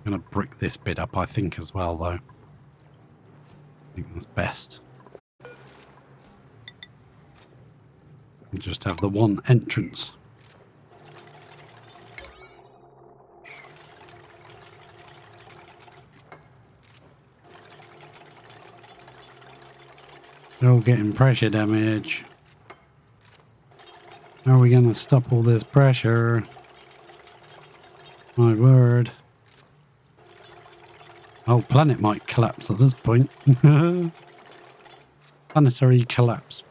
I'm going to brick this bit up, I think, as well, though. I think that's best. And just have the one entrance. They're all getting pressure damage. How are we going to stop all this pressure? My word. Oh, planet might collapse at this point. Planetary collapse.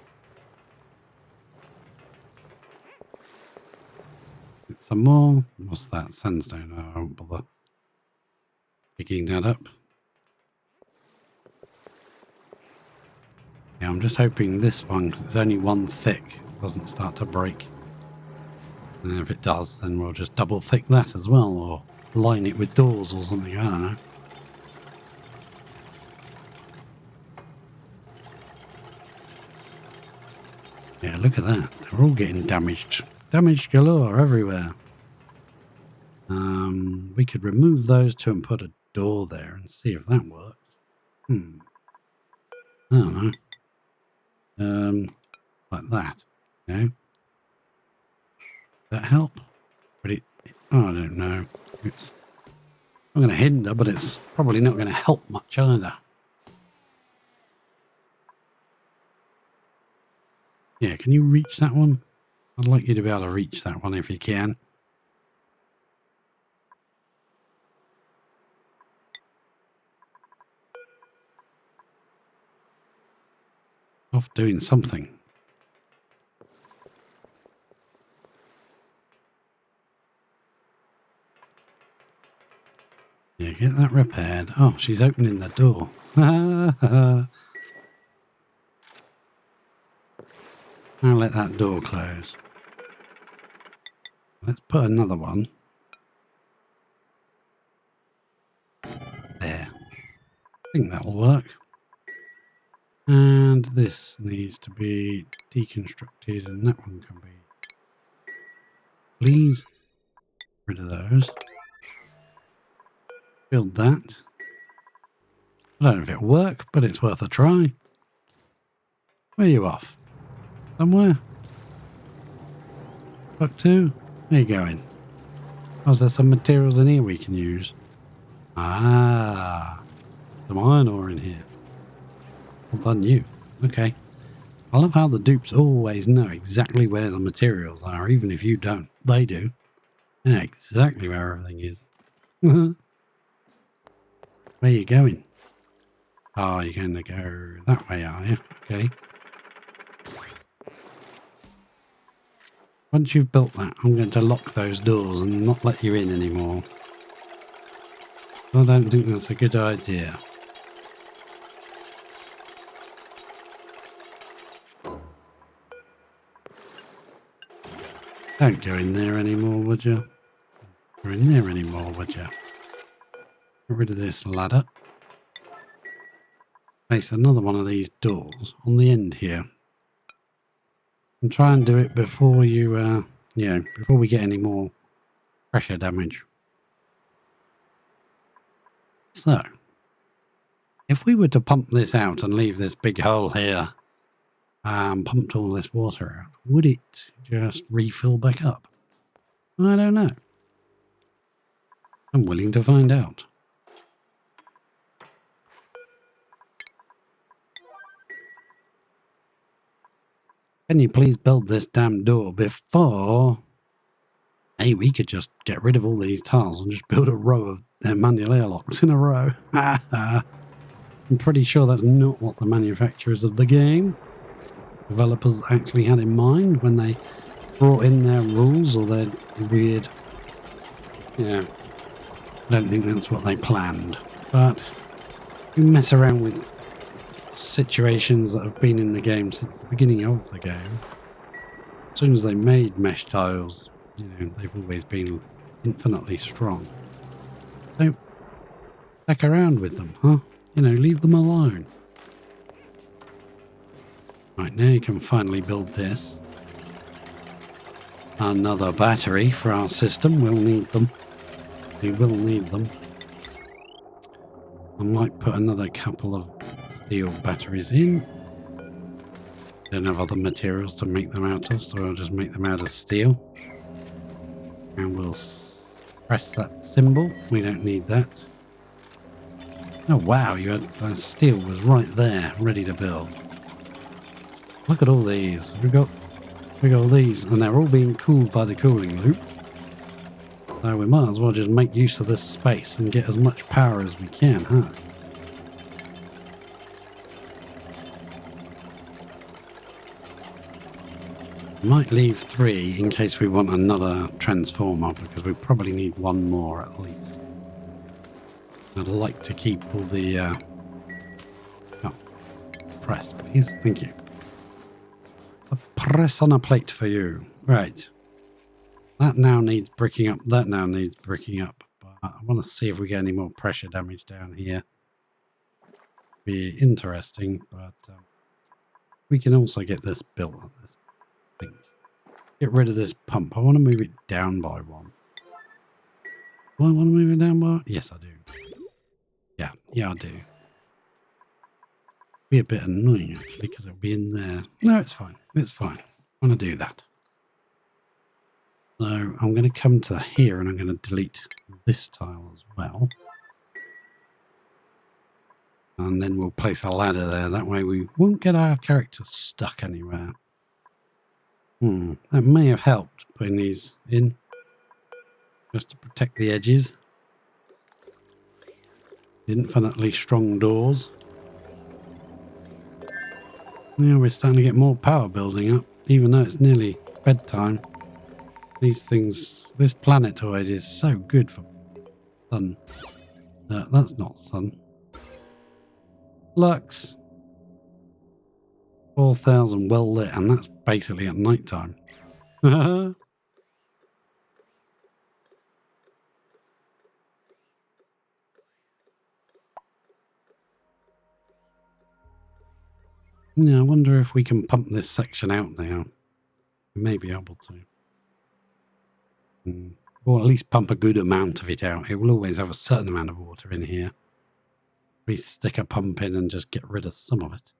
Get some more. What's that? Sandstone. Oh, I won't bother picking that up. Yeah, I'm just hoping this one, because it's only one thick, doesn't start to break. And if it does, then we'll just double thick that as well, or line it with doors or something. I don't know. Yeah, look at that. They're all getting damaged. Damage galore everywhere. We could remove those two and put a door there and see if that works. I don't know. Like that. You know? That help? But I don't know. It's not going to hinder, but it's probably not going to help much either. Yeah, can you reach that one? I'd like you to be able to reach that one if you can. Off doing something. Yeah, get that repaired. Oh, she's opening the door. I'll let that door close. Let's put another one. There. I think that'll work. And this needs to be deconstructed, and that one can be. Please. Rid of those. Build that. I don't know if it'll work, but it's worth a try. Where are you off? Somewhere? Buck 2? Where are you going? Oh, is there some materials in here we can use? Ah, some iron ore in here. Well done, you. Okay. I love how the dupes always know exactly where the materials are, even if you don't. They do. They know exactly where everything is. Where are you going? Oh, you're going to go that way, are you? Okay. Once you've built that, I'm going to lock those doors and not let you in anymore. I don't think that's a good idea. Don't go in there anymore, would you? Go in there anymore, would you? Get rid of this ladder. Place another one of these doors on the end here. And try and do it before you, before we get any more pressure damage. So, if we were to pump this out and leave this big hole here, pumped all this water out, would it just refill back up? I don't know. I'm willing to find out. Can you please build this damn door before... Hey, we could just get rid of all these tiles and just build a row of manual airlocks in a row. I'm pretty sure that's not what the manufacturers of the game, developers, actually had in mind when they brought in their rules or their weird... Yeah, I don't think that's what they planned. But you mess around with situations that have been in the game since the beginning of the game. As soon as they made mesh tiles, they've always been infinitely strong. Don't back around with them, huh? Leave them alone. Right, now you can finally build this. Another battery for our system. We'll need them. We will need them. I might put another couple of steel batteries in. Don't have other materials to make them out of, so I'll just make them out of steel. And we'll press that symbol. We don't need that. Oh wow, you had that steel was right there, ready to build. Look at all these. We got all these, and they're all being cooled by the cooling loop. So we might as well just make use of this space and get as much power as we can, huh? Might leave 3 in case we want another transformer, because we probably need one more at least. I'd like to keep all the... Oh, press, please. Thank you. A press on a plate for you. Right. That now needs bricking up. That now needs bricking up. But I want to see if we get any more pressure damage down here. Be interesting, but we can also get this built on this thing. Get rid of this pump. I want to move it down by 1. Do I want to move it down by? Yes, I do. Yeah, I do. Be a bit annoying actually because it'll be in there. No, it's fine. It's fine. I want to do that. So I'm going to come to here and I'm going to delete this tile as well. And then we'll place a ladder there. That way we won't get our character stuck anywhere. That may have helped putting these in. Just to protect the edges. Infinitely strong doors. Yeah, we're starting to get more power building up. Even though it's nearly bedtime. These things, this planetoid is so good for sun. That's not sun. Lux. 4,000 well lit, and that's basically at night time. Yeah, I wonder if we can pump this section out now. We may be able to. Or at least pump a good amount of it out. It will always have a certain amount of water in here. We stick a pump in and just get rid of some of it.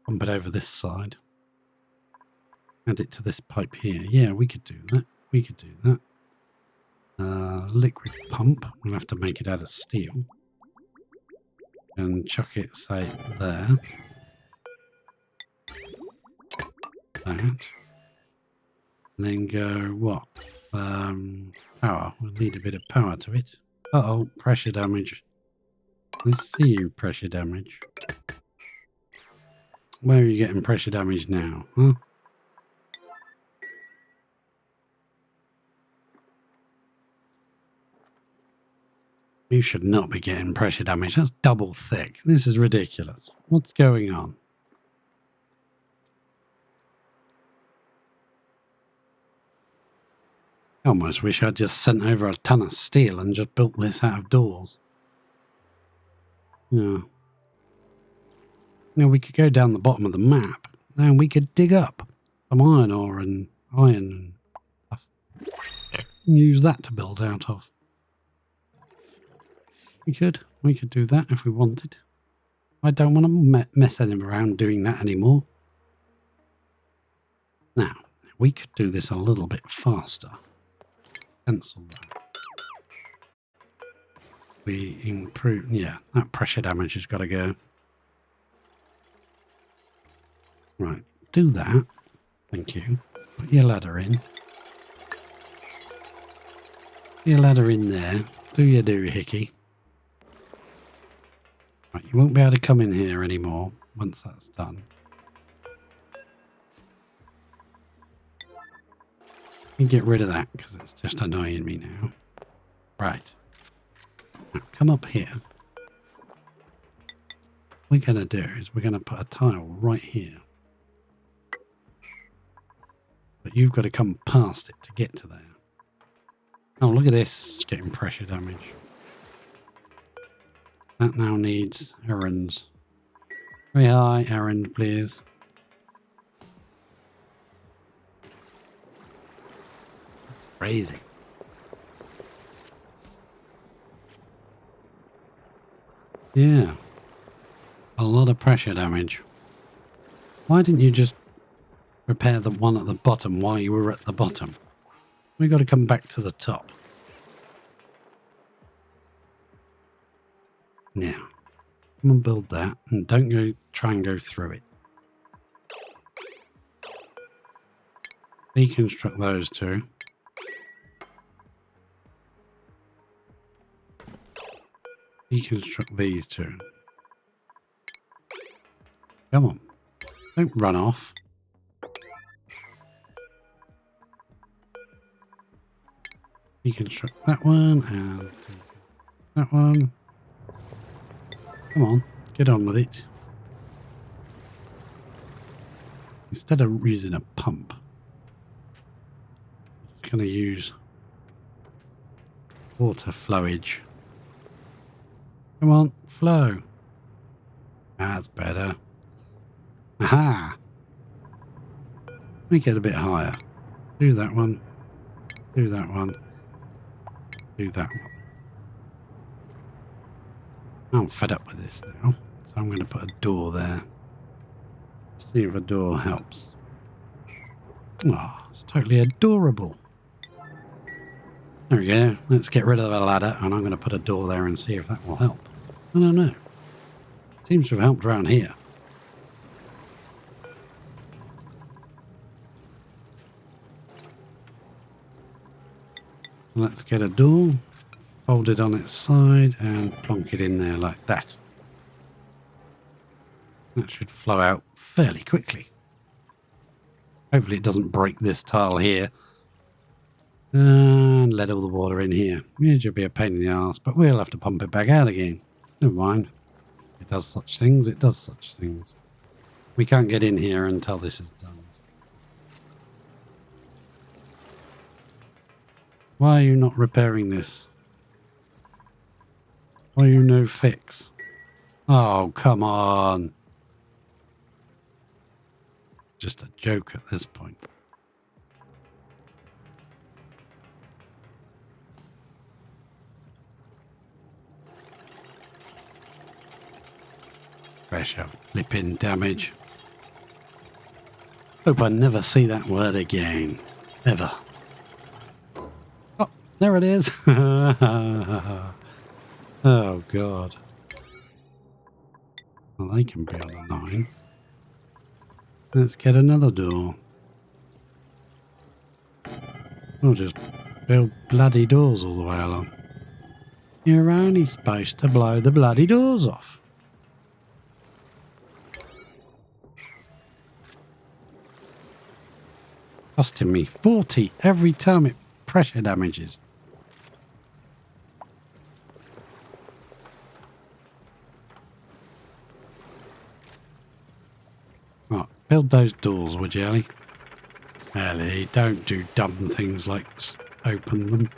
Pump it over this side. Add it to this pipe here. Yeah, we could do that. We could do that. Liquid pump. We'll have to make it out of steel. And chuck it, say, there. That. And then go, what? Power. We'll need a bit of power to it. Uh-oh, pressure damage. Let's see you, pressure damage. Where are you getting pressure damage now, huh? You should not be getting pressure damage. That's double thick. This is ridiculous. What's going on? I almost wish I'd just sent over a ton of steel and just built this out of doors. Yeah. Now we could go down the bottom of the map and we could dig up some iron ore and iron and stuff. And use that to build out of. We could do that if we wanted. I don't want to mess around doing that anymore. Now, we could do this a little bit faster. Cancel that. We improve, yeah, that pressure damage has got to go. Right, do that. Thank you. Put your ladder in. Put your ladder in there. Do your doohickey. Right, you won't be able to come in here anymore once that's done. You get rid of that because it's just annoying me now. Right. Now come up here. What we're going to do is we're going to put a tile right here. But you've got to come past it to get to there. Oh, look at this. It's getting pressure damage. That now needs errands. Very high errand, please. That's crazy. Yeah. A lot of pressure damage. Why didn't you just repair the one at the bottom while you were at the bottom? We got to come back to the top. Now, come and build that, and don't go try and go through it. Deconstruct those two. Deconstruct these two. Come on. Don't run off. Deconstruct that one and that one. Come on, get on with it. Instead of using a pump, I'm going to use water flowage. Come on, flow. That's better. Aha! Make it a bit higher. Do that one. Do that one. Do that one. I'm fed up with this now, so I'm going to put a door there. See if a door helps. Oh, it's totally adorable. There we go. Let's get rid of the ladder, and I'm going to put a door there and see if that will help. I don't know. Seems to have helped around here. Let's get a door, fold it on its side, and plonk it in there like that. That should flow out fairly quickly. Hopefully it doesn't break this tile here. And let all the water in here. It should be a pain in the arse, but we'll have to pump it back out again. Never mind. It does such things, it does such things. We can't get in here until this is done. Why are you not repairing this? Why are you no fix? Oh, come on. Just a joke at this point. Pressure flipping damage. Hope I never see that word again. Ever. There it is. Oh, God. Well, they can be on a 9. Let's get another door. We'll just build bloody doors all the way along. You're only supposed to blow the bloody doors off. Costing me 40 every time it pressure damages. Right, build those doors, would you, Ellie? Ellie, don't do dumb things like open them.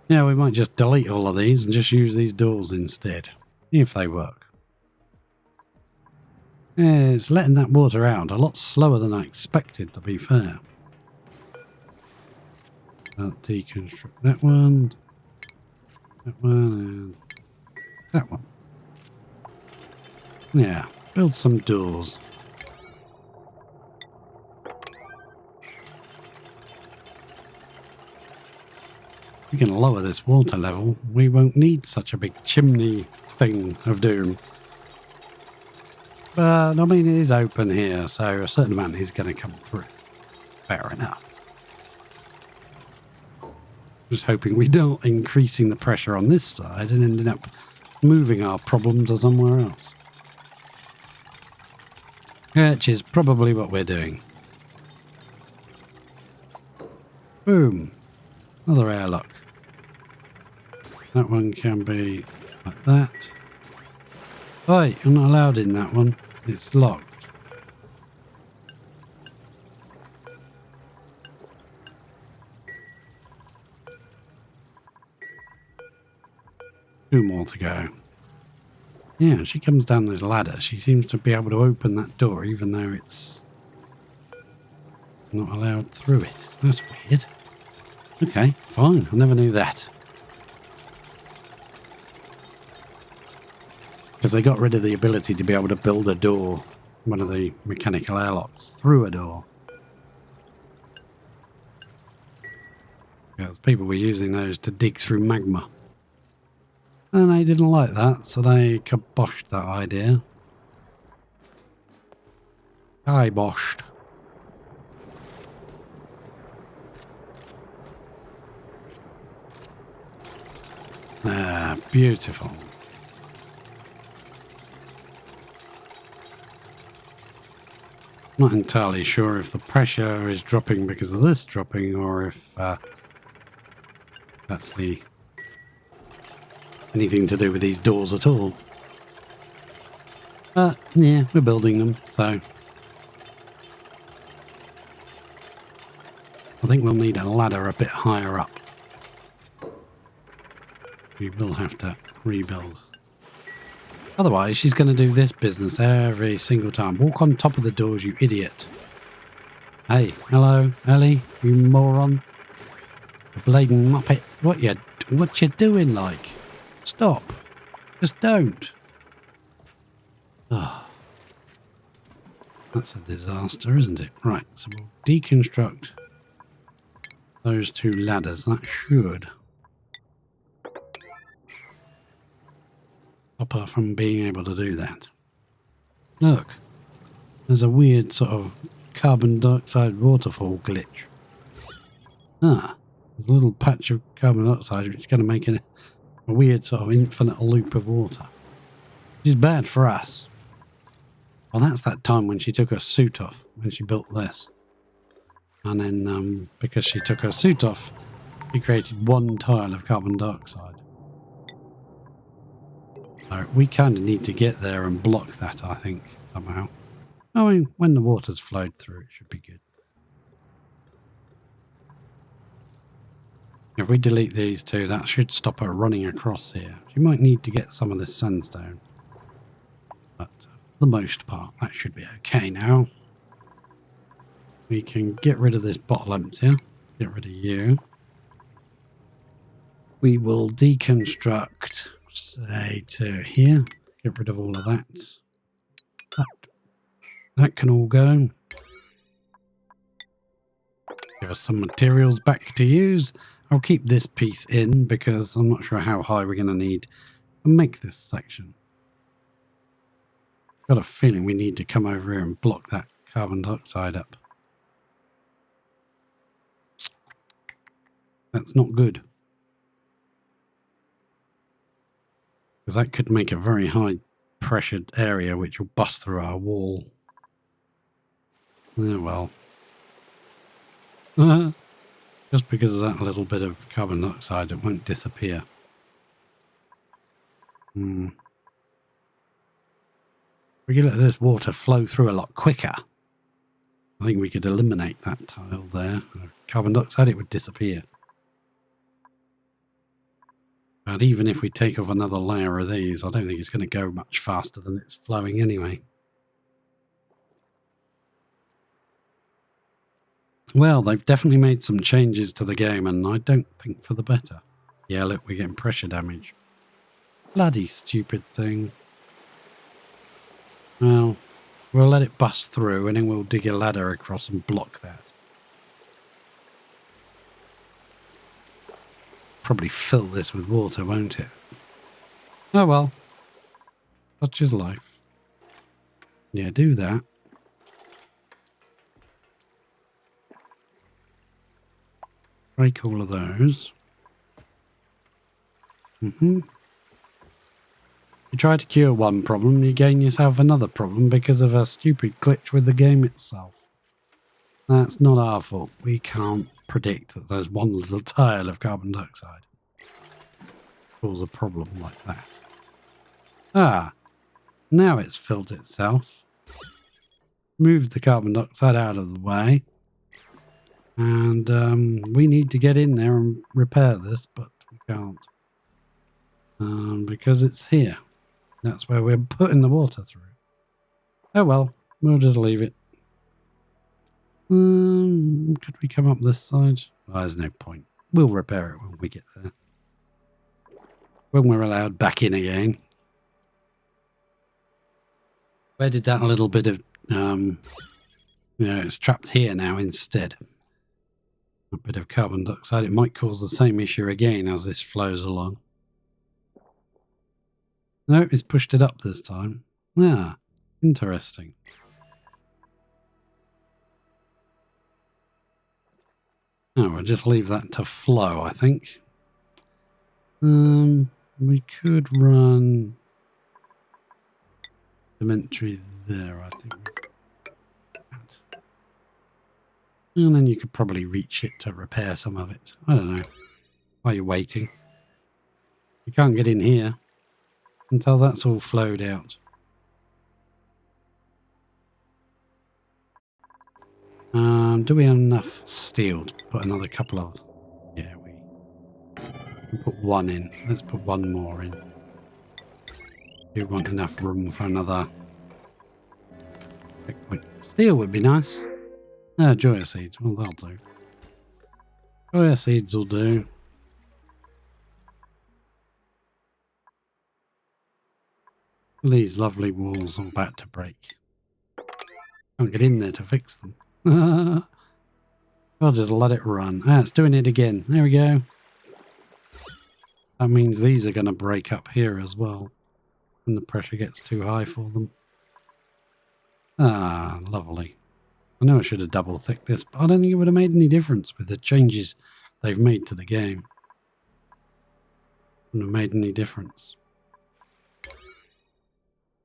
Yeah, we might just delete all of these and just use these doors instead. See if they work. Yeah, it's letting that water out a lot slower than I expected, to be fair. I'll deconstruct that one, and that one. Yeah, build some doors. We can lower this water level. We won't need such a big chimney thing of doom. But, I mean, it is open here, so a certain amount is going to come through. Fair enough. Just hoping we don't increasing the pressure on this side and ending up moving our problem to somewhere else. Which is probably what we're doing. Boom. Another airlock. That one can be like that. Right, you're not allowed in that one. It's locked. Two more to go. Yeah, she comes down this ladder. She seems to be able to open that door even though it's not allowed through it. That's weird. Okay, fine. I never knew that. Because they got rid of the ability to be able to build a door, one of the mechanical airlocks, through a door. Because people were using those to dig through magma. And they didn't like that, so they kiboshed that idea. Kiboshed. Ah, beautiful. Not entirely sure if the pressure is dropping because of this dropping or if actually anything to do with these doors at all. But yeah, we're building them, so I think we'll need a ladder a bit higher up. We will have to rebuild. Otherwise, she's going to do this business every single time. Walk on top of the doors, you idiot. Hey, hello, Ellie, you moron. A blading muppet. What you doing, like? Stop. Just don't. Oh. That's a disaster, isn't it? Right, so we'll deconstruct those two ladders. That should stop her from being able to do that. Look, there's a weird sort of carbon dioxide waterfall glitch. Ah, there's a little patch of carbon dioxide which is going to make a weird sort of infinite loop of water. Which is bad for us. Well, that's that time when she took her suit off, when she built this. And then, because she took her suit off, she created one tile of carbon dioxide. So we kind of need to get there and block that, I think, somehow. I mean, when the water's flowed through, it should be good. If we delete these two, that should stop her running across here. She might need to get some of this sandstone. But for the most part, that should be okay now. We can get rid of this bottle emptier. Get rid of you. We will deconstruct, say, to here. Get rid of all of that. That can all go. Give us some materials back to use. I'll keep this piece in because I'm not sure how high we're going to need to make this section. Got a feeling we need to come over here and block that carbon dioxide up. That's not good. Because that could make a very high pressured area which will bust through our wall. Oh well. Just because of that little bit of carbon dioxide, it won't disappear. We could let this water flow through a lot quicker. I think we could eliminate that tile there. Carbon dioxide, it would disappear. But even if we take off another layer of these, I don't think it's going to go much faster than it's flowing anyway. Well, they've definitely made some changes to the game, and I don't think for the better. Yeah, look, we're getting pressure damage. Bloody stupid thing. Well, we'll let it bust through, and then we'll dig a ladder across and block that. Probably fill this with water, won't it? Oh well. Such is life. Yeah, do that. Break all of those. You try to cure one problem, you gain yourself another problem because of a stupid glitch with the game itself. That's not our fault. We can't predict that there's one little tile of carbon dioxide. Cause a problem like that. Ah, now it's filled itself. Moved the carbon dioxide out of the way. And we need to get in there and repair this, but we can't. Because it's here. That's where we're putting the water through. Oh well, we'll just leave it. Could we come up this side? Oh, there's no point. We'll repair it when we get there. When we're allowed back in again. Where did that little bit of, it's trapped here now instead. A bit of carbon dioxide. It might cause the same issue again as this flows along. No, it's pushed it up this time. Ah, interesting. Oh, we'll just leave that to flow, I think. We could run Dementry there, I think. And then you could probably reach it to repair some of it. I don't know. While you're waiting. You can't get in here until that's all flowed out. Do we have enough steel to put another couple of... Yeah, we put one in. Let's put one more in. Do want enough room for another checkpoint. Steel would be nice. Joya seeds. Well, that'll do. Joya seeds will do. These lovely walls are about to break. Can't get in there to fix them. I'll just let it run. It's doing it again. There we go. That means these are going to break up here as well when the pressure gets too high for them. Ah, lovely. I know I should have double thicked this, but I don't think it would have made any difference with the changes they've made to the game. Wouldn't have made any difference.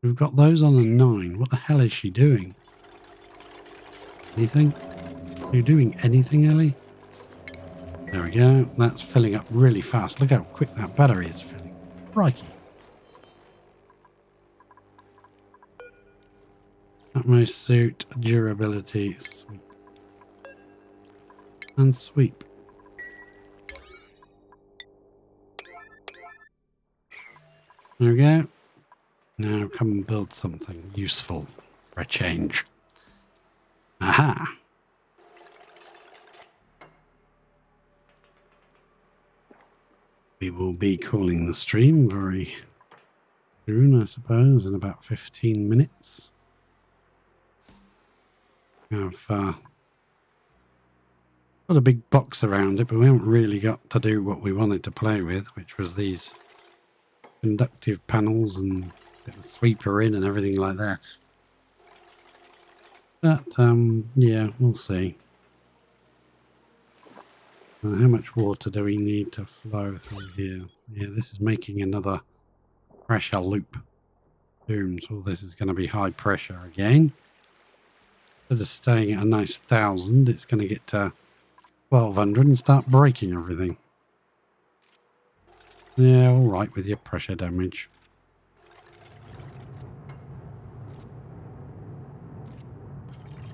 We've got those on a 9. What the hell is she doing? Anything? Are you doing anything, Ellie? There we go. That's filling up really fast. Look how quick that battery is filling. Crikey. Utmost suit, durability, sweep. And sweep. There we go. Now come and build something useful for a change. Aha! We will be calling the stream very soon, I suppose, in about 15 minutes. We have Got a big box around it, but we haven't really got to do what we wanted to play with, which was these conductive panels and get the sweeper in and everything like that. But, yeah, we'll see. How much water do we need to flow through here? Yeah, this is making another pressure loop. Boom. So this is going to be high pressure again. Instead of staying at a nice 1,000, it's going to get to 1,200 and start breaking everything. Yeah, all right with your pressure damage.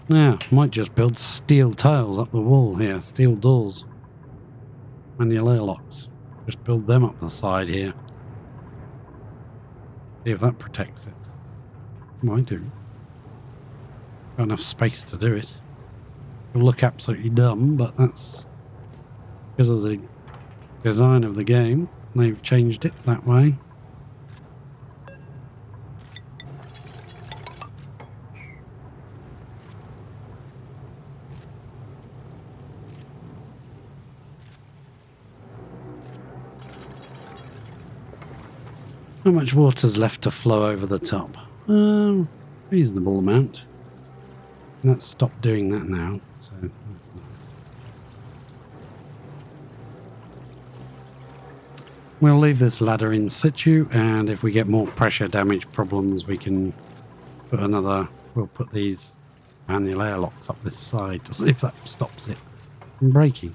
Yeah, might just build steel tiles up the wall here, steel doors. Manual airlocks. Just build them up the side here. See if that protects it. Might do. Got enough space to do it. It'll look absolutely dumb, but that's because of the design of the game. They've changed it that way. How much water's left to flow over the top? Reasonable amount. Let's stop doing that now. So that's nice. We'll leave this ladder in situ, and if we get more pressure damage problems, we can put another. We'll put these manual airlocks up this side to see if that stops it from breaking.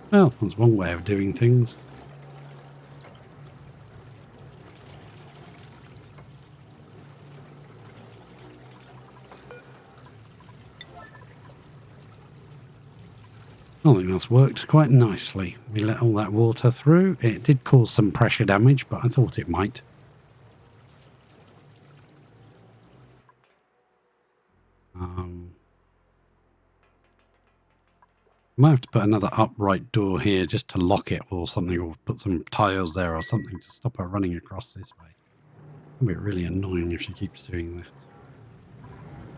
Well, that's one way of doing things. I think that's worked quite nicely. We let all that water through. It did cause some pressure damage, but I thought it might. Might have to put another upright door here just to lock it or something, or put some tiles there or something to stop her running across this way. It'll be really annoying if she keeps doing that.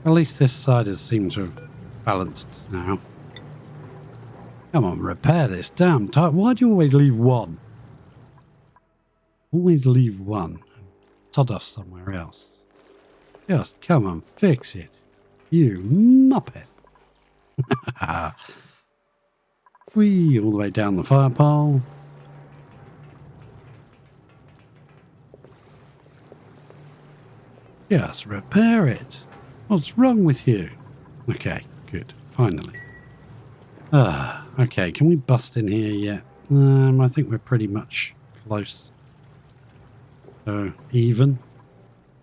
At least this side has seemed to have balanced now. Come on, repair this damn tile. Why do you always leave one? Always leave one and sod off somewhere else. Just come on, fix it. You muppet. Whee, all the way down the fire pole. Just repair it. What's wrong with you? Okay, good. Finally. Okay. Can we bust in here yet? I think we're pretty much close. So, even.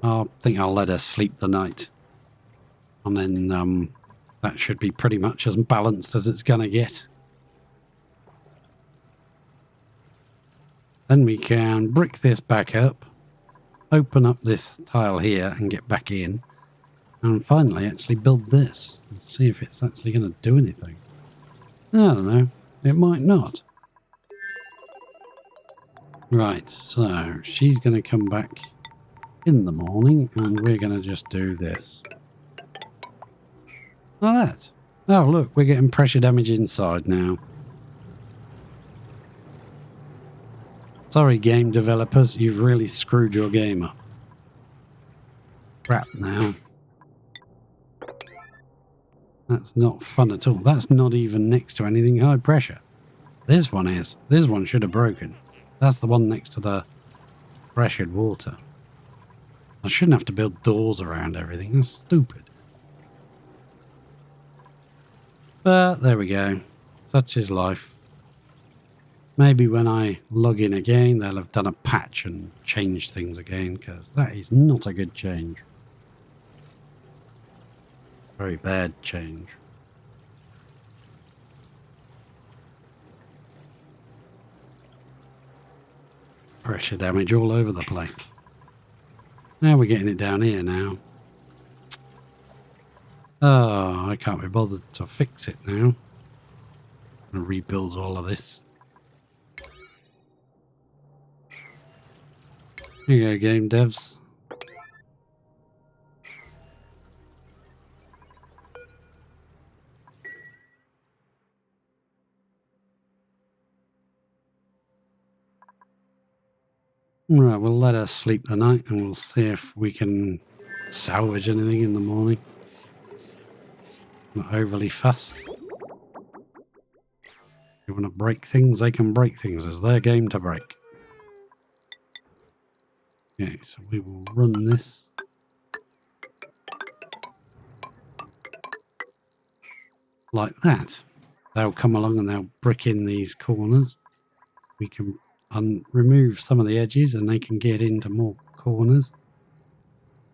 I think I'll let her sleep the night. And then, that should be pretty much as balanced as it's gonna get. Then we can brick this back up, open up this tile here and get back in, and finally actually build this and see if it's actually going to do anything. I don't know. It might not. Right, so she's going to come back in the morning and we're going to just do this. Like that. Oh, look, we're getting pressure damage inside now. Sorry, game developers, you've really screwed your game up. Crap now. That's not fun at all. That's not even next to anything high pressure. This one is. This one should have broken. That's the one next to the pressured water. I shouldn't have to build doors around everything. That's stupid. But there we go. Such is life. Maybe when I log in again, they'll have done a patch and changed things again, because that is not a good change. Very bad change. Pressure damage all over the place. Now we're getting it down here now. Oh, I can't be bothered to fix it now. I'm going to rebuild all of this. Here you go, game devs. Right, we'll let her sleep the night and we'll see if we can salvage anything in the morning. Not overly fast. You want to break things, they can break things. It's their game to break. Okay, so we will run this. Like that. They'll come along and they'll brick in these corners. We can remove some of the edges and they can get into more corners.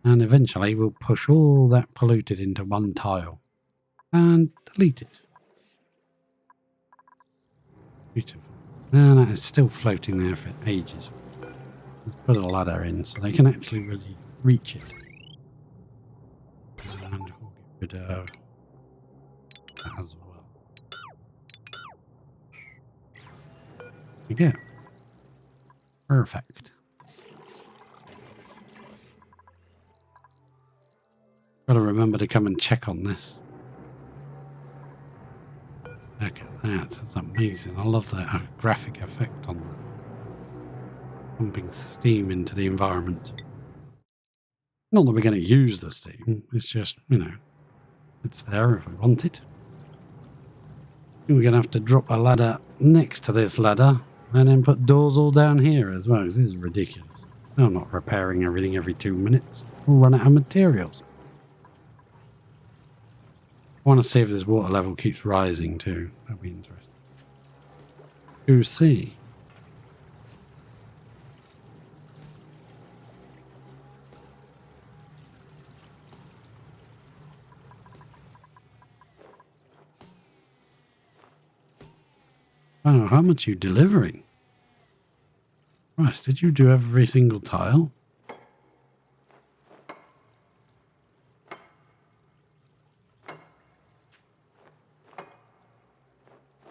And eventually we'll push all that polluted into one tile. And delete it. Beautiful. And it's still floating there for ages. Let's put a ladder in so they can actually really reach it. And we'll get rid of that as well. There we go. Perfect. Got to remember to come and check on this. Look at that. That's amazing. I love that graphic effect on that. Pumping steam into the environment. Not that we're going to use the steam. It's just, you know, it's there if we want it. We're going to have to drop a ladder next to this ladder and then put doors all down here as well, because this is ridiculous. I'm not repairing everything every 2 minutes. We'll run out of materials. I want to see if this water level keeps rising too. That'd be interesting. To see. Oh, how much are you delivering? Christ, did you do every single tile?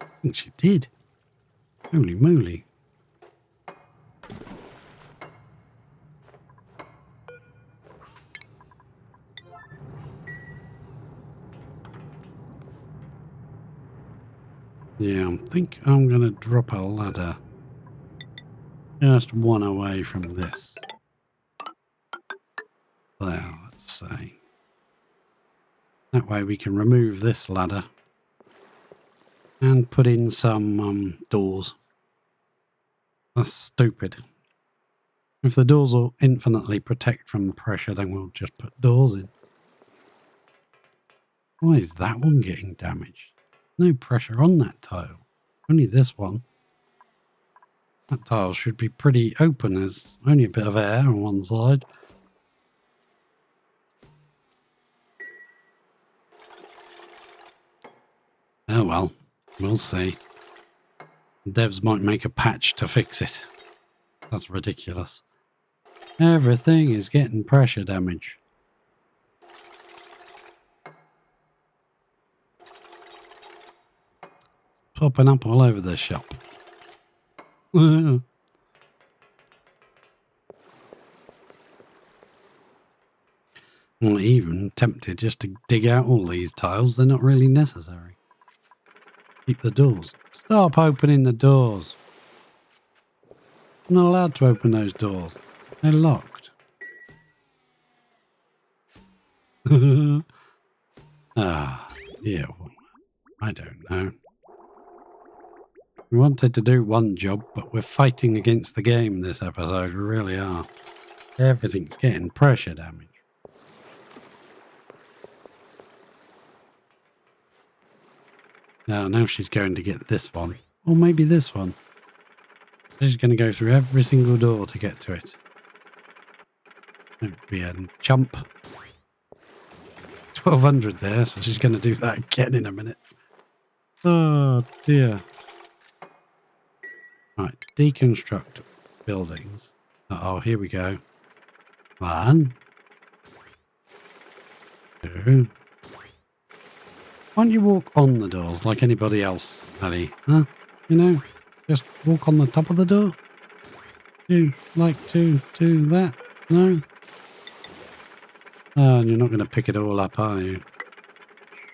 I think she did. Holy moly. Yeah, I think I'm going to drop a ladder just one away from this. There, let's say. That way we can remove this ladder and put in some doors. That's stupid. If the doors will infinitely protect from pressure, then we'll just put doors in. Why is that one getting damaged? No pressure on that tile. Only this one. That tile should be pretty open. There's only a bit of air on one side. Oh well, we'll see. Devs might make a patch to fix it. That's ridiculous. Everything is getting pressure damage. Popping up all over the shop. Well, even tempted just to dig out all these tiles. They're not really necessary. Keep the doors. Stop opening the doors. I'm not allowed to open those doors. They're locked. Ah, yeah. I don't know. We wanted to do one job, but we're fighting against the game this episode. We really are. Everything's getting pressure damage. Now she's going to get this one. Or maybe this one. She's going to go through every single door to get to it. Don't be a chump. 1200 there, so she's going to do that again in a minute. Oh dear. Right, deconstruct buildings. Oh, here we go. 1, 2. Why don't you walk on the doors like anybody else, Ellie? Huh? You know, just walk on the top of the door? Do you like to do that? No? Oh, and you're not going to pick it all up, are you?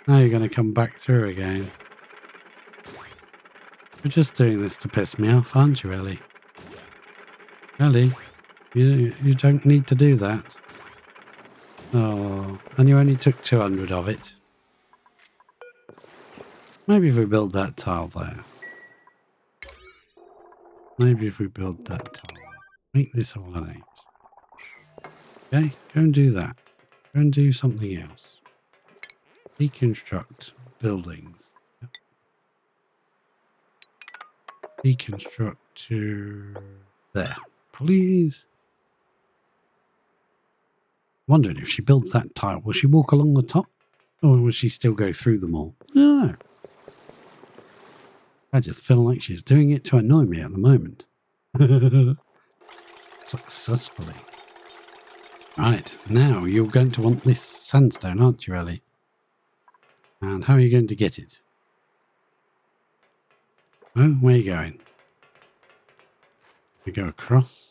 Now you're going to come back through again. You're just doing this to piss me off, aren't you, Ellie? Ellie? You don't need to do that. Oh, and you only took 200 of it. Maybe if we build that tile there. Maybe if we build that tile there. Make this all an 8. Okay, go and do that. Go and do something else. Deconstruct buildings. Yep. Deconstruct to there, please. Wondering if she builds that tile, will she walk along the top? Or will she still go through them all? I don't know. I just feel like she's doing it to annoy me at the moment. Successfully. Right, now you're going to want this sandstone, aren't you, Ellie? And how are you going to get it? Oh, where are you going? You go across.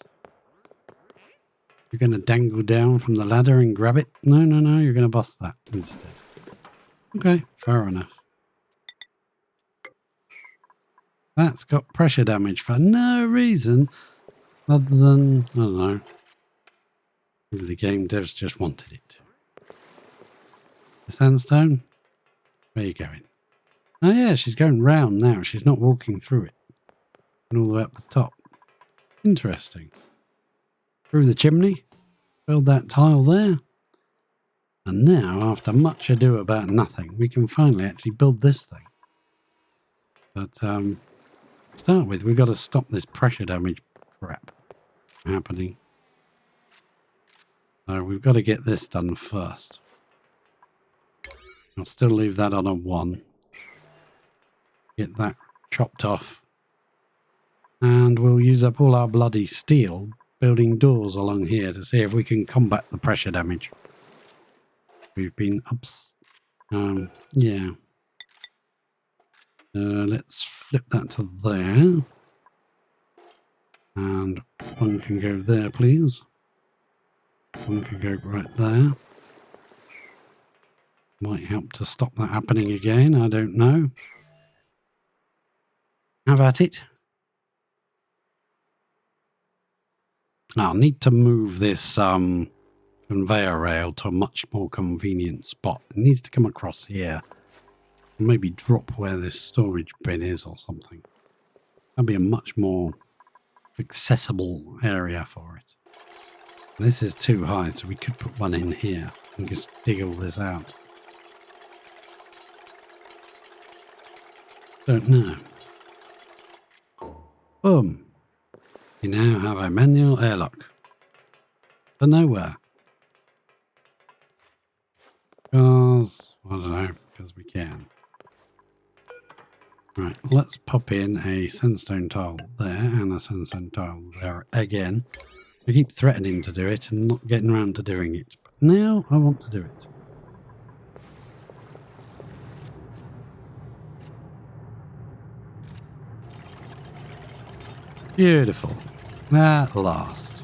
You're going to dangle down from the ladder and grab it? No, you're going to bust that instead. Okay, fair enough. That's got pressure damage for no reason other than, I don't know, maybe the game devs just wanted it to. The sandstone? Where are you going? Oh yeah, she's going round now. She's not walking through it. And all the way up the top. Interesting. Through the chimney. Build that tile there. And now, after much ado about nothing, we can finally actually build this thing. But, to start with, we've got to stop this pressure damage crap happening. So we've got to get this done first. I'll still leave that on a 1. Get that chopped off. And we'll use up all our bloody steel building doors along here to see if we can combat the pressure damage. We've been yeah. Let's flip that to there. And one can go there, please. One can go right there. Might help to stop that happening again, I don't know. Have at it. I'll need to move this conveyor rail to a much more convenient spot. It needs to come across here. Maybe drop where this storage bin is or something. That'd be a much more accessible area for it. This is too high, so we could put one in here and just dig all this out. Don't know. Boom. We now have a manual airlock. To nowhere. Because, I don't know, because we can. Right, let's pop in a sandstone tile there and a sandstone tile there again. I keep threatening to do it and not getting around to doing it. But now I want to do it. Beautiful. At last.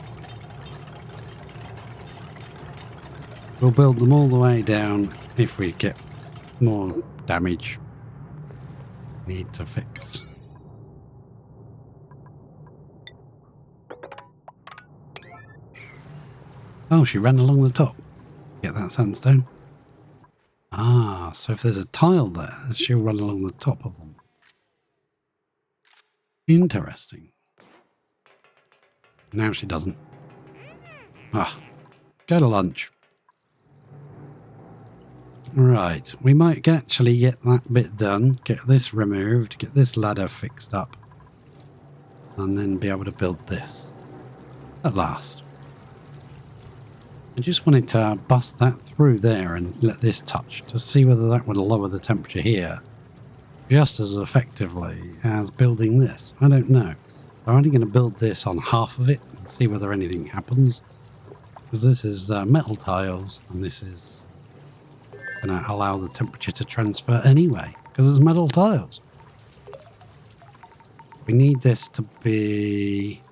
We'll build them all the way down if we get more damage need to fix. Oh, she ran along the top. Get that sandstone. Ah, so if there's a tile there, she'll run along the top of them. Interesting. Now she doesn't. Ah, go to lunch. Right, we might actually get that bit done, get this removed, get this ladder fixed up, and then be able to build this. At last. I just wanted to bust that through there and let this touch to see whether that would lower the temperature here just as effectively as building this. I don't know. I'm only going to build this on half of it and see whether anything happens, because this is metal tiles and this is going to allow the temperature to transfer anyway because it's metal tiles. We need this to be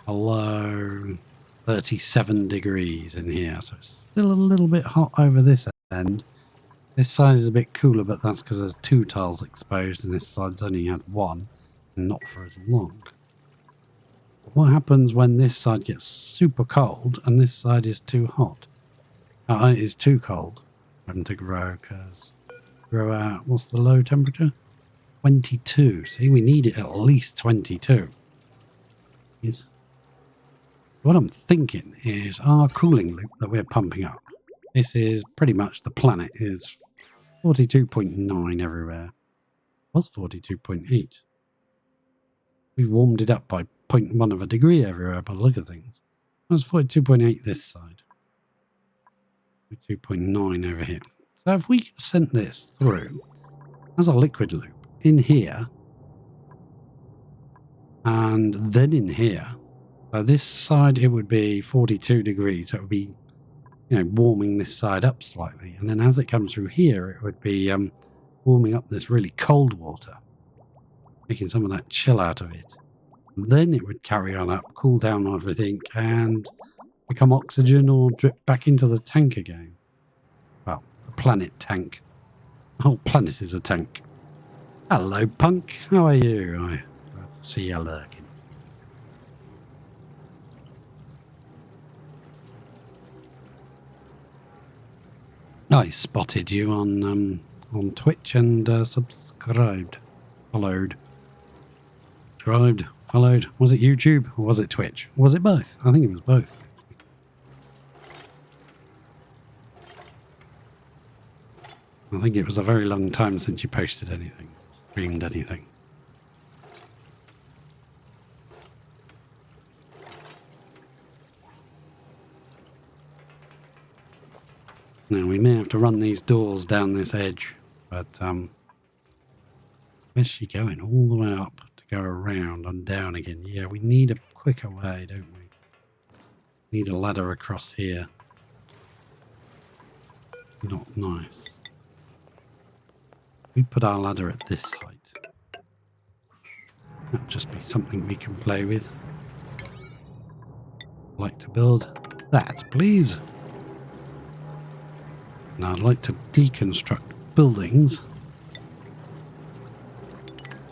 below 37 degrees in here, so it's still a little bit hot over this end. This side is a bit cooler, but that's because there's 2 tiles exposed and this side's only had 1 and not for as long. What happens when this side gets super cold and this side is too hot? It is too cold. Having to grow because grow out. What's the low temperature? 22. See, we need it at least 22. Is what I'm thinking is our cooling loop that we're pumping up. This is pretty much the planet is 42.9 everywhere. It was 42.8. We've warmed it up by 0.1 of a degree everywhere by the look of things. It was 42.8 this side. 42.9 over here. So if we sent this through as a liquid loop in here and then in here, so this side it would be 42 degrees. So it would be, warming this side up slightly, and then as it comes through here, it would be warming up this really cold water, making some of that chill out of it. And then it would carry on up, cool down everything, and become oxygen or drip back into the tank again. Well, the planet tank. The whole planet is a tank. Hello, Punk. How are you? I'm glad to see you lurking. I spotted you on Twitch and subscribed, followed. Subscribed, followed. Was it YouTube or was it Twitch? Or was it both? I think it was both. I think it was a very long time since you posted anything, streamed anything. Now we may have to run these doors down this edge, but where's she going? All the way up to go around and down again. Yeah, we need a quicker way, don't we? Need a ladder across here. Not nice. We put our ladder at this height. That'll just be something we can play with. Like to build that, please. Now I'd like to deconstruct buildings.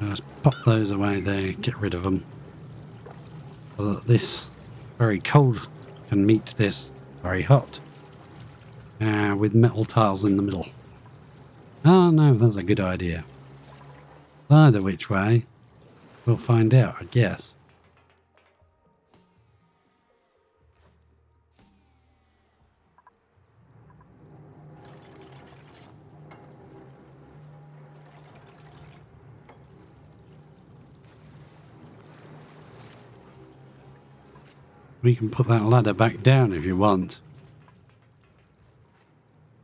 Just pop those away there, get rid of them. So that this very cold can meet this very hot. With metal tiles in the middle. Oh no, that's a good idea. Either which way, we'll find out, I guess. We can put that ladder back down if you want.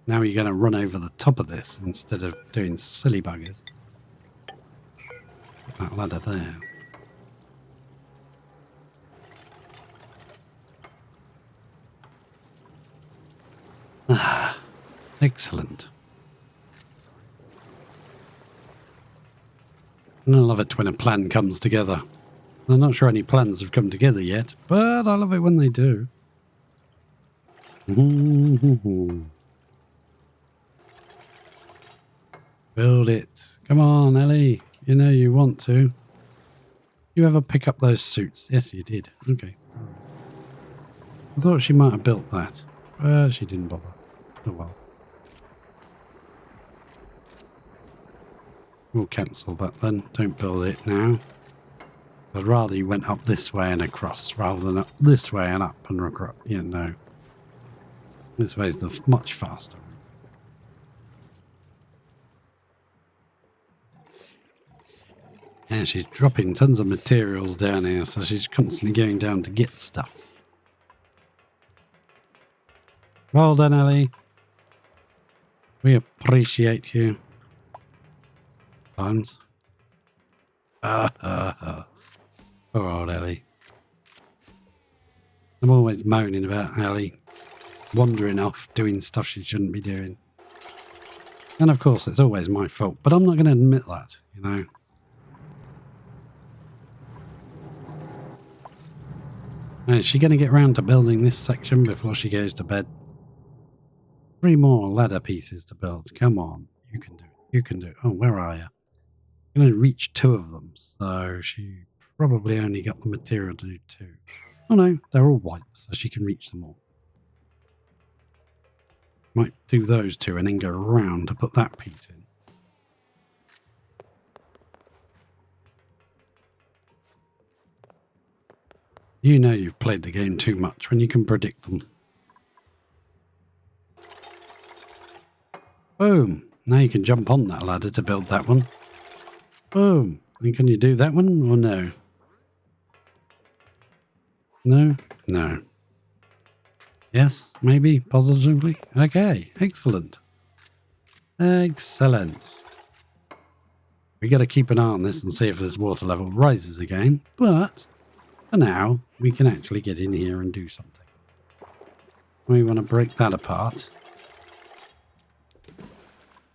Now you're going to run over the top of this instead of doing silly buggers. Put that ladder there. Ah, excellent. I love it when a plan comes together. I'm not sure any plans have come together yet, but I love it when they do. Build it. Come on, Ellie. You know you want to. You ever pick up those suits? Yes, you did. Okay. I thought she might have built that, but she didn't bother. Oh well. We'll cancel that then. Don't build it now. I'd rather you went up this way and across rather than up this way and up and across. No. This way is the much faster. Yeah, she's dropping tons of materials down here, so she's constantly going down to get stuff. Well done, Ellie. We appreciate you. Times. Poor old Ellie. I'm always moaning about Ellie wandering off, doing stuff she shouldn't be doing. And of course, it's always my fault, but I'm not going to admit that, Is she going to get round to building this section before she goes to bed? 3 more ladder pieces to build. Come on. You can do it. You can do it. Oh, where are you? I'm going to reach 2 of them, so she probably only got the material to do 2. Oh no, they're all white, so she can reach them all. Might do those 2 and then go around to put that piece in. You know you've played the game too much when you can predict them. Boom! Now you can jump on that ladder to build that one. Boom! And can you do that one or no? No? No. Yes? Maybe? Positively? Okay. Excellent. Excellent. We got to keep an eye on this and see if this water level rises again. But for now, we can actually get in here and do something. We want to break that apart.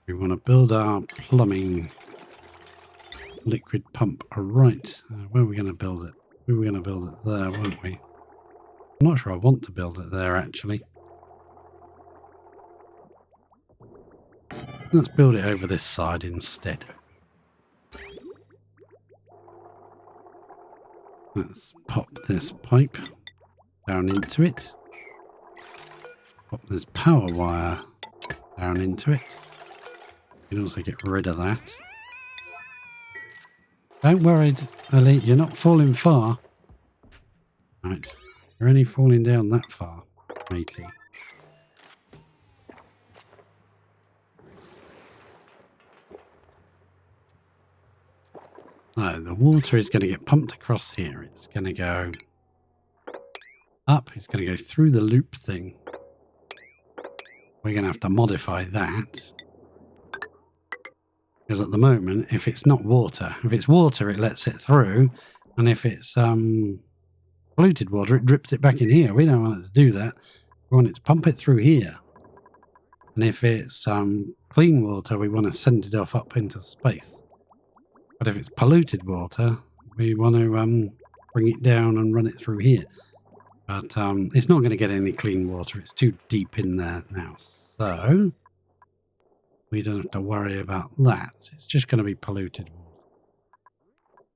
We want to build our plumbing liquid pump. Right. Where are we going to build it? We were going to build it there, weren't we? I'm not sure I want to build it there, actually. Let's build it over this side instead. Let's pop this pipe down into it. Pop this power wire down into it. You can also get rid of that. Don't worry, Ellie, you're not falling far. Right, you're only falling down that far, matey. So the water is going to get pumped across here. It's going to go up. It's going to go through the loop thing. We're going to have to modify that. Because at the moment, if it's not water, if it's water, it lets it through. And if it's polluted water, it drips it back in here. We don't want it to do that. We want it to pump it through here. And if it's clean water, we want to send it off up into space. But if it's polluted water, we want to bring it down and run it through here. But it's not going to get any clean water. It's too deep in there now. So we don't have to worry about that. It's just going to be polluted water.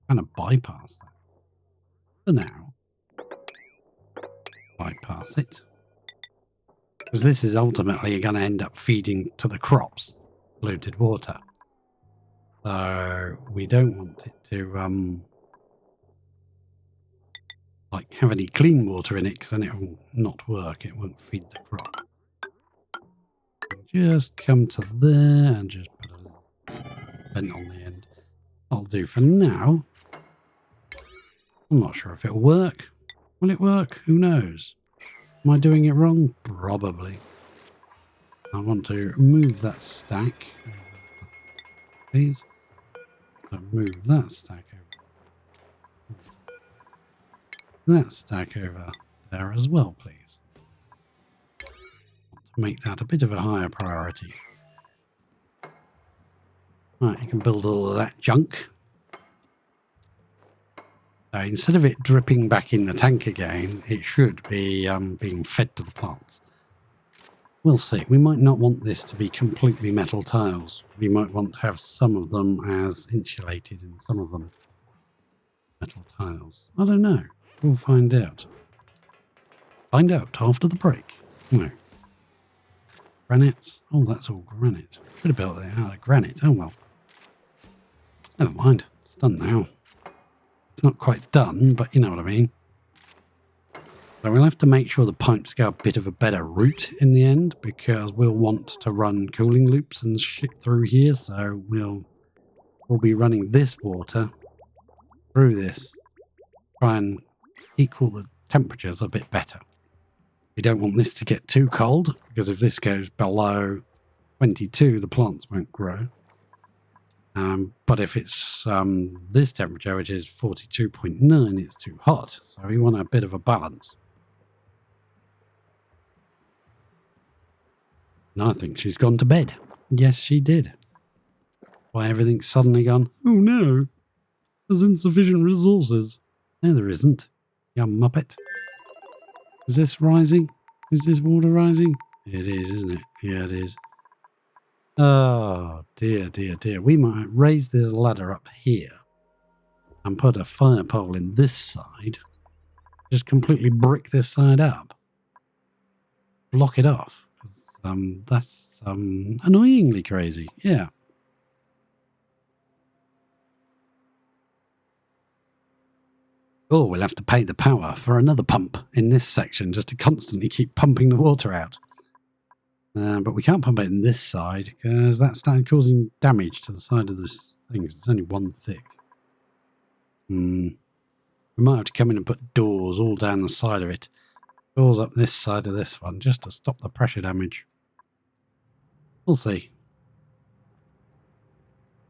Kind of bypass that. For now. Bypass it. Because this is ultimately going to end up feeding to the crops. Polluted water. So we don't want it to like have any clean water in it, because then it will not work. It won't feed the crop. Just come to there and just put a little vent on the end. I'll do for now. I'm not sure if it'll work. Will it work? Who knows? Am I doing it wrong? Probably. I want to move that stack. Please. Move that stack over. That stack over there as well, please. To make that a bit of a higher priority. Right, you can build all of that junk. So instead of it dripping back in the tank again, it should be being fed to the plants. We'll see. We might not want this to be completely metal tiles. We might want to have some of them as insulated and some of them metal tiles. I don't know. We'll find out. Find out after the break. No. Granite? Oh, that's all granite. Should have built it out of granite. Oh well. Never mind. It's done now. It's not quite done, but you know what I mean. So we'll have to make sure the pipes go a bit of a better route in the end, because we'll want to run cooling loops and shit through here. So we'll be running this water through this, try and equal the temperatures a bit better. We don't want this to get too cold, because if this goes below 22, the plants won't grow. But if it's this temperature, which is 42.9, it's too hot. So we want a bit of a balance. I think she's gone to bed. Yes, she did. Why everything's suddenly gone, oh no, there's insufficient resources. No, there isn't. You muppet. Is this rising? Is this water rising? It is, isn't it? Yeah, it is. Oh, dear, dear, dear. We might raise this ladder up here. and put a fire pole in this side, just completely brick this side up, block it off. That's annoyingly crazy. Yeah. Oh, we'll have to pay the power for another pump in this section just to constantly keep pumping the water out. But we can't pump it in this side because that started causing damage to the side of this thing. It's only one thick. We might have to come in and put doors all down the side of it. Doors up this side of this one just to stop the pressure damage. We'll see.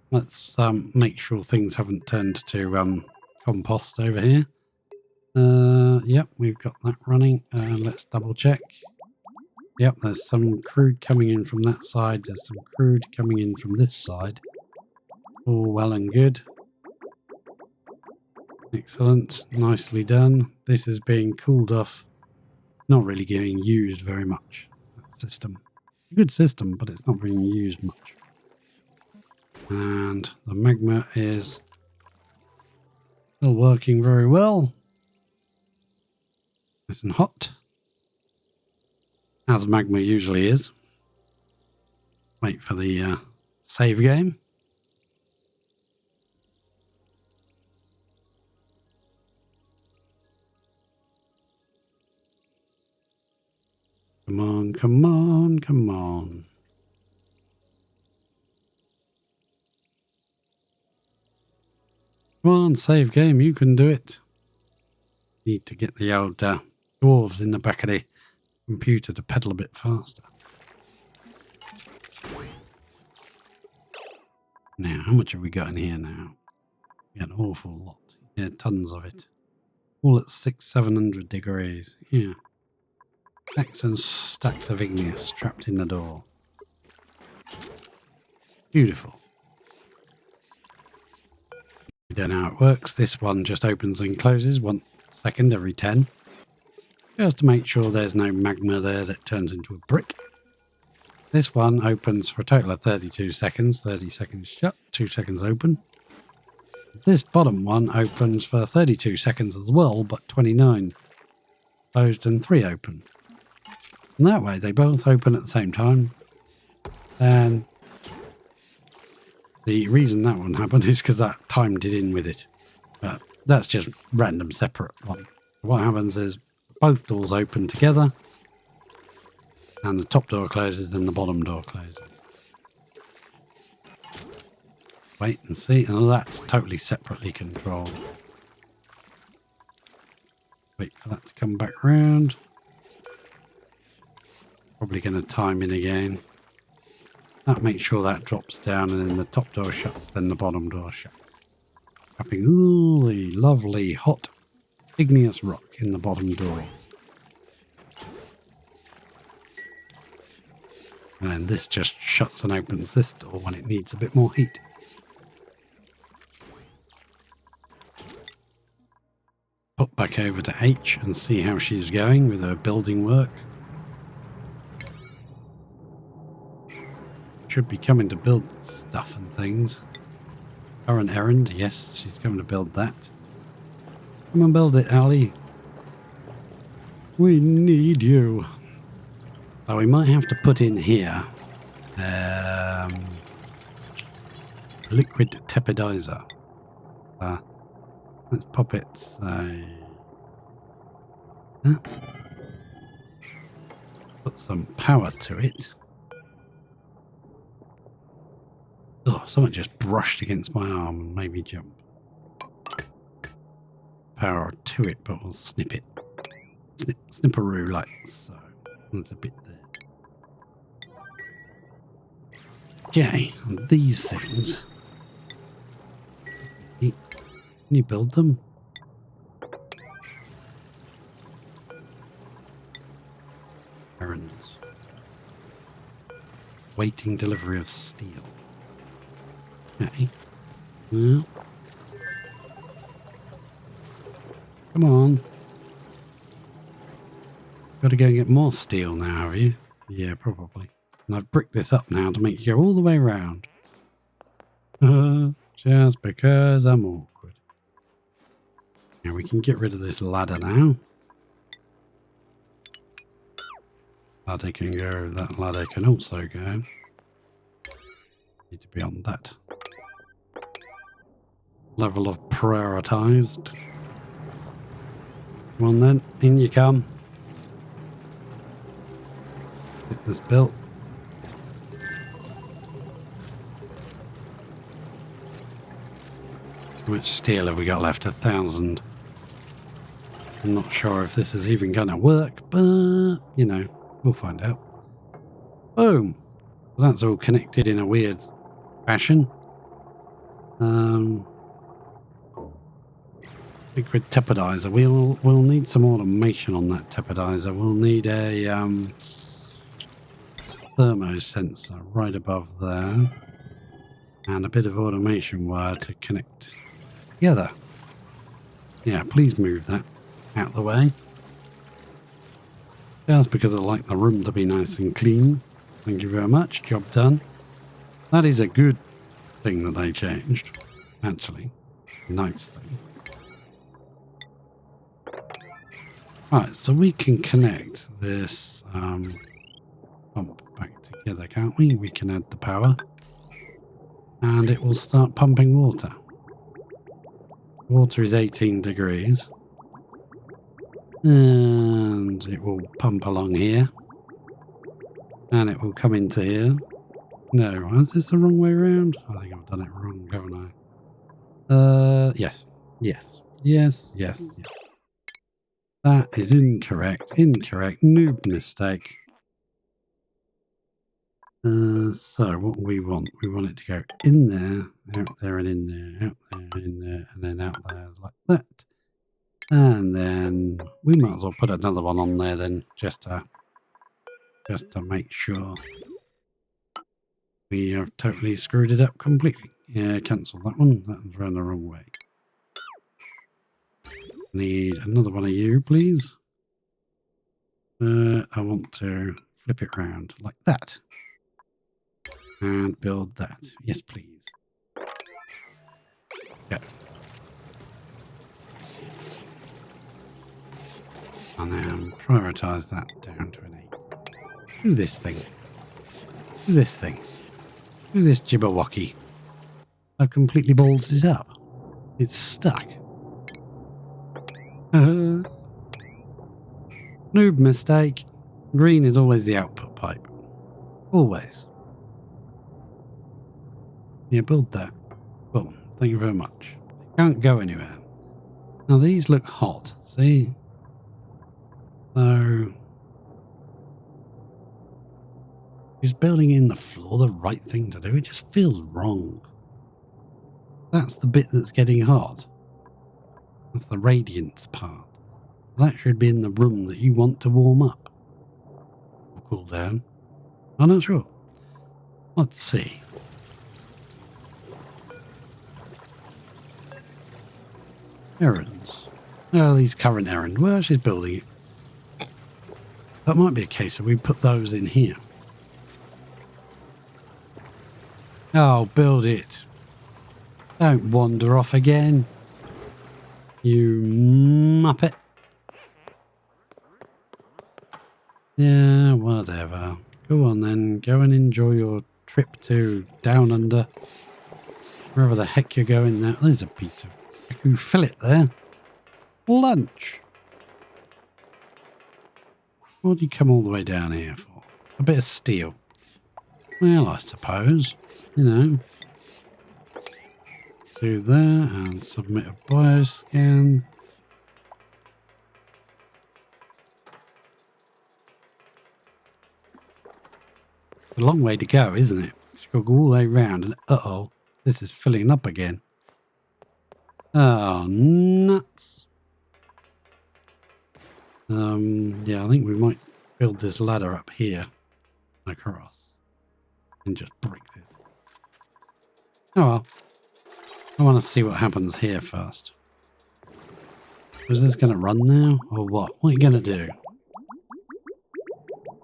Let's make sure things haven't turned to compost over here. Yep, we've got that running. Let's double check. Yep, there's some crude coming in from that side. There's some crude coming in from this side. All well and good. Excellent. Nicely done. This is being cooled off. Not really getting used very much. That system. Good system, but it's not being used much. And the magma is still working very well. Nice and hot. As magma usually is. Wait for the save game. Come on, come on, come on. Come on, save game, you can do it. Need to get the old dwarves in the back of the computer to pedal a bit faster. Now, how much have we got in here now? Yeah, an awful lot. Yeah, tons of it. All at 600-700 degrees. Yeah. Stacks and stacks of igneous trapped in the door. Beautiful. You don't know how it works. This one just opens and closes 1 second every 10. Just to make sure there's no magma there that turns into a brick. This one opens for a total of 32 seconds. 30 seconds shut, 2 seconds open. This bottom one opens for 32 seconds as well, but 29 closed and 3 open. And that way they both open at the same time. And the reason that one happened is because that timed it in with it. But that's just random separate one. What happens is both doors open together and the top door closes, then the bottom door closes. Wait and see. And that's totally separately controlled. Wait for that to come back round. Probably going to time in again. That makes sure that drops down and then the top door shuts, then the bottom door shuts. Trapping all the lovely hot igneous rock in the bottom door. And then this just shuts and opens this door when it needs a bit more heat. Pop back over to H and see how she's going with her building work. Should be coming to build stuff and things. Current errand, yes, she's coming to build that. Come on, build it, Ali. We need you. So we might have to put in here liquid tepidizer. Let's pop it. Put some power to it. Oh, something just brushed against my arm and made me jump. Power to it, but we'll snip it. Snipperoo like so. There's a bit there. Okay, and these things. Can you build them? Errands. Waiting delivery of steel. Okay. Well. Come on. Got to go and get more steel now, have you? Yeah, probably. And I've bricked this up now to make you go all the way around. Just because I'm awkward. Now we can get rid of this ladder now. Ladder can go, that ladder can also go. Need to be on that level of prioritized. Come on then, in you come. Get this built. How much steel have we got left? 1,000. I'm not sure if this is even going to work, but, you know, we'll find out. Boom! So that's all connected in a weird fashion. Liquid tepidizer. We'll need some automation on that tepidizer. We'll need a thermo sensor right above there, and a bit of automation wire to connect together. Yeah, please move that out of the way. Just because I like the room to be nice and clean. Thank you very much. Job done. That is a good thing that they changed. Actually, nice thing. Right, so we can connect this pump back together, can't we? We can add the power. And it will start pumping water. Water is 18 degrees. And it will pump along here. And it will come into here. No, is this the wrong way around? I think I've done it wrong, haven't I? Yes. Yes. Yes, yes, yes. That is incorrect. Incorrect. Noob mistake. So what we want it to go in there, out there and in there, out there, in there, and then out there like that. And then we might as well put another one on there then, just to make sure we have totally screwed it up completely. Yeah, cancel that one. That one's around the wrong way. Need another one of you, please. I want to flip it round like that. And build that. Yes, please. Go. And then prioritize that down to an 8. Do this thing. Do this thing. Do this jibberwocky. I've completely ballsed it up. It's stuck. Noob mistake. Green is always the output pipe. Always. Yeah, build that. Boom. Thank you very much. It can't go anywhere. Now these look hot. See? So is building in the floor the right thing to do? It just feels wrong. That's the bit that's getting hot. That's the radiance part. That should be in the room that you want to warm up or cool down. I'm not sure. Let's see. Errands. Early's current errand. Well, she's building it. That might be a case of we put those in here. Oh, build it. Don't wander off again. You muppet. Yeah, whatever. Go on then. Go and enjoy your trip to Down Under. Wherever the heck you're going now. There's a piece of Baku fillet there. Lunch. What do you come all the way down here for? A bit of steel. Well, I suppose. You know. Do that and submit a bioscan. A long way to go, isn't it? You've got to go all the way around and uh-oh, this is filling up again. Oh, nuts. Yeah, I think we might build this ladder up here across and just break this. Oh well. I want to see what happens here first. Is this going to run now or what? What are you going to do?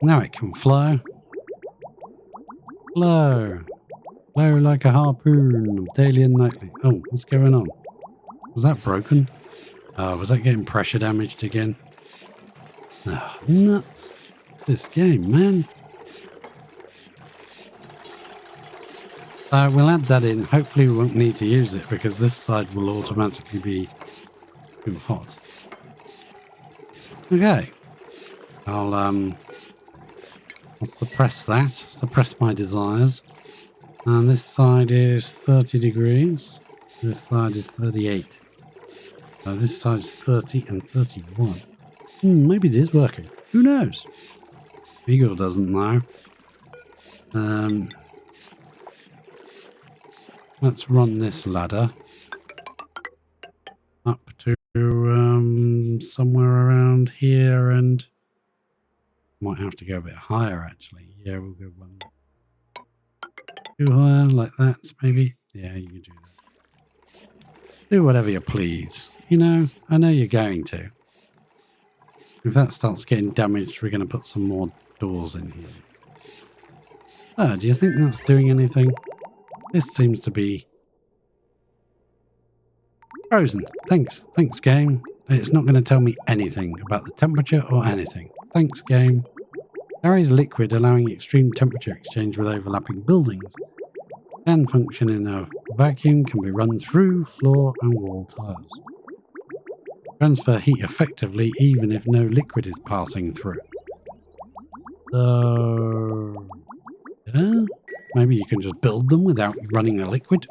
Now it can flow. Flow. Flow like a harpoon, daily and nightly. Oh, what's going on? Was that broken? Was that getting pressure damaged again? Oh, nuts. This game, man. We'll add that in. Hopefully we won't need to use it because this side will automatically be too hot. Okay. I'll suppress that. Suppress my desires. And this side is 30 degrees. This side is 38. So this side is 30 and 31. Maybe it is working. Who knows? Eagle doesn't know. Let's run this ladder up to somewhere around here, and might have to go a bit higher actually. Yeah, we'll go one too higher like that maybe. Yeah, you can do that. Do whatever you please. You know, I know you're going to. If that starts getting damaged, we're going to put some more doors in here. Oh, do you think that's doing anything? This seems to be frozen. Thanks. Thanks, game. It's not going to tell me anything about the temperature or anything. Thanks, game. Carries liquid, allowing extreme temperature exchange with overlapping buildings. Can function in a vacuum, can be run through floor and wall tiles. Transfer heat effectively even if no liquid is passing through. So, yeah, maybe you can just build them without running a liquid.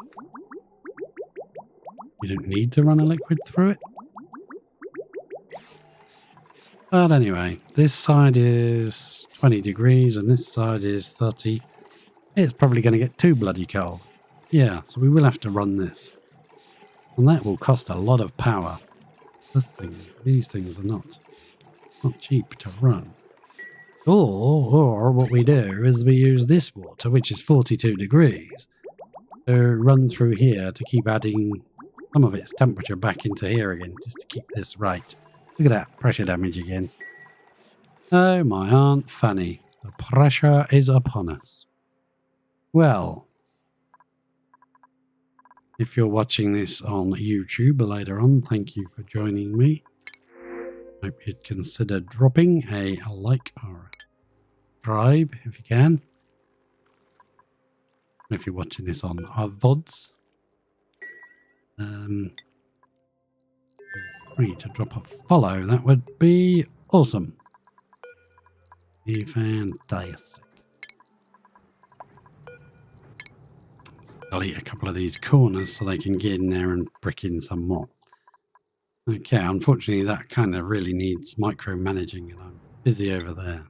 You don't need to run a liquid through it. But anyway, this side is 20 degrees and this side is 30. It's probably going to get too bloody cold. Yeah, so we will have to run this. And that will cost a lot of power. These things are not cheap to run. Or what we do is we use this water, which is 42 degrees, to run through here to keep adding some of its temperature back into here again, just to keep this right. Look at that, pressure damage again. Oh, my Aunt Fanny, the pressure is upon us. Well, if you're watching this on YouTube later on, thank you for joining me. Hope you'd consider dropping a like or subscribe if you can. If you're watching this on our VODs, feel free to drop a follow. That would be awesome. Be fantastic. Delete a couple of these corners so they can get in there and brick in some more. Okay, unfortunately that kind of really needs micromanaging and I'm busy over there.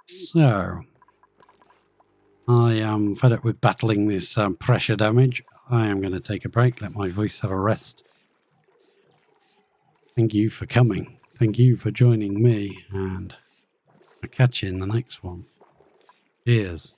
So, I am fed up with battling this pressure damage. I am going to take a break, let my voice have a rest. Thank you for coming. Thank you for joining me, and I'll catch you in the next one. Cheers.